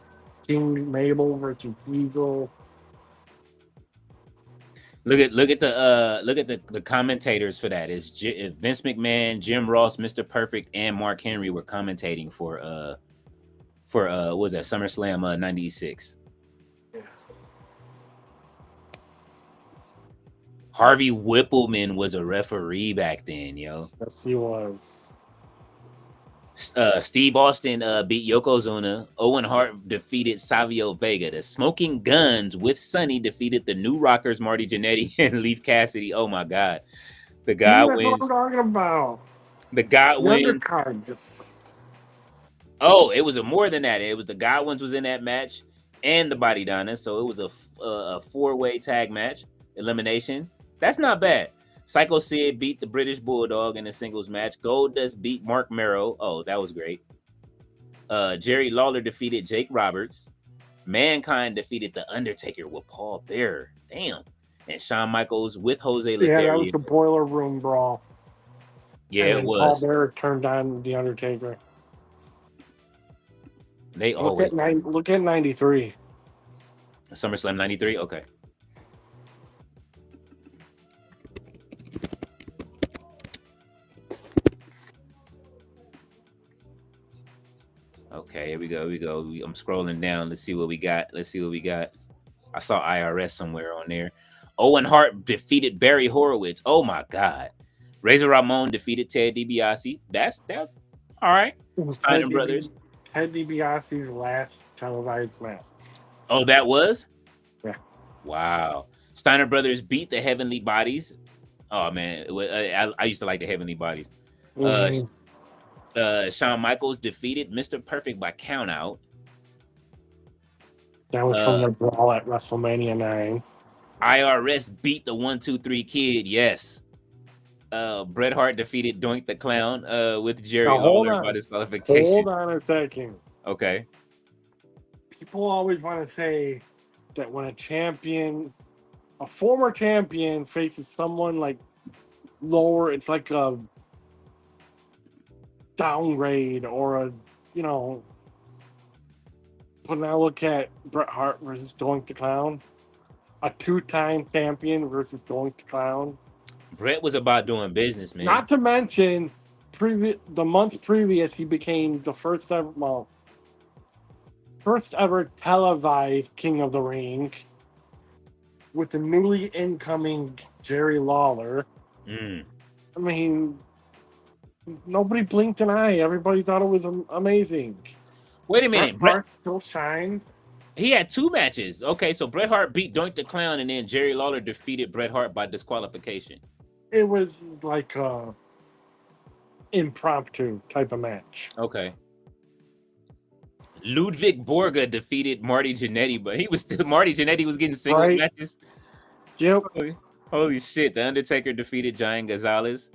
King Mabel versus Diesel. Look at the commentators for that. It's Vince McMahon, Jim Ross, Mr. Perfect, and Mark Henry were commentating for what was that SummerSlam 96. Yeah. Harvey Whippleman was a referee back then, yo. Yes, he was. Steve Austin beat Yokozuna. Owen Hart defeated Savio Vega. The Smoking Guns with Sonny defeated the New Rockers, Marty Jannetty and Leif Cassidy. Oh my God. The guy That's wins. what I'm talking about. The guy wins. Undercard just... Oh, it was more than that. It was the Godwins was in that match and the Body Donna. So it was a four-way tag match. Elimination. That's not bad. Psycho Sid beat the British Bulldog in a singles match. Goldust beat Mark Merrow. Oh, that was great. Jerry Lawler defeated Jake Roberts. Mankind defeated The Undertaker with Paul Bearer. Damn. And Shawn Michaels with Jose Lothario. Yeah, that was the Boiler Room Brawl. Yeah, it was. Paul Bearer turned on The Undertaker. They always... Look at 93. SummerSlam 93? Okay. Okay, here we go. I'm scrolling down. Let's see what we got. I saw IRS somewhere on there. Owen Hart defeated Barry Horowitz. Oh my God. Razor Ramon defeated Ted DiBiase. That's all right. Steiner Brothers. Ted DiBiase's last televised match. Oh, that was? Yeah. Wow. Steiner Brothers beat the Heavenly Bodies. Oh man, I used to like the Heavenly Bodies. Shawn Michaels defeated Mr. Perfect by countout. That was from the brawl at WrestleMania 9. IRS beat the 1-2-3 Kid. Yes. Bret Hart defeated Doink the Clown with Jerry Lawler by disqualification. Hold on a second. Okay. People always want to say that when a former champion faces someone like lower, it's like a downgrade or a, but now look at Bret Hart versus Doink the Clown, a two-time champion versus Doink the Clown. Bret was about doing business, man. Not to mention, the month previous, he became the first ever televised King of the Ring with the newly incoming Jerry Lawler. I mean, nobody blinked an eye. Everybody thought it was amazing. Wait a minute. Bret Hart still shined. He had two matches. Okay, so Bret Hart beat Doink the Clown, and then Jerry Lawler defeated Bret Hart by disqualification. It was like a impromptu type of match. Okay. Ludwig Borga defeated Marty Jannetty, but Marty Jannetty was getting singles matches. Yep. Holy shit. The Undertaker defeated Giant Gonzalez.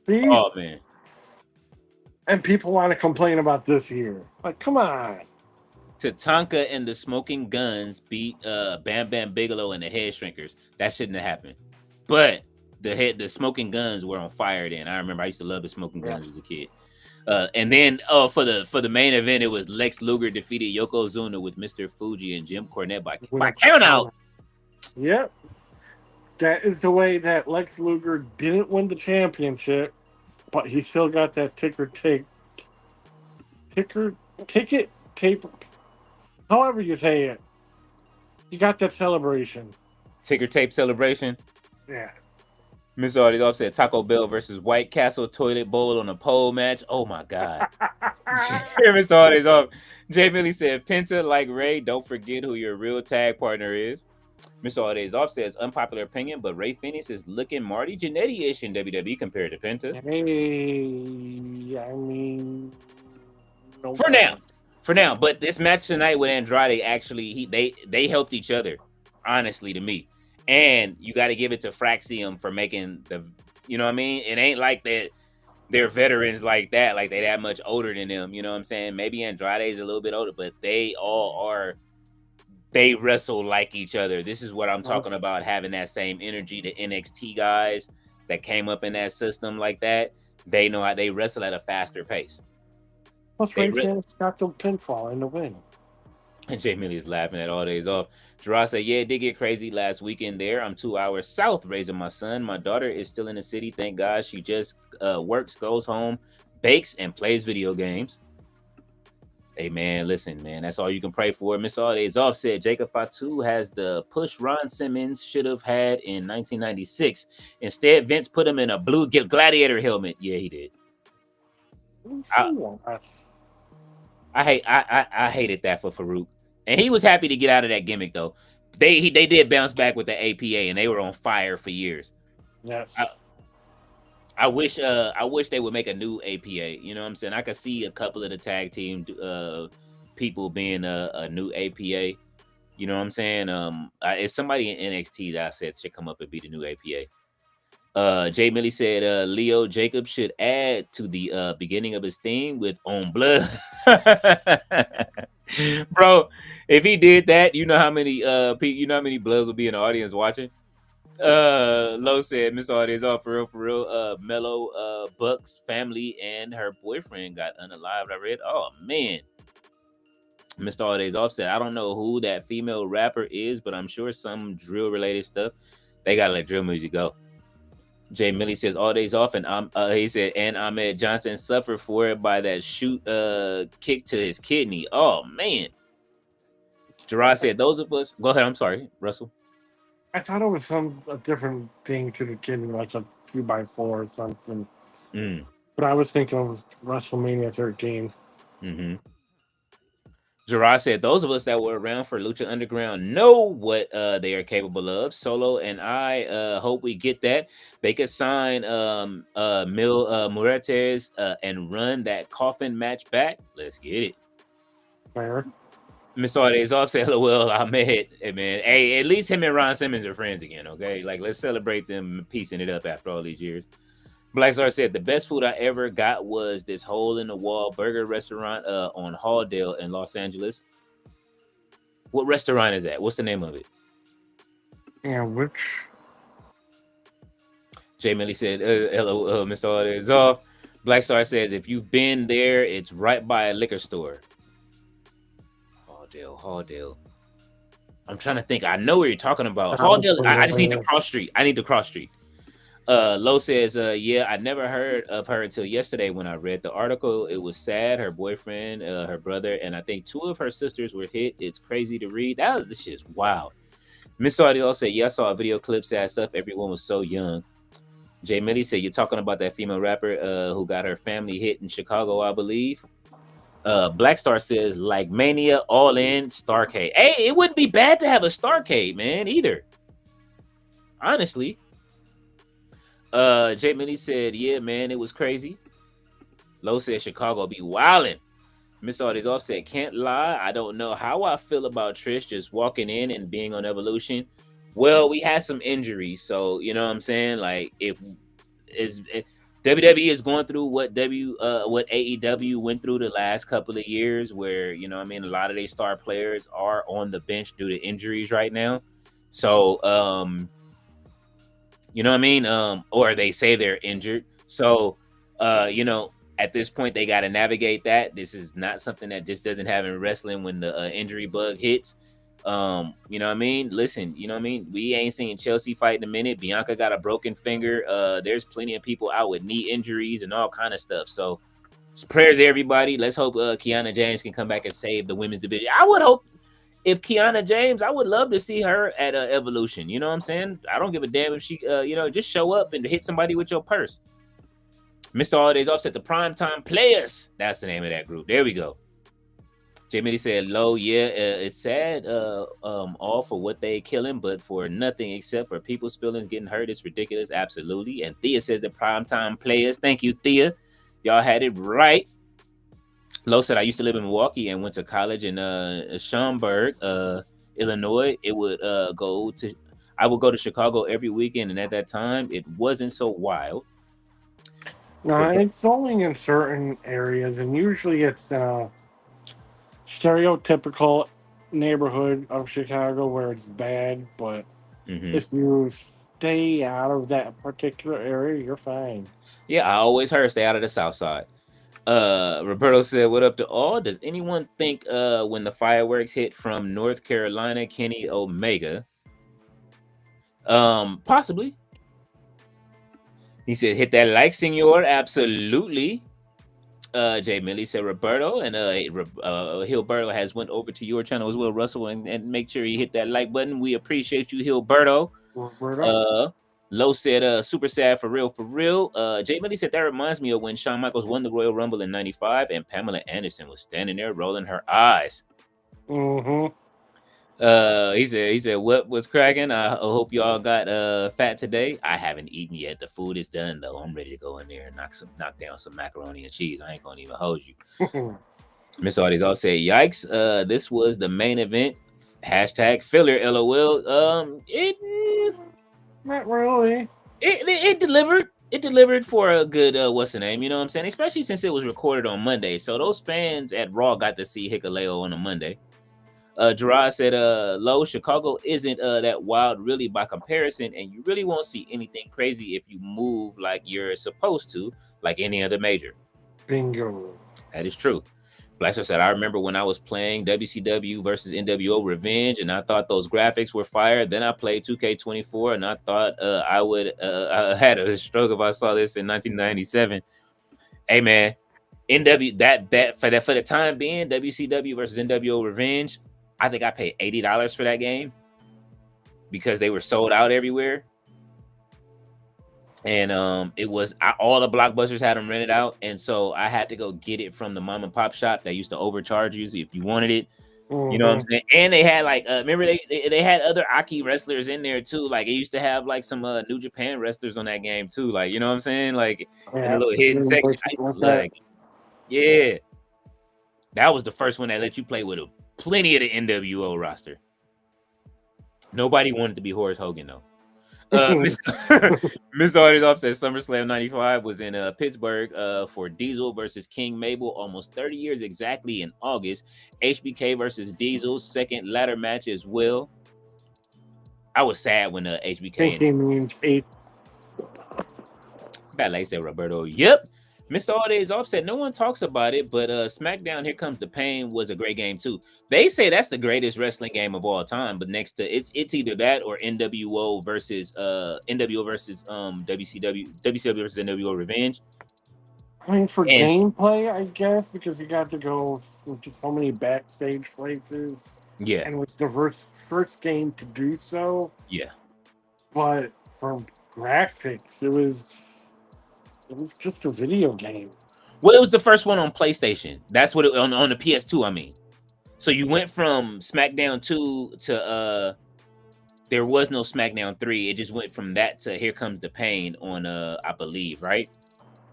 See? Oh, man. And people want to complain about this year. Like, come on. Tatanka and the Smoking Guns beat Bam Bam Bigelow and the Head Shrinkers. That shouldn't have happened. But the Smoking Guns were on fire then. I remember I used to love the Smoking Guns as a kid. And then for the main event, it was Lex Luger defeated Yokozuna with Mr. Fuji and Jim Cornette by count out. Yep. That is the way that Lex Luger didn't win the championship, but he still got that ticket tape, however you say it. You got that celebration. Ticker tape celebration. Yeah. Mr. Artie's offset Taco Bell versus White Castle Toilet Bowl on a pole match. Oh my God. Mr. Artie's off. Jay Millie said, Penta, like Ray, don't forget who your real tag partner is. Mr. Artie's off says, unpopular opinion, but Ray Phoenix is looking Marty Jannetty-ish in WWE compared to Penta. Hey, I mean, no for now. But this match tonight with Andrade, actually, they helped each other, honestly, to me. And you got to give it to Fraxium for making the, you know what I mean? It ain't like that they're veterans like that, like they that much older than them. You know what I'm saying? Maybe Andrade's a little bit older, but they all are. They wrestle like each other. This is what I'm talking about, having that same energy. The NXT guys that came up in that system like that, they know how they wrestle at a faster pace. Plus, Ray Phoenix got the pinfall in the win. And Jay Millie is laughing at all days off. Gerard said, yeah, it did get crazy last weekend there. I'm 2 hours south raising my son. My daughter is still in the city. Thank God. She just works, goes home, bakes, and plays video games. Hey, man, listen, man. That's all you can pray for. Miss All Days Off said Jacob Fatu has the push Ron Simmons should have had in 1996. Instead, Vince put him in a blue gladiator helmet. Yeah, he did. I hated that for Farouk. And he was happy to get out of that gimmick, though. They did bounce back with the APA, and they were on fire for years. Yes. I wish they would make a new APA. You know what I'm saying? I could see a couple of the tag team people being a new APA. You know what I'm saying? It's somebody in NXT that I said should come up and be the new APA. Jay Millie said Leo Jacobs should add to the beginning of his theme with On Blood. Bro, if he did that, you know how many bloods will be in the audience watching? Lo said Miss Audience off for real. Mellow Buck's family and her boyfriend got unalived. I read. Oh man. Mr. All Days Off said, I don't know who that female rapper is, but I'm sure some drill related stuff. They gotta let drill music go. Jay Millie says All Days Off, and he said, and Ahmed Johnson suffered for it by that shoot kick to his kidney. Oh man. Gerard said, those of us. Go ahead. I'm sorry, Russell. I thought it was a different thing to the kidney, like a 2x4 or something. But I was thinking it was WrestleMania 13. Mm-hmm. Gerard said, those of us that were around for Lucha Underground know what they are capable of. Solo and I hope we get that. They could sign Mil Muertes and run that coffin match back. Let's get it. Fair. Mr. All Days Off said, well, Ahmed, hey, man. Hey, at least him and Ron Simmons are friends again, okay? Like, let's celebrate them piecing it up after all these years. Black Star said, the best food I ever got was this hole-in-the-wall burger restaurant on Halldale in Los Angeles. What restaurant is that? What's the name of it? Yeah, which? Jay Millie said, hello, Mr. All Days Off. Black Star says, if you've been there, it's right by a liquor store. Halldale. I'm trying to think. I know what you're talking about. Halldale. I just need the cross street. Lo says, yeah, I never heard of her until yesterday when I read the article. It was sad. Her boyfriend, her brother, and I think 2 of her sisters were hit. It's crazy to read. This shit is wild. Miss Audio said, yeah, I saw video clips, sad stuff. Everyone was so young. Jay Millie said, you're talking about that female rapper who got her family hit in Chicago, I believe. Black Star says, like Mania, All In, Starcade. Hey, it wouldn't be bad to have a Starcade, man, either. Honestly. Jay Millie said, yeah, man, it was crazy. Lo said Chicago be wildin'. Miss Audi's Off said, can't lie, I don't know how I feel about Trish just walking in and being on Evolution. Well, we had some injuries, so you know what I'm saying? Like, WWE is going through what what AEW went through the last couple of years, where I mean, a lot of their star players are on the bench due to injuries right now. So you know what I mean? Or they say they're injured. So at this point they got to navigate that. This is not something that just doesn't happen in wrestling when the injury bug hits. You know what I mean? Listen, you know what I mean? We ain't seen Chelsea fight in a minute. Bianca got a broken finger. There's plenty of people out with knee injuries and all kind of stuff. So prayers to everybody. Let's hope Kiana James can come back and save the women's division. I would hope if Kiana James, I would love to see her at Evolution. You know what I'm saying? I don't give a damn if she, just show up and hit somebody with your purse. Mr. Holidays Offset, the Primetime Players. That's the name of that group. There we go. Jay Mitty said, "Low, yeah, it's sad, all for what they killing, but for nothing except for people's feelings getting hurt. It's ridiculous, absolutely." And Thea says, "The Primetime Players." Thank you, Thea. Y'all had it right. Low said, "I used to live in Milwaukee and went to college in Schaumburg, Illinois. I would go to Chicago every weekend, and at that time, it wasn't so wild." No, it's only in certain areas, and usually it's stereotypical neighborhood of Chicago where it's bad, but if you stay out of that particular area, you're fine. Yeah, I always heard stay out of the South Side. Roberto said, "What up to all? Does anyone think when the fireworks hit from North Carolina, Kenny Omega?" Possibly. He said, "Hit that like, senor." Absolutely. Jay Millie said, "Roberto," and Hilberto has went over to your channel as well, Russell, and make sure you hit that like button. We appreciate you, Hilberto. Low said, "Super sad for real, for real." Jay Millie said, "That reminds me of when Shawn Michaels won the Royal Rumble in '95 and Pamela Anderson was standing there rolling her eyes." He said, "What was cracking? I hope y'all got fat today. I haven't eaten yet. The food is done though. I'm ready to go in there and knock down some macaroni and cheese. I ain't gonna even hold you." Miss Audie's all say, "Yikes! This was the main event. Hashtag filler. LOL. Not really. It delivered. It delivered for a good what's the name? You know what I'm saying? Especially since it was recorded on Monday, so those fans at Raw got to see Hikaleo on a Monday." Gerard said, "Low, Chicago isn't that wild really by comparison, and you really won't see anything crazy if you move like you're supposed to, like any other major." Bingo. That is true. Blaster said, "I remember when I was playing WCW versus NWO Revenge, and I thought those graphics were fire. Then I played 2K24, and I thought I had a stroke if I saw this in 1997. Hey man, for the time being, WCW versus NWO Revenge, I think I paid $80 for that game because they were sold out everywhere. And it was all the Blockbusters had them rented out, and so I had to go get it from the mom and pop shop that used to overcharge you if you wanted it. You know what I'm saying? And they had like remember they had other Aki wrestlers in there too. Like it used to have like some New Japan wrestlers on that game too. Like you know what I'm saying? Like in a little hidden section. Yeah, that was the first one that let you play with plenty of the NWO roster. Nobody wanted to be Horace Hogan though. Miss Artist Offset SummerSlam 95 was in Pittsburgh for Diesel versus King Mabel, almost 30 years exactly in August. HBK versus Diesel, second ladder match as well. I was sad when HBK. I think he means 8. Bad like said Roberto. Yep. Mr. All Days Offset, no one talks about it, but SmackDown Here Comes the Pain was a great game too. They say that's the greatest wrestling game of all time, but next to it's either that or NWO versus WCW versus NWO Revenge. I mean, for gameplay, I guess, because you got to go to so many backstage places. Yeah. And it was the first game to do so. Yeah. But for graphics, it was just a video game. Well, it was the first one on PlayStation. That's what on the PS2, I mean. So you went from SmackDown 2 to there was no SmackDown 3. It just went from that to Here Comes the Pain on I believe, right?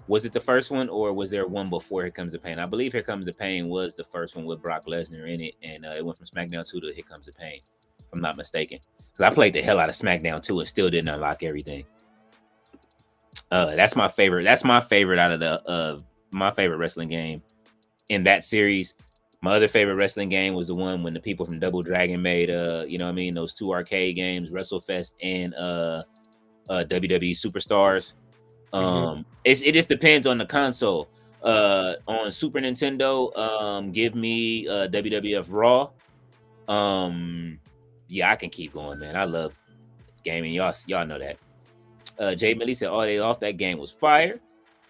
Was it the first one or was there one before Here Comes the Pain? I believe Here Comes the Pain was the first one with Brock Lesnar in it, and it went from SmackDown 2 to Here Comes the Pain, if I'm not mistaken. Because I played the hell out of SmackDown 2 and still didn't unlock everything. That's my favorite. That's my favorite out of the my favorite wrestling game in that series. My other favorite wrestling game was the one when the people from Double Dragon made you know what I mean, those two arcade games, WrestleFest and WWE Superstars. It just depends on the console. On Super Nintendo, give me WWF Raw. Yeah, I can keep going, man. I love gaming. Y'all know that. Jay Millie said all day off that game was fire.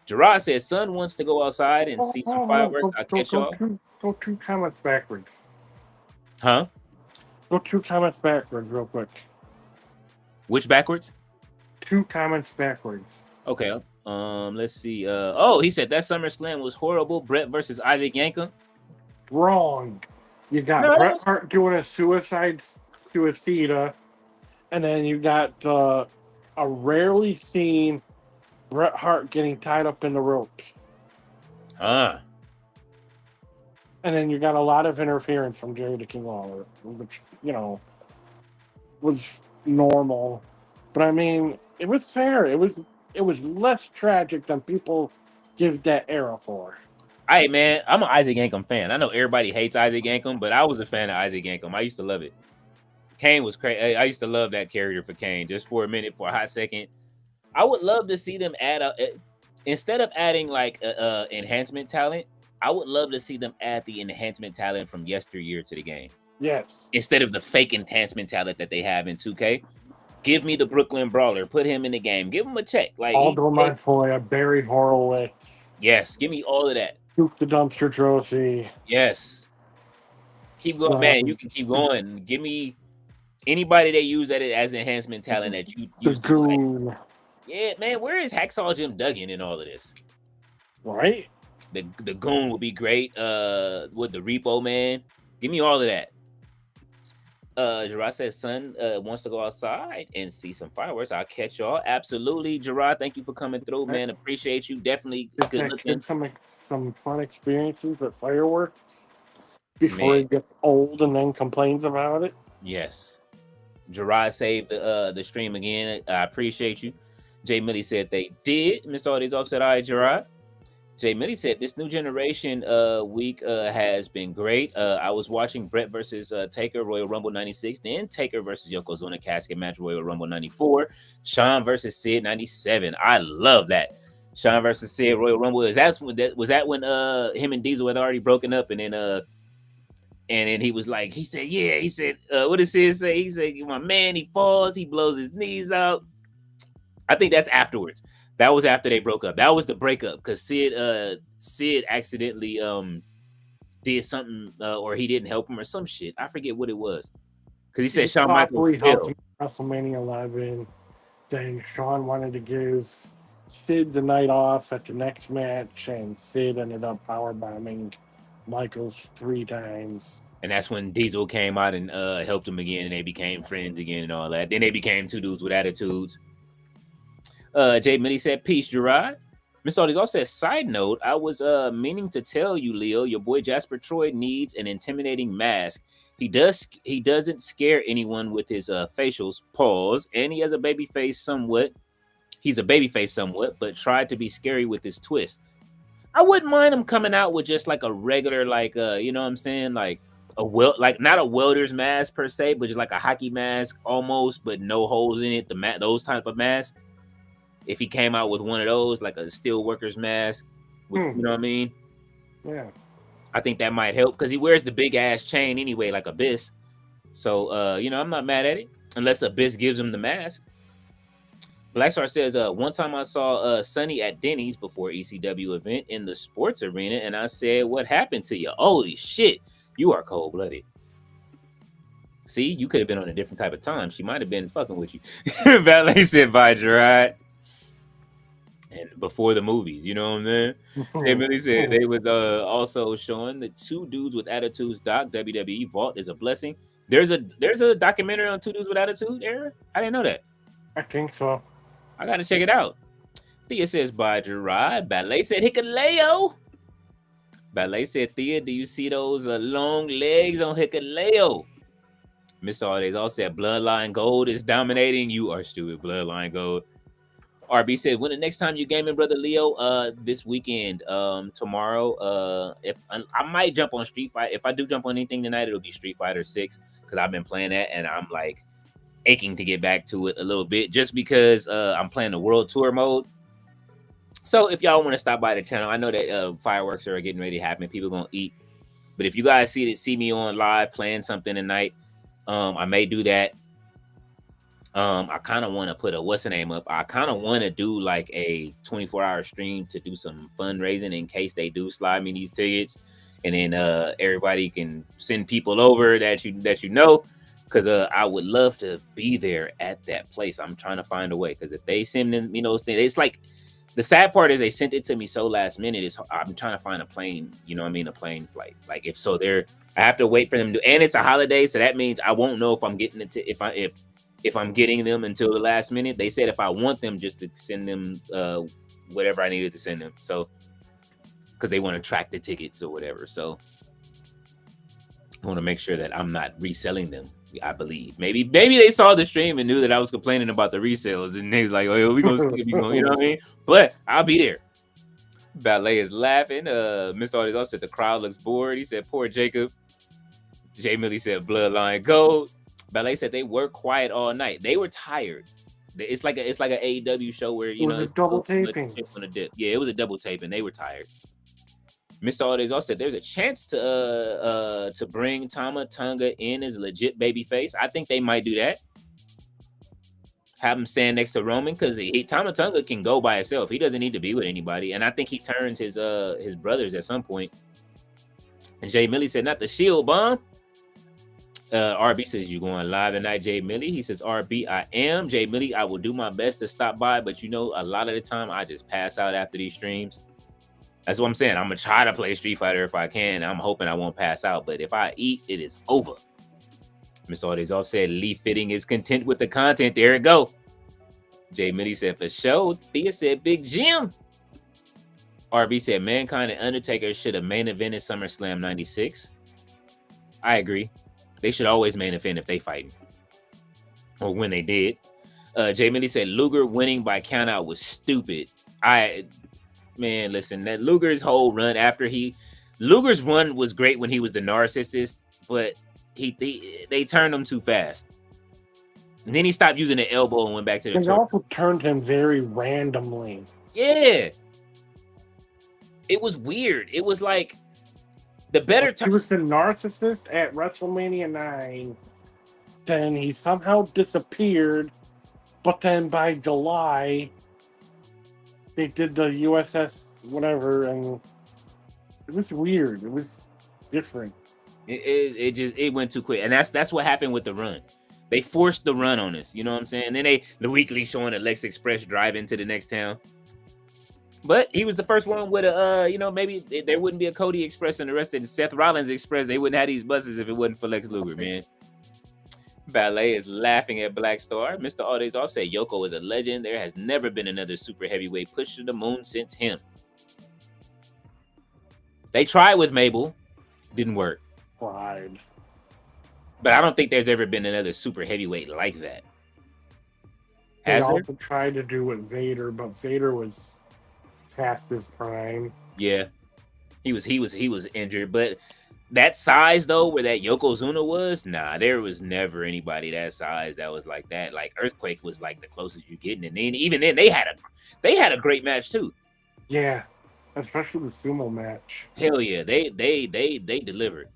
Gerard said son wants to go outside and see some fireworks. I'll catch y'all. Go two comments backwards. Huh? Go two comments backwards real quick. Which backwards? Two comments backwards. Okay. Let's see. Oh, he said that SummerSlam was horrible. Brett versus Isaac Yankem. Wrong. You got Bret Hart doing a suicida, and then you got a rarely seen Bret Hart getting tied up in the ropes. Huh. And then you got a lot of interference from Jerry the King Lawler, which, you know, was normal. But I mean, it was fair. It was less tragic than people give that era for. Hey man, I'm an Isaac Yankem fan. I know everybody hates Isaac Yankem, but I was a fan of Isaac Yankem. I used to love it. Kane was crazy. I used to love that character for Kane. Just for a minute, for a hot second, I would love to see them add instead of adding like enhancement talent. I would love to see them add the enhancement talent from yesteryear to the game. Yes. Instead of the fake enhancement talent that they have in 2K. Give me the Brooklyn Brawler. Put him in the game. Give him a check. Like Aldo Montoya, Barry Horowitz. Yes, give me all of that. Duke the Dumpster Trophy. Yes. Keep going, man. You can keep going. Give me anybody that use that as enhancement talent that you use. Goon. Yeah, man. Where is Hacksaw Jim Duggan in all of this? Right? The Goon would be great. With the Repo Man. Give me all of that. Gerard says son wants to go outside and see some fireworks. I'll catch y'all. Absolutely, Gerard. Thank you for coming through, man. Appreciate you. Definitely good looking. Some fun experiences with fireworks before he gets old and then complains about it. Yes. Gerard saved the stream again. I appreciate you. Jay Millie said they did. Mr. All these off said, all right, Gerard. Jay Millie said this new generation week has been great. I was watching Brett versus Taker, Royal Rumble 96, then Taker versus Yokozuna casket match, Royal Rumble 94, Shawn versus Sid 97. I love that. Shawn versus Sid, Royal Rumble. Was that when him and Diesel had already broken up, and then he was like, he said, what did Sid say? He said, my man, he falls, he blows his knees out. I think that's afterwards. That was after they broke up. That was the breakup because Sid accidentally did something or he didn't help him or some shit. I forget what it was. Because he said Shawn Michaels helped him WrestleMania 11. Then Shawn wanted to give Sid the night off at the next match, and Sid ended up powerbombing Michaels 3 times. And that's when Diesel came out and helped him again, and they became friends again and all that. Then they became two dudes with attitudes. Jay Millie said, peace, Gerard. Miss Aldies also said, side note, I was meaning to tell you, Leo, your boy Jasper Troy needs an intimidating mask. He doesn't scare anyone with his facials, pause, and he has a baby face somewhat. He's a baby face somewhat, but tried to be scary with his twist. I wouldn't mind him coming out with just like a regular, like you know what I'm saying, like not a welder's mask per se, but just like a hockey mask almost, but no holes in it. Those type of masks. If he came out with one of those, like a steel worker's mask, you know what I mean? Yeah. I think that might help because he wears the big ass chain anyway, like Abyss. So, I'm not mad at it unless Abyss gives him the mask. Blackstar says, one time I saw Sonny at Denny's before ECW event in the sports arena, and I said, what happened to you? Holy shit, you are cold-blooded. See, you could have been on a different type of time. She might have been fucking with you. Valet said, bye, Gerard. And before the movies, you know what I'm saying? Emily said they was also showing the two dudes with attitudes doc. WWE Vault is a blessing. There's a documentary on two dudes with attitude, Aaron? I didn't know that. I think so. I gotta check it out. Thea says bye, Gerard. Ballet said Hikaleo. Ballet said, Thea, do you see those long legs on Hikaleo? Miss Aldays all said Bloodline Gold is dominating. You are stupid, Bloodline Gold. RB said, when the next time you gaming, brother Leo? This weekend. Tomorrow. If I might jump on Street Fighter. If I do jump on anything tonight, it'll be Street Fighter 6 because I've been playing that and I'm like aching to get back to it a little bit just because I'm playing the World Tour mode. So if y'all want to stop by the channel, I know that fireworks are getting ready to happen. People gonna eat, but if you guys see me on live playing something tonight, I may do that. I kind of want to put a what's the name up. I kind of want to do like a 24-hour stream to do some fundraising in case they do slide me these tickets, and then everybody can send people over that you know, because I would love to be there at that place. I'm trying to find a way because if they send them, those things, it's like the sad part is they sent it to me so last minute. I'm trying to find a plane, a plane flight. Like if so, I have to wait for them to, and it's a holiday, so that means I won't know if I'm getting it if I'm getting them until the last minute. They said if I want them, just to send them whatever I needed to send them. So, because they want to track the tickets or whatever. So, I want to make sure that I'm not reselling them. I believe maybe they saw the stream and knew that I was complaining about the resales, and they was like, "Oh, we gonna skip you, you know what I mean?" But I'll be there. Ballet is laughing. Mr. Artist also said the crowd looks bored. He said, "Poor Jacob." Jay Millie said, "Bloodline Gold." Ballet said they were quiet all night. They were tired. It's like an AEW show where it was a double taping on a dip. Yeah, it was a double taping. They were tired. Mr. Aldays also said there's a chance to bring Tama Tonga in as a legit baby face. I think they might do that. Have him stand next to Roman because Tama Tonga can go by himself. He doesn't need to be with anybody. And I think he turns his brothers at some point. And Jay Millie said, not the Shield bomb. RB says, you going live tonight, Jay Millie? He says, RB, I am. Jay Millie, I will do my best to stop by, but a lot of the time I just pass out after these streams. That's what I'm saying. I'm going to try to play Street Fighter if I can. I'm hoping I won't pass out, but if I eat, it is over. Mr. Ardezoff said, Lee Fitting is content with the content. There it go. Jay Millie said, for sure. Thea said, Big Jim. RB said, Mankind and Undertaker should have main evented SummerSlam 96. I agree. They should always main event if they fighting. Or when they did. Jay Millie said Luger winning by countout was stupid. Listen, that Luger's whole run Luger's run was great when he was the narcissist, but they turned him too fast. And then he stopped using the elbow and went back to the They also turned him very randomly. Yeah. It was weird. It was like the better time. He was the narcissist at WrestleMania 9. Then he somehow disappeared. But then by July, they did the USS whatever, and it was weird. It was different. It went too quick, and that's what happened with the run. They forced the run on us. You know what I'm saying? And then the weekly showing the Lex Express drive into the next town. But he was the first one with maybe there wouldn't be a Cody Express and the rest of the Seth Rollins Express. They wouldn't have these buses if it wasn't for Lex Luger, man. Ballet is laughing at Black Star. Mr. Aldays off said Yoko is a legend. There has never been another super heavyweight push to the moon since him. They tried with Mabel. Didn't work. Tried. But I don't think there's ever been another super heavyweight like that. They also tried to do with Vader, but Vader was past his prime. Yeah, he was injured, but that size though, where that Yokozuna was, nah, there was never anybody that size that was like that. Like Earthquake was like the closest you getting, and then even then they had a great match too. Yeah, especially the sumo match. Hell yeah, they delivered.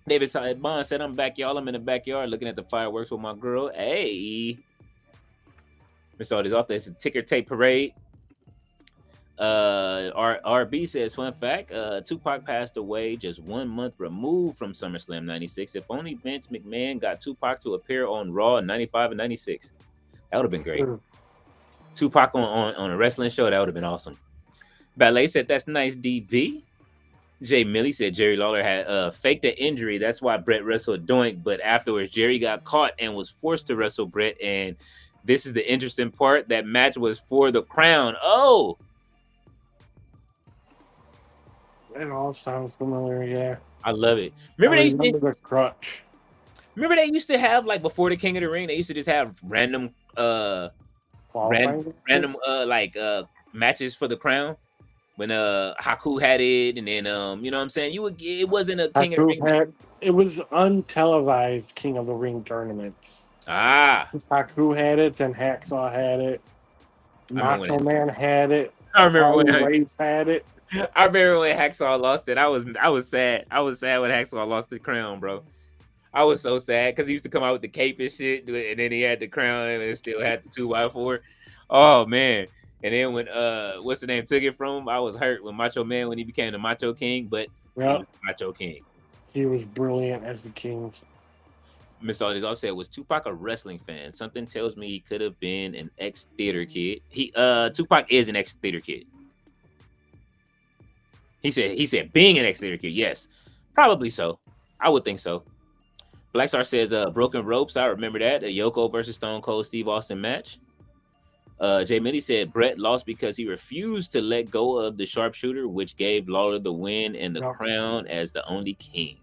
David Bond said, "I'm back, y'all. I'm in the backyard looking at the fireworks with my girl." Hey, Mr. This off. There's a ticker tape parade. RB says, fun fact, Tupac passed away just 1 month removed from SummerSlam 96. If only Vince McMahon got Tupac to appear on Raw in 95 and 96. That would have been great. Tupac on a wrestling show, that would have been awesome. Ballet said, that's nice, DB. Jay Millie said Jerry Lawler had faked an injury. That's why Brett wrestled Doink, but afterwards Jerry got caught and was forced to wrestle Brett. And this is the interesting part. That match was for the crown. Oh, it all sounds familiar, yeah. I love it. Remember the crutch. Remember they used to have, like, before the King of the Ring, they used to just have random qualifying random matches? matches for the crown when Haku had it, and then you know what I'm saying, it wasn't a King of the Ring. It was untelevised King of the Ring tournaments. Ah, Haku had it, then Hacksaw had it, I remember Macho when Man had it, I remember Harley when Race had it. I remember when Hacksaw lost it. I was sad. I was sad when Hacksaw lost the crown, bro. I was so sad because he used to come out with the cape and shit, and then he had the crown and it still had the 2x4. Oh man! And then when what's the name took it from him, I was hurt when Macho Man when he became the Macho King, but he Yep, was the Macho King. he was brilliant as the king. Mr. Aldis said, was Tupac a wrestling fan? Something tells me he could have been an ex-theater kid. Tupac is an ex-theater kid. He said being an ex-theater kid, yes. Probably so. I would think so. Black Star says Broken Ropes. I remember that. A Yoko versus Stone Cold Steve Austin match. Jay Mitty said Brett lost because he refused to let go of the sharpshooter, which gave Lawler the win and the crown as the only king.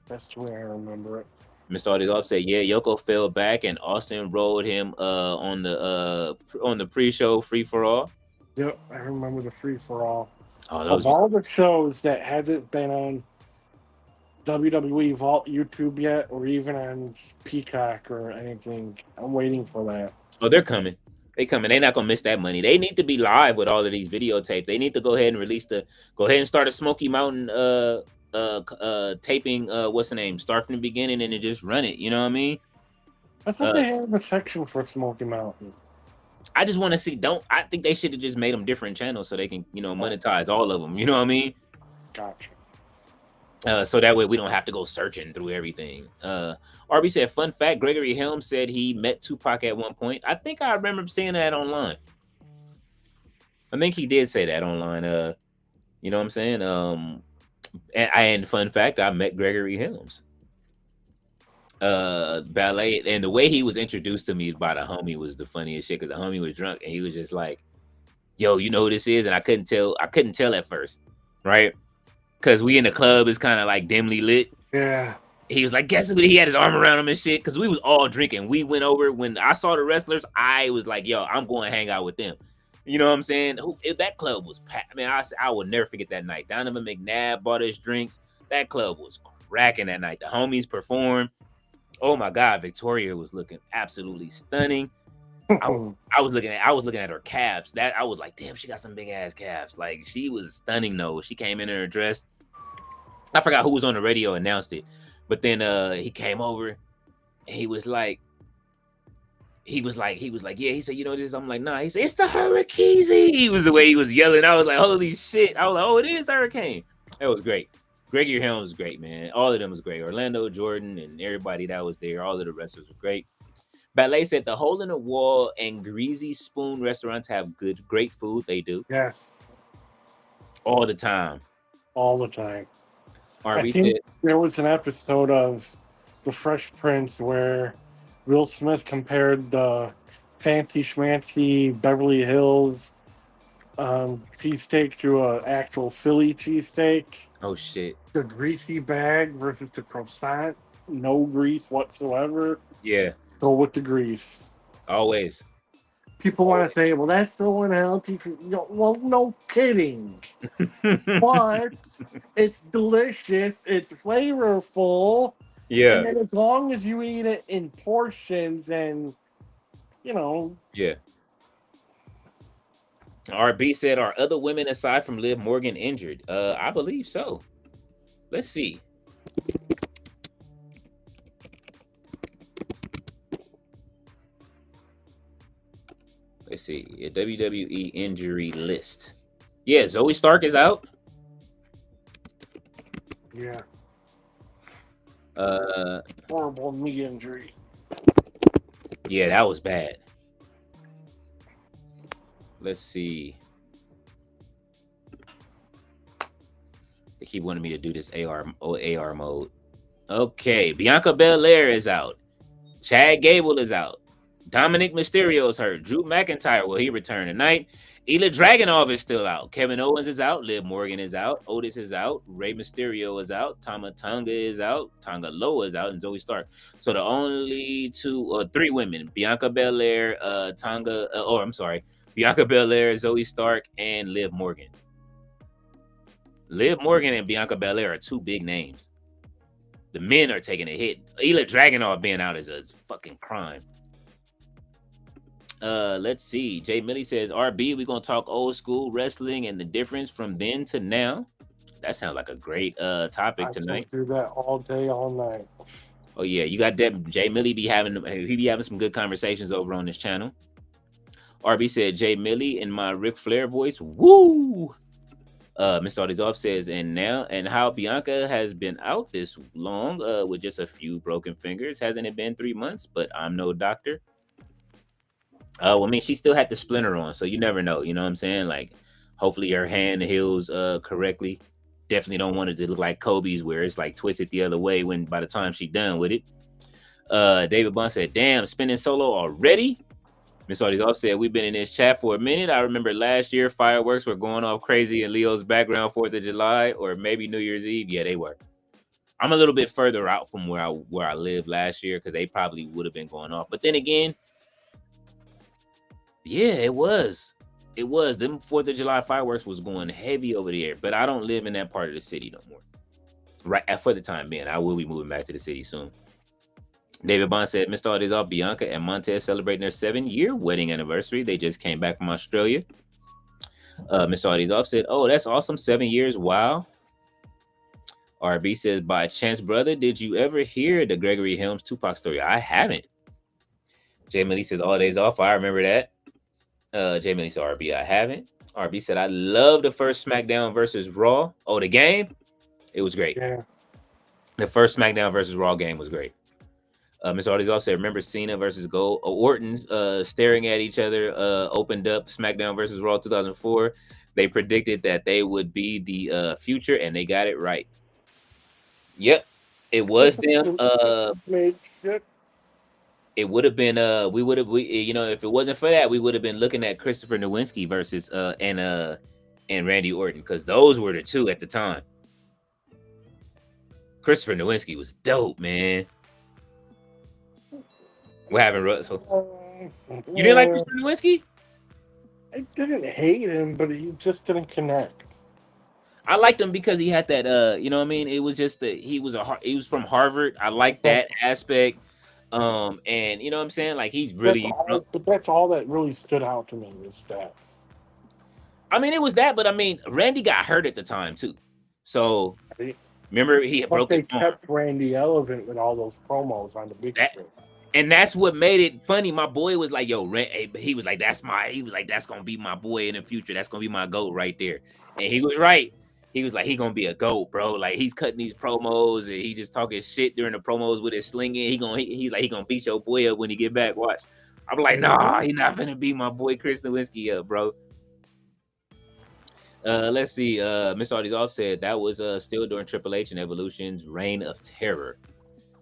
That's the way I remember it. Mr. Audioff said, yeah, Yoko fell back and Austin rolled him on the pre-show free for all. Yep, I remember the free for all. Oh, of all the shows that hasn't been on WWE Vault YouTube yet, or even on Peacock or anything, I'm waiting for that. Oh, they're coming. They coming. They're not gonna miss that money. They need to be live with all of these videotapes. They need to go ahead and start a Smoky Mountain taping. What's the name? Start from the beginning and then just run it. You know what I mean? I thought they had a section for Smoky Mountain. I just want to see. I think they should have just made them different channels so they can monetize all of them. You know what I mean? Gotcha. So that way we don't have to go searching through everything. RB said, fun fact, Gregory Helms said he met Tupac at one point. I think I remember seeing that online. I think he did say that online. You know what I'm saying? And fun fact, I met Gregory Helms. Ballet, and the way he was introduced to me by the homie was the funniest shit, because the homie was drunk and he was just like, yo, you know who this is? And I couldn't tell at first, right? Because we in the club is kind of like dimly lit. Yeah. He was like, guess who? He had his arm around him and shit. Because we was all drinking. We went over. When I saw the wrestlers, I was like, yo, I'm going to hang out with them. You know what I'm saying? That club was packed. Man, I will never forget that night. Donovan McNabb bought us drinks. That club was cracking that night. The homies performed. Oh my God, Victoria was looking absolutely stunning. I was looking at her calves. That I was like, damn, she got some big ass calves. Like, she was stunning though. She came in her dress. I forgot who was on the radio announced it, but then he came over and he was like, yeah. He said, you know this? I'm like, nah. He said, it's the Hurricane. He was the way he was yelling. I was like, holy shit. I was like, oh, it is Hurricane. That was great. Gregory Helms was great, man. All of them was great. Orlando, Jordan, and everybody that was there. All of the wrestlers were great. Ballet said the Hole in the Wall and Greasy Spoon restaurants have great food. They do. Yes. All the time. All the time. RB I think said, there was an episode of The Fresh Prince where Will Smith compared the fancy schmancy Beverly Hills cheesesteak to an actual Philly cheesesteak. oh shit. The greasy bag versus the croissant. No grease whatsoever. Yeah. Go with the grease. Always. People want to say, well, that's so unhealthy. Well, no kidding. But it's delicious. It's flavorful. Yeah. And then as long as you eat it in portions and, Yeah. RB said, are other women aside from Liv Morgan injured? I believe so. Let's see. Let's see. A WWE injury list. Yeah, Zoe Stark is out. Yeah. Uh, horrible knee injury. Yeah, that was bad. Let's see. They keep wanting me to do this AR mode. Okay, Bianca Belair is out. Chad Gable is out. Dominic Mysterio's hurt. Drew McIntyre, will he return tonight? Ilya Dragunov is still out. Kevin Owens is out. Liv Morgan is out. Otis is out. Rey Mysterio is out. Tama Tonga is out. Tonga Loa is out. And Zoe Stark. So the only three women, Bianca Belair, Bianca Belair, Zoe Stark, and Liv Morgan. Liv Morgan and Bianca Belair are two big names. The men are taking a hit. Ilya Dragunov being out is a fucking crime. Let's see. Jay Millie says, RB, we're gonna talk old school wrestling and the difference from then to now. That sounds like a great topic tonight. I do that all day, all night. Oh yeah, you got that. Jay Millie be having some good conversations over on this channel. RB said, Jay Millie in my Ric Flair voice. Woo! Mr. Audizov says, and how Bianca has been out this long with just a few broken fingers. Hasn't it been 3 months? But I'm no doctor. Well, I mean, she still had the splinter on, so you never know. You know what I'm saying? Like, hopefully her hand heals correctly. Definitely don't want it to look like Kobe's, where it's like twisted the other way when by the time she's done with it. David Bond said, damn, spinning solo already? Miss Audizov said, we've been in this chat for a minute. I remember last year fireworks were going off crazy in Leo's background 4th of July, or maybe New Year's Eve. Yeah, they were. I'm a little bit further out from where I lived last year because they probably would have been going off. But then again, yeah, it was. Them 4th of July fireworks was going heavy over there. But I don't live in that part of the city no more. Right, for the time being. I will be moving back to the city soon. David Bond said, Mr. Audizov, Bianca and Montez celebrating their 7-year wedding anniversary. They just came back from Australia. Mr. Audizov said, oh, that's awesome. 7 years. Wow. RB says, by chance, brother, did you ever hear the Gregory Helms Tupac story? I haven't. Jay Millie says, all days off. I remember that. Jay Millie said, RB, I haven't. RB said, I love the first SmackDown versus Raw. Oh, the game? It was great. Yeah. The first SmackDown versus Raw game was great. Mr. Audizov said, remember Cena versus Orton staring at each other, opened up SmackDown versus Raw 2004. They predicted that they would be the future, and they got it right. Yep, it was them. It would have been if it wasn't for that, we would have been looking at Christopher Nowinski versus and Randy Orton, because those were the two at the time. Christopher Nowinski was dope, man. What happened, Russell? You didn't like Christopher Nowinski? I didn't hate him, but he just didn't connect. I liked him because he had that you know what I mean? It was just that he was from Harvard. I like that aspect. And you know what I'm saying? Like, he's really but that's all that really stood out to me was that. I mean, it was that, but I mean, Randy got hurt at the time too. So remember, he broke his arm. They kept Randy relevant with all those promos on the big show. And that's what made it funny. My boy was like, yo, he was like, that's gonna be my boy in the future. That's gonna be my GOAT right there. And he was right. He was like, he gonna be a GOAT, bro. Like, he's cutting these promos and he just talking shit during the promos with his slinging. He gonna beat your boy up when he get back. Watch. I'm like, nah, he not gonna beat my boy Chris Nowinski up, bro. Let's see. Mr. Audizov said that was still during Triple H and Evolution's reign of terror.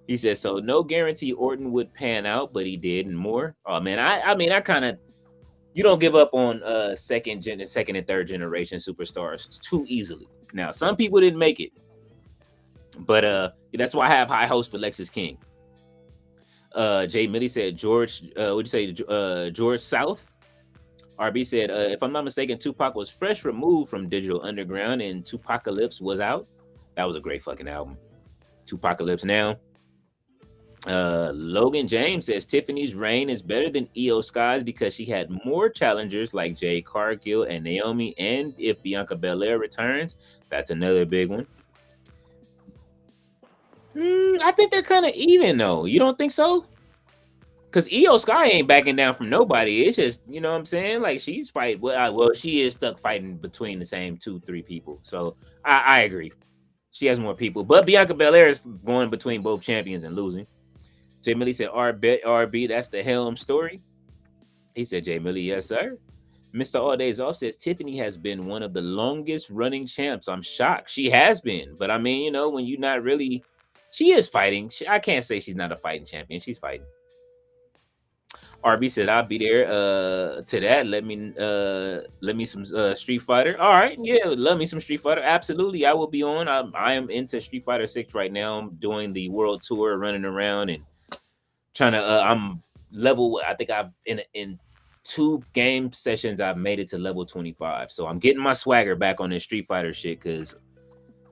He said, so no guarantee Orton would pan out, but he did and more. Oh man, I kind of, you don't give up on second and third generation superstars too easily. Now, some people didn't make it, but that's why I have high hopes for Lexis King. Jay Millie said, George South. RB said, if I'm not mistaken, Tupac was fresh removed from Digital Underground and Tupacalypse was out. That was a great fucking album. Tupacalypse now. Logan James says Tiffany's reign is better than Io Sky's because she had more challengers like Jade Cargill and Naomi, and if Bianca Belair returns, that's another big one. I think they're kind of even though. You don't think so? Because Io Sky ain't backing down from nobody. It's just, you know what I'm saying? Like, she's fighting. Well, she is stuck fighting between the same 2-3 people. So I agree. She has more people. But Bianca Belair is going between both champions and losing. Jay Millie said, RB, that's the Helm story. He said, Jay Millie, yes, sir. Mr. All Days Off says, Tiffany has been one of the longest running champs. I'm shocked. She has been. But I mean, you know, when you're not really, she is fighting. I can't say she's not a fighting champion. She's fighting. RB said I'll be there to that. Let me some Street Fighter. All right, yeah, love me some Street Fighter. Absolutely, I will be on. I am into Street Fighter 6 right now. I'm doing the world tour, running around and trying to I'm level. I think I've in 2 game sessions I've made it to level 25. So I'm getting my swagger back on this Street Fighter shit because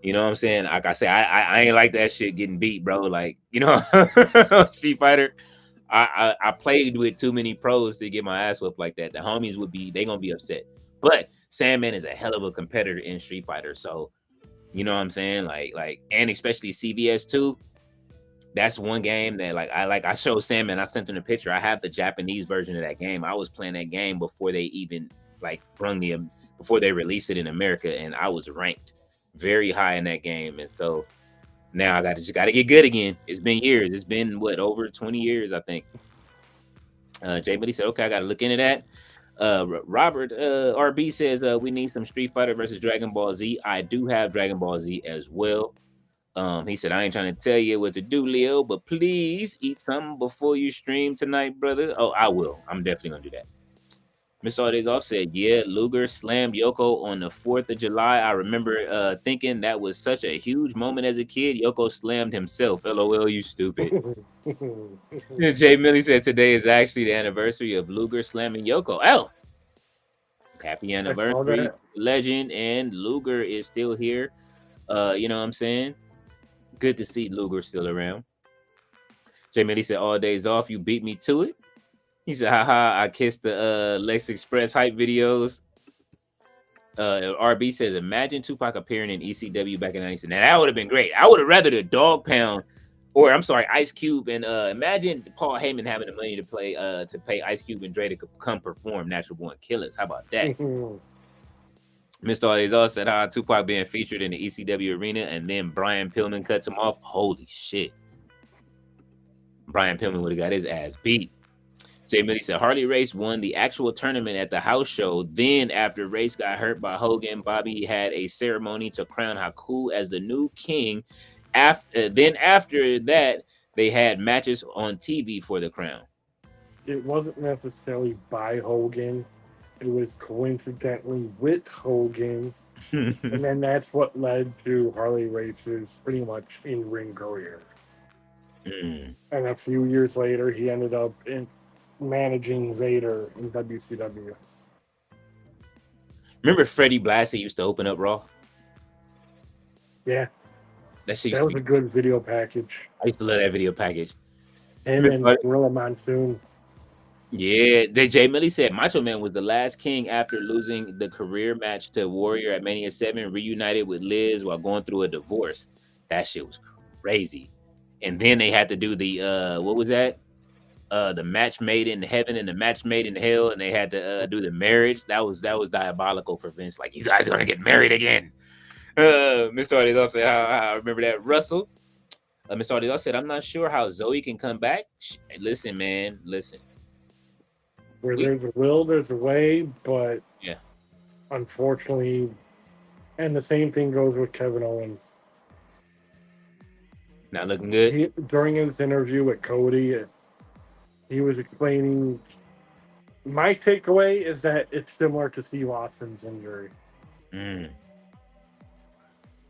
you know what I'm saying? Like I say, I ain't like that shit getting beat, bro. Like, you know, Street Fighter. I played with too many pros to get my ass whooped like that. The homies they gonna be upset. But Sandman is a hell of a competitor in Street Fighter. So, you know what I'm saying? Like, and especially CVS 2. That's one game that I showed Sandman. I sent him a picture. I have the Japanese version of that game. I was playing that game before they even before they released it in America, and I was ranked very high in that game. And so now I just gotta get good again. It's been years. It's been over 20 years, I think. Jay Buddy said, okay, I gotta look into that. Robert RB says we need some Street Fighter versus Dragon Ball Z. I do have Dragon Ball Z as well. He said, I ain't trying to tell you what to do, Leo, but please eat something before you stream tonight, brother. Oh, I will. I'm definitely gonna do that. Mr. All Days Off said, yeah, Luger slammed Yoko on the 4th of July. I remember thinking that was such a huge moment as a kid. Yoko slammed himself. LOL, you stupid. Jay Millie said today is actually the anniversary of Luger slamming Yoko. Oh, happy anniversary, legend. And Luger is still here. You know what I'm saying? Good to see Luger still around. Jay Millie said, all days off, you beat me to it. He said, haha, I kissed the Lex Express hype videos. RB says, imagine Tupac appearing in ECW back in 97. Now, that would have been great. I would have rather the Dog Pound, or I'm sorry, Ice Cube, and imagine Paul Heyman having the money to pay Ice Cube and Dre to come perform Natural Born Killers. How about that? Mr. Alazar said, Tupac being featured in the ECW arena, and then Brian Pillman cuts him off. Holy shit. Brian Pillman would have got his ass beat. Jay Millie said Harley Race won the actual tournament at the house show. Then, after Race got hurt by Hogan, Bobby had a ceremony to crown Haku as the new king. After that, they had matches on TV for the crown. It wasn't necessarily by Hogan. It was coincidentally with Hogan. And then that's what led to Harley Race's pretty much in-ring career. And a few years later, he ended up managing Vader in WCW. Remember Freddie Blassie used to open up Raw? Yeah. That was a good video package. I used to love that video package. Him and Gorilla Monsoon. Yeah, Jay Millie said Macho Man was the last king after losing the career match to Warrior at Mania 7, reunited with Liz while going through a divorce. That shit was crazy. And then they had to do the what was that? The match made in heaven and the match made in hell, and they had to do the marriage. That was diabolical for Vince. Like, you guys are gonna get married again. Mr. Ardizoff said, I remember that. Russell. Mr. Ardizoff said, I'm not sure how Zoe can come back. Listen, man, listen. Where there's a will, there's a way, but yeah, unfortunately, and the same thing goes with Kevin Owens. Not looking good. During his interview with Cody, he was explaining, my takeaway is that it's similar to Steve Austin's injury.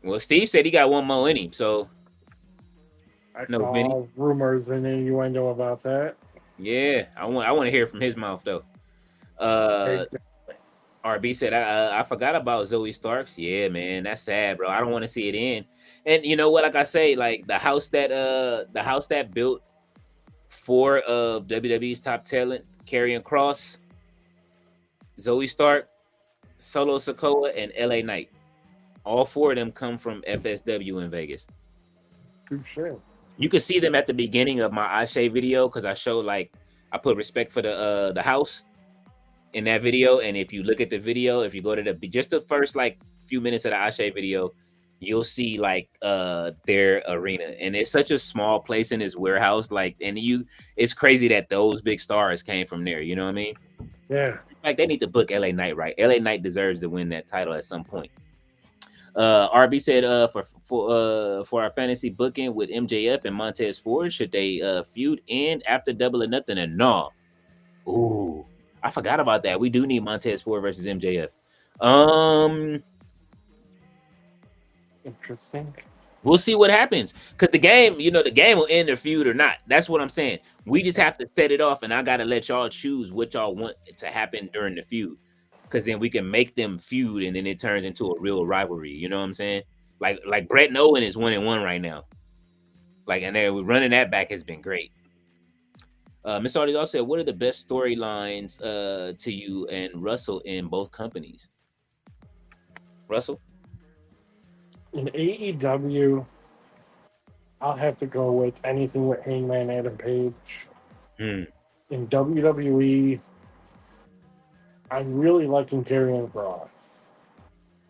Well, Steve said he got one more in him, so I saw rumors and innuendo about that. Yeah, I want to hear from his mouth though. Exactly. RB said, I forgot about Zoe Starks. Yeah, man, that's sad, bro. I don't want to see it end. And you know what? Like I say, like the house that built 4 of WWE's top talent, Karrion Kross, Zoe Stark, Solo Sikoa, and LA Knight. All 4 of them come from FSW in Vegas. Sure. You can see them at the beginning of my Ashe video because I showed I put respect for the house in that video. And if you look at the video, if you go to just the first few minutes of the Ashe video, you'll see their arena. And it's such a small place in this warehouse. It's crazy that those big stars came from there. You know what I mean? Yeah. They need to book LA Knight right. LA Knight deserves to win that title at some point. RB said for our fantasy booking with MJF and Montez Ford, should they feud end after Double or Nothing? And no, Ooh, I forgot about that. We do need Montez Ford versus MJF. Um, Interesting. we'll see what happens because the game, the game will end the feud or not. That's what I'm saying. We just have to set it off, and I gotta let y'all choose what y'all want to happen during the feud, because then we can make them feud, and then it turns into a real rivalry. You know what I'm saying? Like Brett and Owen is 1-1 right now. Like, and then running that back has been great. Miss Audie also said, "What are the best storylines to you and Russell in both companies?" Russell. In AEW, I'll have to go with anything with Hangman Adam Page. Hmm. In WWE, I'm really liking Karrion Kross.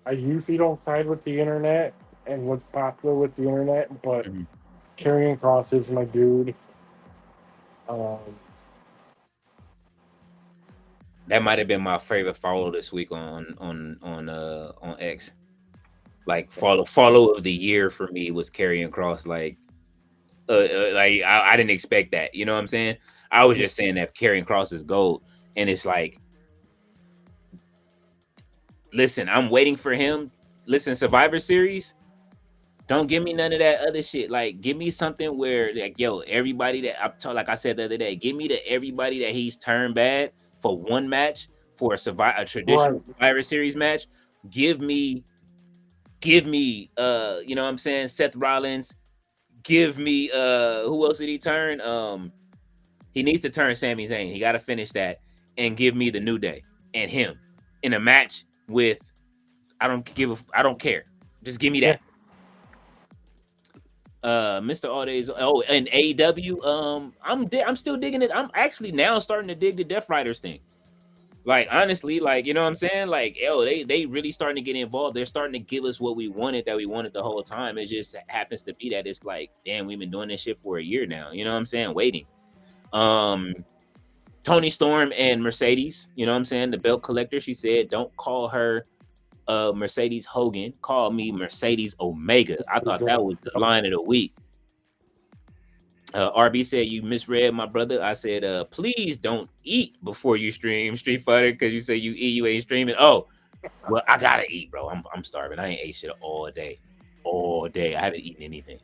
I usually don't side with the internet and what's popular with the internet, but Mhm. Karrion Kross is my dude. Um, That might have been my favorite follow this week on X. Like follow of the year for me was Karrion Kross. Like I didn't expect that. You know what I'm saying? I was just saying that Karrion Kross is gold, and it's like, listen, I'm waiting for him. Listen, Survivor Series. Don't give me none of that other shit. Like, give me something where, like, yo, everybody that like I said the other day, give me everybody that he's turned bad for one match for a right. traditional Survivor Series match. Give me, you know what I'm saying? Seth Rollins. Give me, who else did he turn? He needs to turn Sami Zayn. He got to finish that and give me the New Day and him in a match with. I don't care. Just give me Yeah. that. Mr. Alldays. Oh, and AEW. I'm still digging it. I'm actually now starting to dig the Death Riders thing. Like, honestly, like, you know what I'm saying? Like, they really starting to get involved. They're starting to give us what we wanted the whole time. It just happens to be that it's like, damn, we've been doing this shit for a year now. You know what I'm saying? Waiting. Um, Tony Storm and Mercedes. You know what I'm saying? The belt collector. She said, don't call her Mercedes Hogan. Call me Mercedes Omega. I thought that was the line of the week. RB said, you misread my brother. I said, please don't eat before you stream Street Fighter, because you say you eat, you ain't streaming. Oh, well, I gotta eat, bro. I'm starving. I ain't ate shit all day. All day. I haven't eaten anything.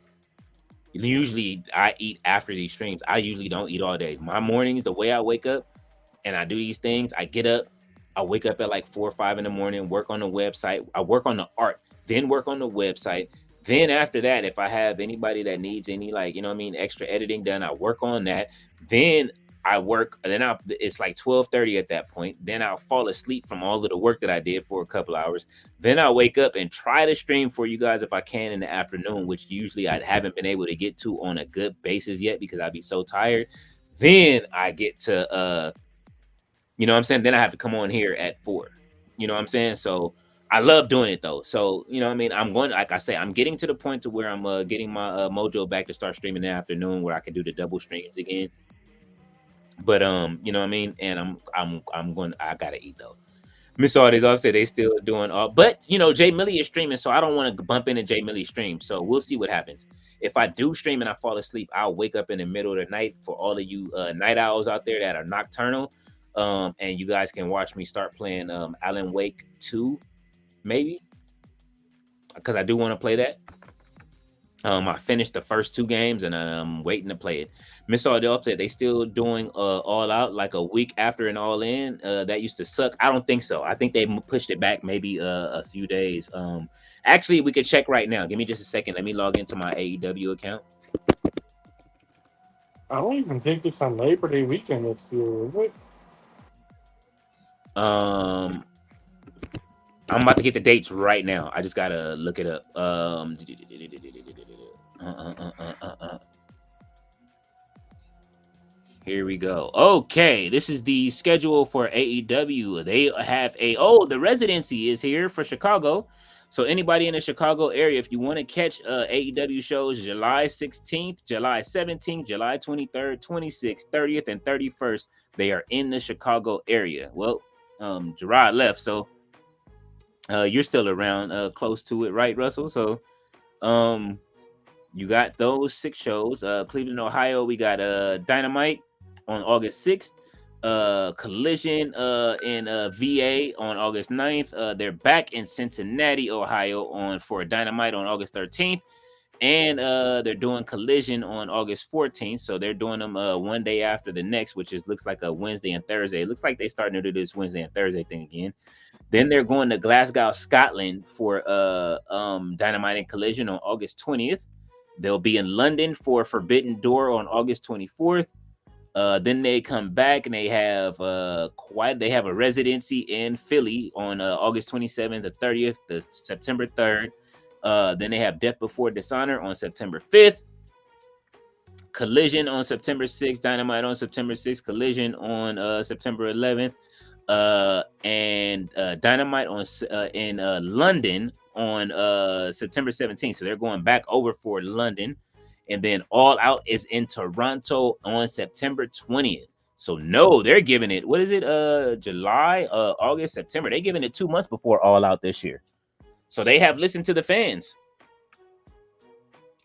Usually I eat after these streams. I usually don't eat all day. My mornings, the way I wake up and I do these things, I get up, I wake up at like 4 or 5 in the morning, work on the website. I work on the art, then work on the website. Then after that, if I have anybody that needs any, like, you know what I mean, extra editing done, I work on that. Then I work, and then it's like 12:30 at that point. Then I'll fall asleep from all of the work that I did for a couple hours. Then I'll wake up and try to stream for you guys if I can in the afternoon, which usually I haven't been able to get to on a good basis yet because I'd be so tired. Then I get to you know what I'm saying? Then I have to come on here at 4. You know what I'm saying? So I love doing it though. So, you know what I mean? I'm going, like I say, I'm getting to the point to where I'm getting my mojo back to start streaming in the afternoon where I can do the double streams again. But you know what I mean? And I'm going, I gotta eat though. Miss Artist also said they still doing all, but you know, Jay Millie is streaming, so I don't want to bump into Jay Millie's stream. So we'll see what happens. If I do stream and I fall asleep, I'll wake up in the middle of the night for all of you night owls out there that are nocturnal. And you guys can watch me start playing Alan Wake 2, maybe. Because I do want to play that. I finished the first 2 games and I'm waiting to play it. Miss Ardell said they still doing All Out like a week after an All In. That used to suck. I don't think so. I think they pushed it back maybe a few days. Actually, we could check right now. Give me just a second. Let me log into my AEW account. I don't even think it's on Labor Day weekend this year, is it? I'm about to get the dates right now. I just gotta look it up. Here we go. Okay, this is the schedule for AEW. They have the residency is here for Chicago. So anybody in the Chicago area, if you want to catch AEW shows July 16th, July 17th, July 23rd, 26th, 30th, and 31st, they are in the Chicago area. Well, Gerard left, so you're still around close to it, right, Russell? So you got those 6 shows. Cleveland, Ohio, we got Dynamite on August 6th. Collision in VA on August 9th. They're back in Cincinnati, Ohio for Dynamite on August 13th. And they're doing Collision on August 14th. So they're doing them one day after the next, which looks like a Wednesday and Thursday. It looks like they're starting to do this Wednesday and Thursday thing again. Then they're going to Glasgow, Scotland for Dynamite and Collision on August 20th. They'll be in London for Forbidden Door on August 24th. Then they come back and they have a residency in Philly on August 27th, the 30th, the September 3rd. Then they have Death Before Dishonor on September 5th. Collision on September 6th, Dynamite on September 6th, Collision on September 11th, and Dynamite in London on September 17th. So they're going back over for London. And then All Out is in Toronto on September 20th. So no, they're giving it, what is it? July, August, September. They're giving it 2 months before All Out this year. So they have listened to the fans.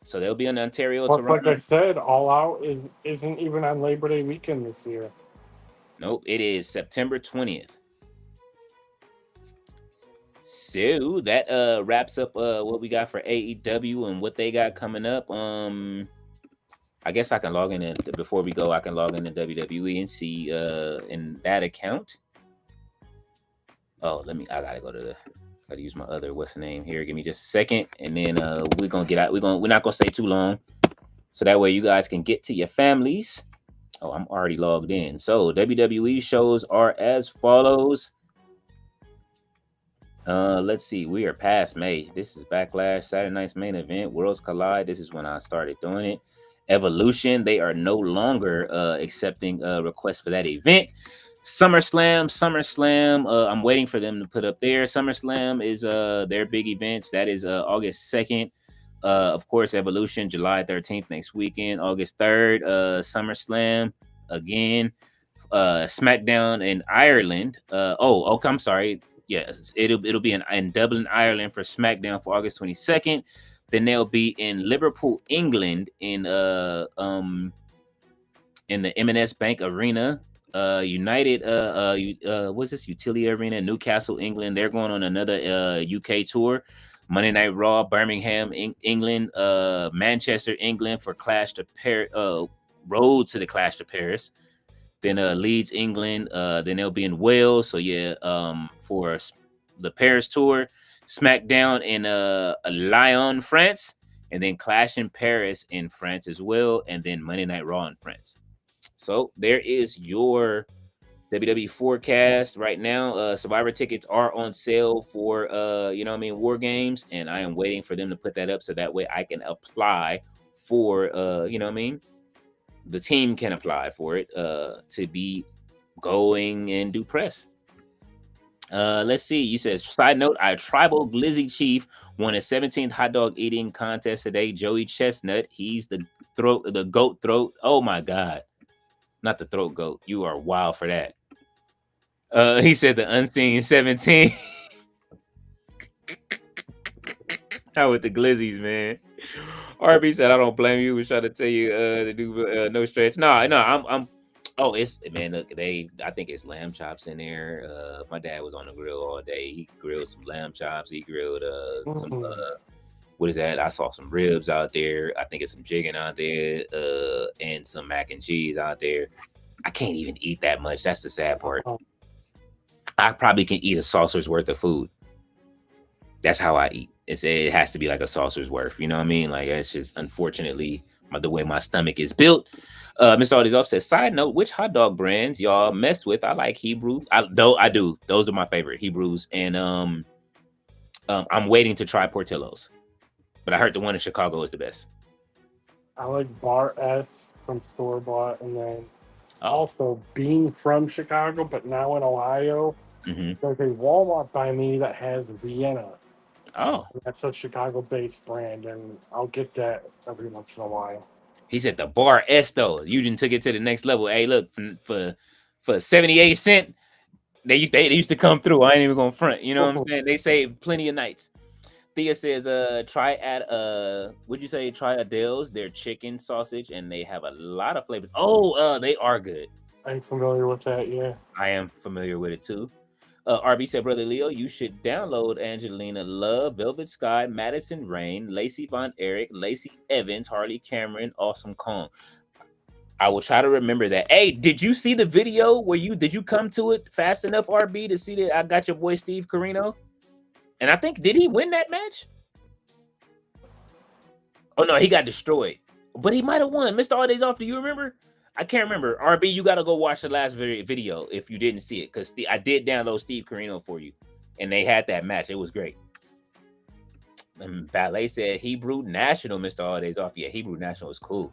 So they'll be in Ontario, Toronto. Like I said, All Out isn't even on Labor Day weekend this year. Nope, it is September 20th. So that wraps up what we got for AEW and what they got coming up. I guess I can log in before we go. I can log into WWE and see in that account. Oh, I gotta use my other what's the name here. Give me just a second, and then we're gonna get out. We're not gonna stay too long, so that way you guys can get to your families. Oh, I'm already logged in. So WWE shows are as follows. Let's see. We are past May. This is Backlash, Saturday Night's Main Event, Worlds Collide. This is when I started doing it. Evolution, they are no longer accepting requests for that event. SummerSlam, I'm waiting for them to put up there. SummerSlam is their big events. That is August 2nd. Of course, Evolution, July 13th next weekend. August 3rd, SummerSlam again. SmackDown in Ireland. I'm sorry. Yes, it'll be in Dublin, Ireland for SmackDown for August 22nd. Then they'll be in Liverpool, England in the M&S Bank Arena. United what's this, Utility Arena in Newcastle, England. They're going on another UK tour. Monday Night Raw, Birmingham, England, Manchester, England for Clash to Paris, road to the Clash to Paris. Then Leeds, England. Then they'll be in Wales. So yeah, for the Paris tour, SmackDown in Lyon, France, and then Clash in Paris in France as well, and then Monday Night Raw in France. So there is your WWE forecast right now. Survivor tickets are on sale for War Games, and I am waiting for them to put that up so that way I can apply for the team can apply for it to be going and do press. Let's see. You said, side note, our tribal Glizzy Chief won a 17th hot dog eating contest today. Joey Chestnut, he's the goat throat. Oh my God. Not the throat goat. You are wild for that. He said the unseen 17. How with the Glizzies, man. RB said, I don't blame you. We're trying to tell you to do no stretch. No, I'm. Oh, it's, man. Look, I think it's lamb chops in there. My dad was on the grill all day. He grilled some lamb chops. He grilled some. What is that? I saw some ribs out there. I think it's some chicken out there, and some mac and cheese out there. I can't even eat that much. That's the sad part. I probably can eat a saucer's worth of food. That's how I eat. It has to be like a saucer's worth. You know what I mean? Like, it's just unfortunately the way my stomach is built. Mr. Aldi's off says, side note, which hot dog brands y'all messed with? I like Hebrew. I do. Those are my favorite, Hebrews. And I'm waiting to try Portillo's. But I heard the one in Chicago is the best. I like Bar S from Store Bought, and then also being from Chicago, but now in Ohio, there's a Walmart by me that has Vienna. Oh. That's a Chicago-based brand, and I'll get that every once in a while. He said the Bar S, though. You didn't took it to the next level. Hey, look, for 78 cents, they used to come through. I ain't even going to front. You know what I'm saying? They saved plenty of nights. Thea says, try Adele's, their chicken sausage, and they have a lot of flavors. Oh, they are good. I'm familiar with that. Yeah. I am familiar with it too. RB said, Brother Leo, you should download Angelina Love, Velvet Sky, Madison Rain, Lacey Von Erich, Lacey Evans, Harley Cameron, Awesome Kong. I will try to remember that. Hey, did you see the video where did you come to it fast enough, RB, to see that I got your boy Steve Corino? And I think, did he win that match? Oh no, he got destroyed. But he might have won. Mr. All Days Off, do you remember? I can't remember. RB, you gotta go watch the last video if you didn't see it, because I did download Steve Corino for you, and they had that match. It was great. And Ballet said Hebrew National, Mr. All Days Off. Yeah, Hebrew National is cool.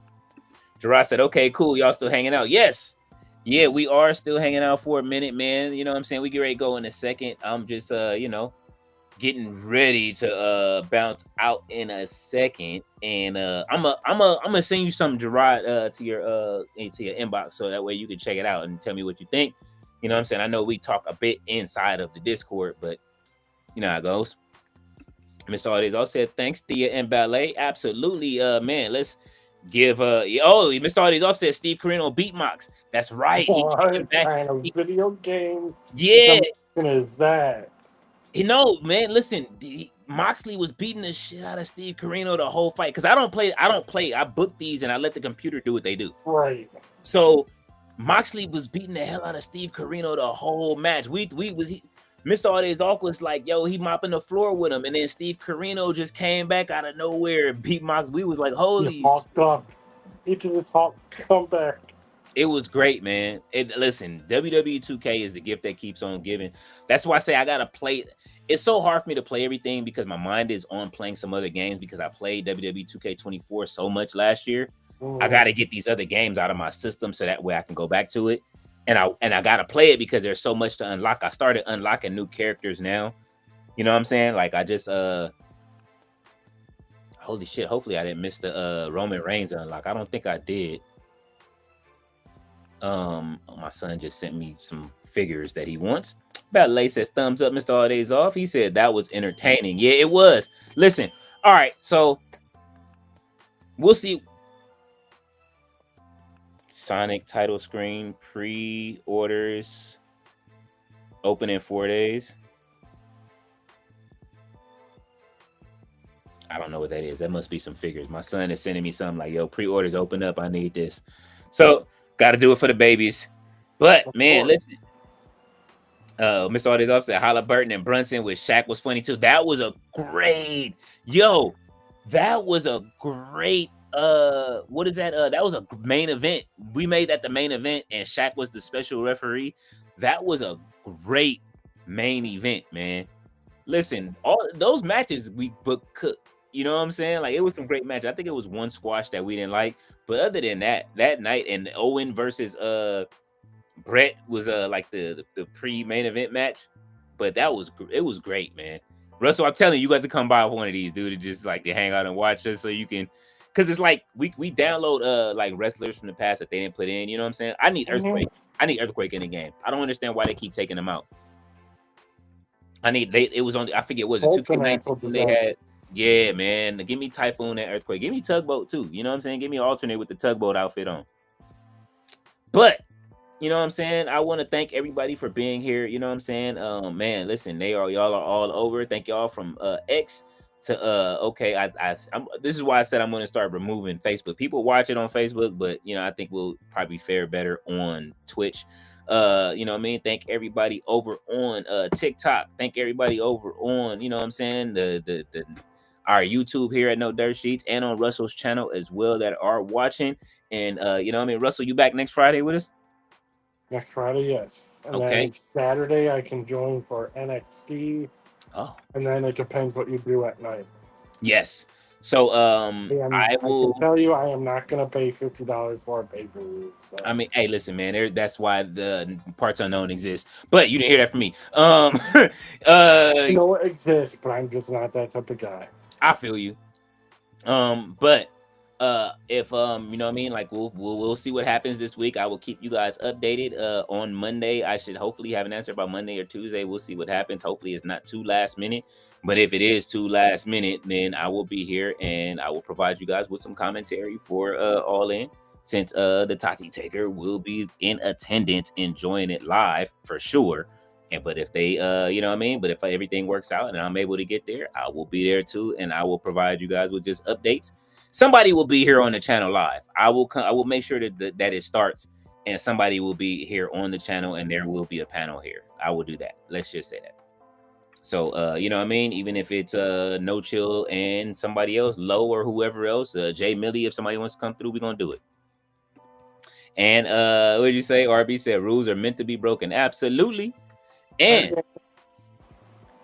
Gerard said, okay, cool. Y'all still hanging out? Yes. Yeah, we are still hanging out for a minute, man. You know what I'm saying? We get ready to go in a second. I'm just getting ready to bounce out in a second. And I'm gonna send you something, Gerard, to your inbox, so that way you can check it out and tell me what you think. You know what I'm saying? I know we talk a bit inside of the Discord, but you know how it goes. Mr. All Days Off said, thanks, Thea and Ballet. Absolutely, man. Let's give Mr. All Days Off said Steve Corino beat Mox. That's right. What kind of video game? Yeah. Is that? You know, man, listen, Moxley was beating the shit out of Steve Corino the whole fight. Because I don't play. I book these and I let the computer do what they do. Right. So Moxley was beating the hell out of Steve Corino the whole match. Mr. All Days Off was like, yo, he mopping the floor with him. And then Steve Corino just came back out of nowhere and beat Mox. We was like, holy. He hawked up. He did this hawk comeback. It was great, man. Listen, WWE 2K is the gift that keeps on giving. That's why I say I got to play. It's so hard for me to play everything because my mind is on playing some other games because I played WWE 2K24 so much last year. I got to get these other games out of my system so that way I can go back to it. And I got to play it because there's so much to unlock. I started unlocking new characters now. You know what I'm saying? Like I just holy shit, hopefully I didn't miss the Roman Reigns unlock. I don't think I did. My son just sent me some figures that he wants. Ballet says thumbs up, Mr. All Days Off. He said that was entertaining. Yeah, it was. Listen, all right, so we'll see. Sonic title screen pre-orders open in 4 days. I don't know what that is. That must be some figures. My son is sending me something like, yo, pre-orders open up. I need this. So got to do it for the babies. But man, listen. Mr. All Days Off said Halliburton and Brunson with Shaq was funny too. That was a great, that was a great what is that? That was a main event. We made that the main event, and Shaq was the special referee. That was a great main event, man. Listen, all those matches we booked, you know what I'm saying? Like it was some great matches. I think it was one squash that we didn't like, but other than that night and Owen versus Brett was like the pre-main event match, but it was great, man. Russell, I'm telling you, you got to come by one of these, dude, to just like to hang out and watch us so you can, because it's like we download like wrestlers from the past that they didn't put in. You know what I'm saying? I need Earthquake. I need Earthquake in the game. I don't understand why they keep taking them out. It was on. I forget, was it 2K19 they had? Yeah, man. Give me Typhoon and Earthquake. Give me Tugboat too. You know what I'm saying? Give me an alternate with the Tugboat outfit on. But you know what I'm saying? I want to thank everybody for being here. You know what I'm saying? Man, listen, y'all are all over. Thank y'all from X to okay. This is why I said I'm going to start removing Facebook. People watch it on Facebook, but you know, I think we'll probably fare better on Twitch. You know what I mean? Thank everybody over on TikTok. Thank everybody over on, you know what I'm saying, the our YouTube here at No Dirt Sheets and on Russell's channel as well that are watching. And you know what I mean? Russell, you back next Friday with us? Next Friday, yes. And okay. Then Saturday I can join for NXT. Oh. And then it depends what you do at night. Yes. So I will tell you I am not gonna pay $50 for a pay-per-view. So. I mean, hey, listen, man, that's why the parts unknown exists. But you didn't hear that from me. I know it exists, but I'm just not that type of guy. I feel you. But if you know what I mean, like we'll see what happens this week. I will keep you guys updated. On Monday, I should hopefully have an answer by Monday or Tuesday. We'll see what happens. Hopefully it's not too last minute. But if it is too last minute, then I will be here and I will provide you guys with some commentary for All In. since the Tati Taker will be in attendance enjoying it live for sure. And but if they you know what I mean, but if everything works out and I'm able to get there, I will be there too, and I will provide you guys with just updates. Somebody will be here on the channel live. I will make sure that it starts, and somebody will be here on the channel, and there will be a panel here. I will do that. Let's just say that. So you know what I mean? Even if it's No Chill and somebody else, Low or whoever else, Jay Millie, if somebody wants to come through, we're gonna do it. And what did you say? RB said rules are meant to be broken. Absolutely. And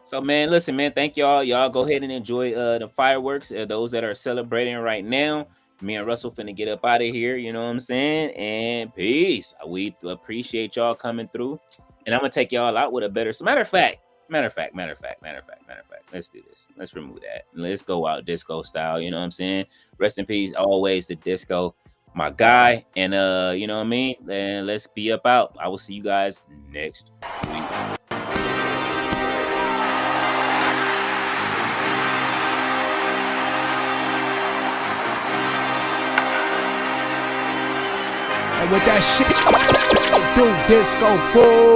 so, man, listen, man, thank y'all. Y'all go ahead and enjoy the fireworks. Those that are celebrating right now. Me and Russell finna get up out of here. You know what I'm saying? And peace. We appreciate y'all coming through. And I'm gonna take y'all out with a better. Matter of fact. Let's do this. Let's remove that. Let's go out disco style. You know what I'm saying? Rest in peace. Always the disco, my guy. And you know what I mean? And let's be up out. I will see you guys next week. And with that shit, do disco fool.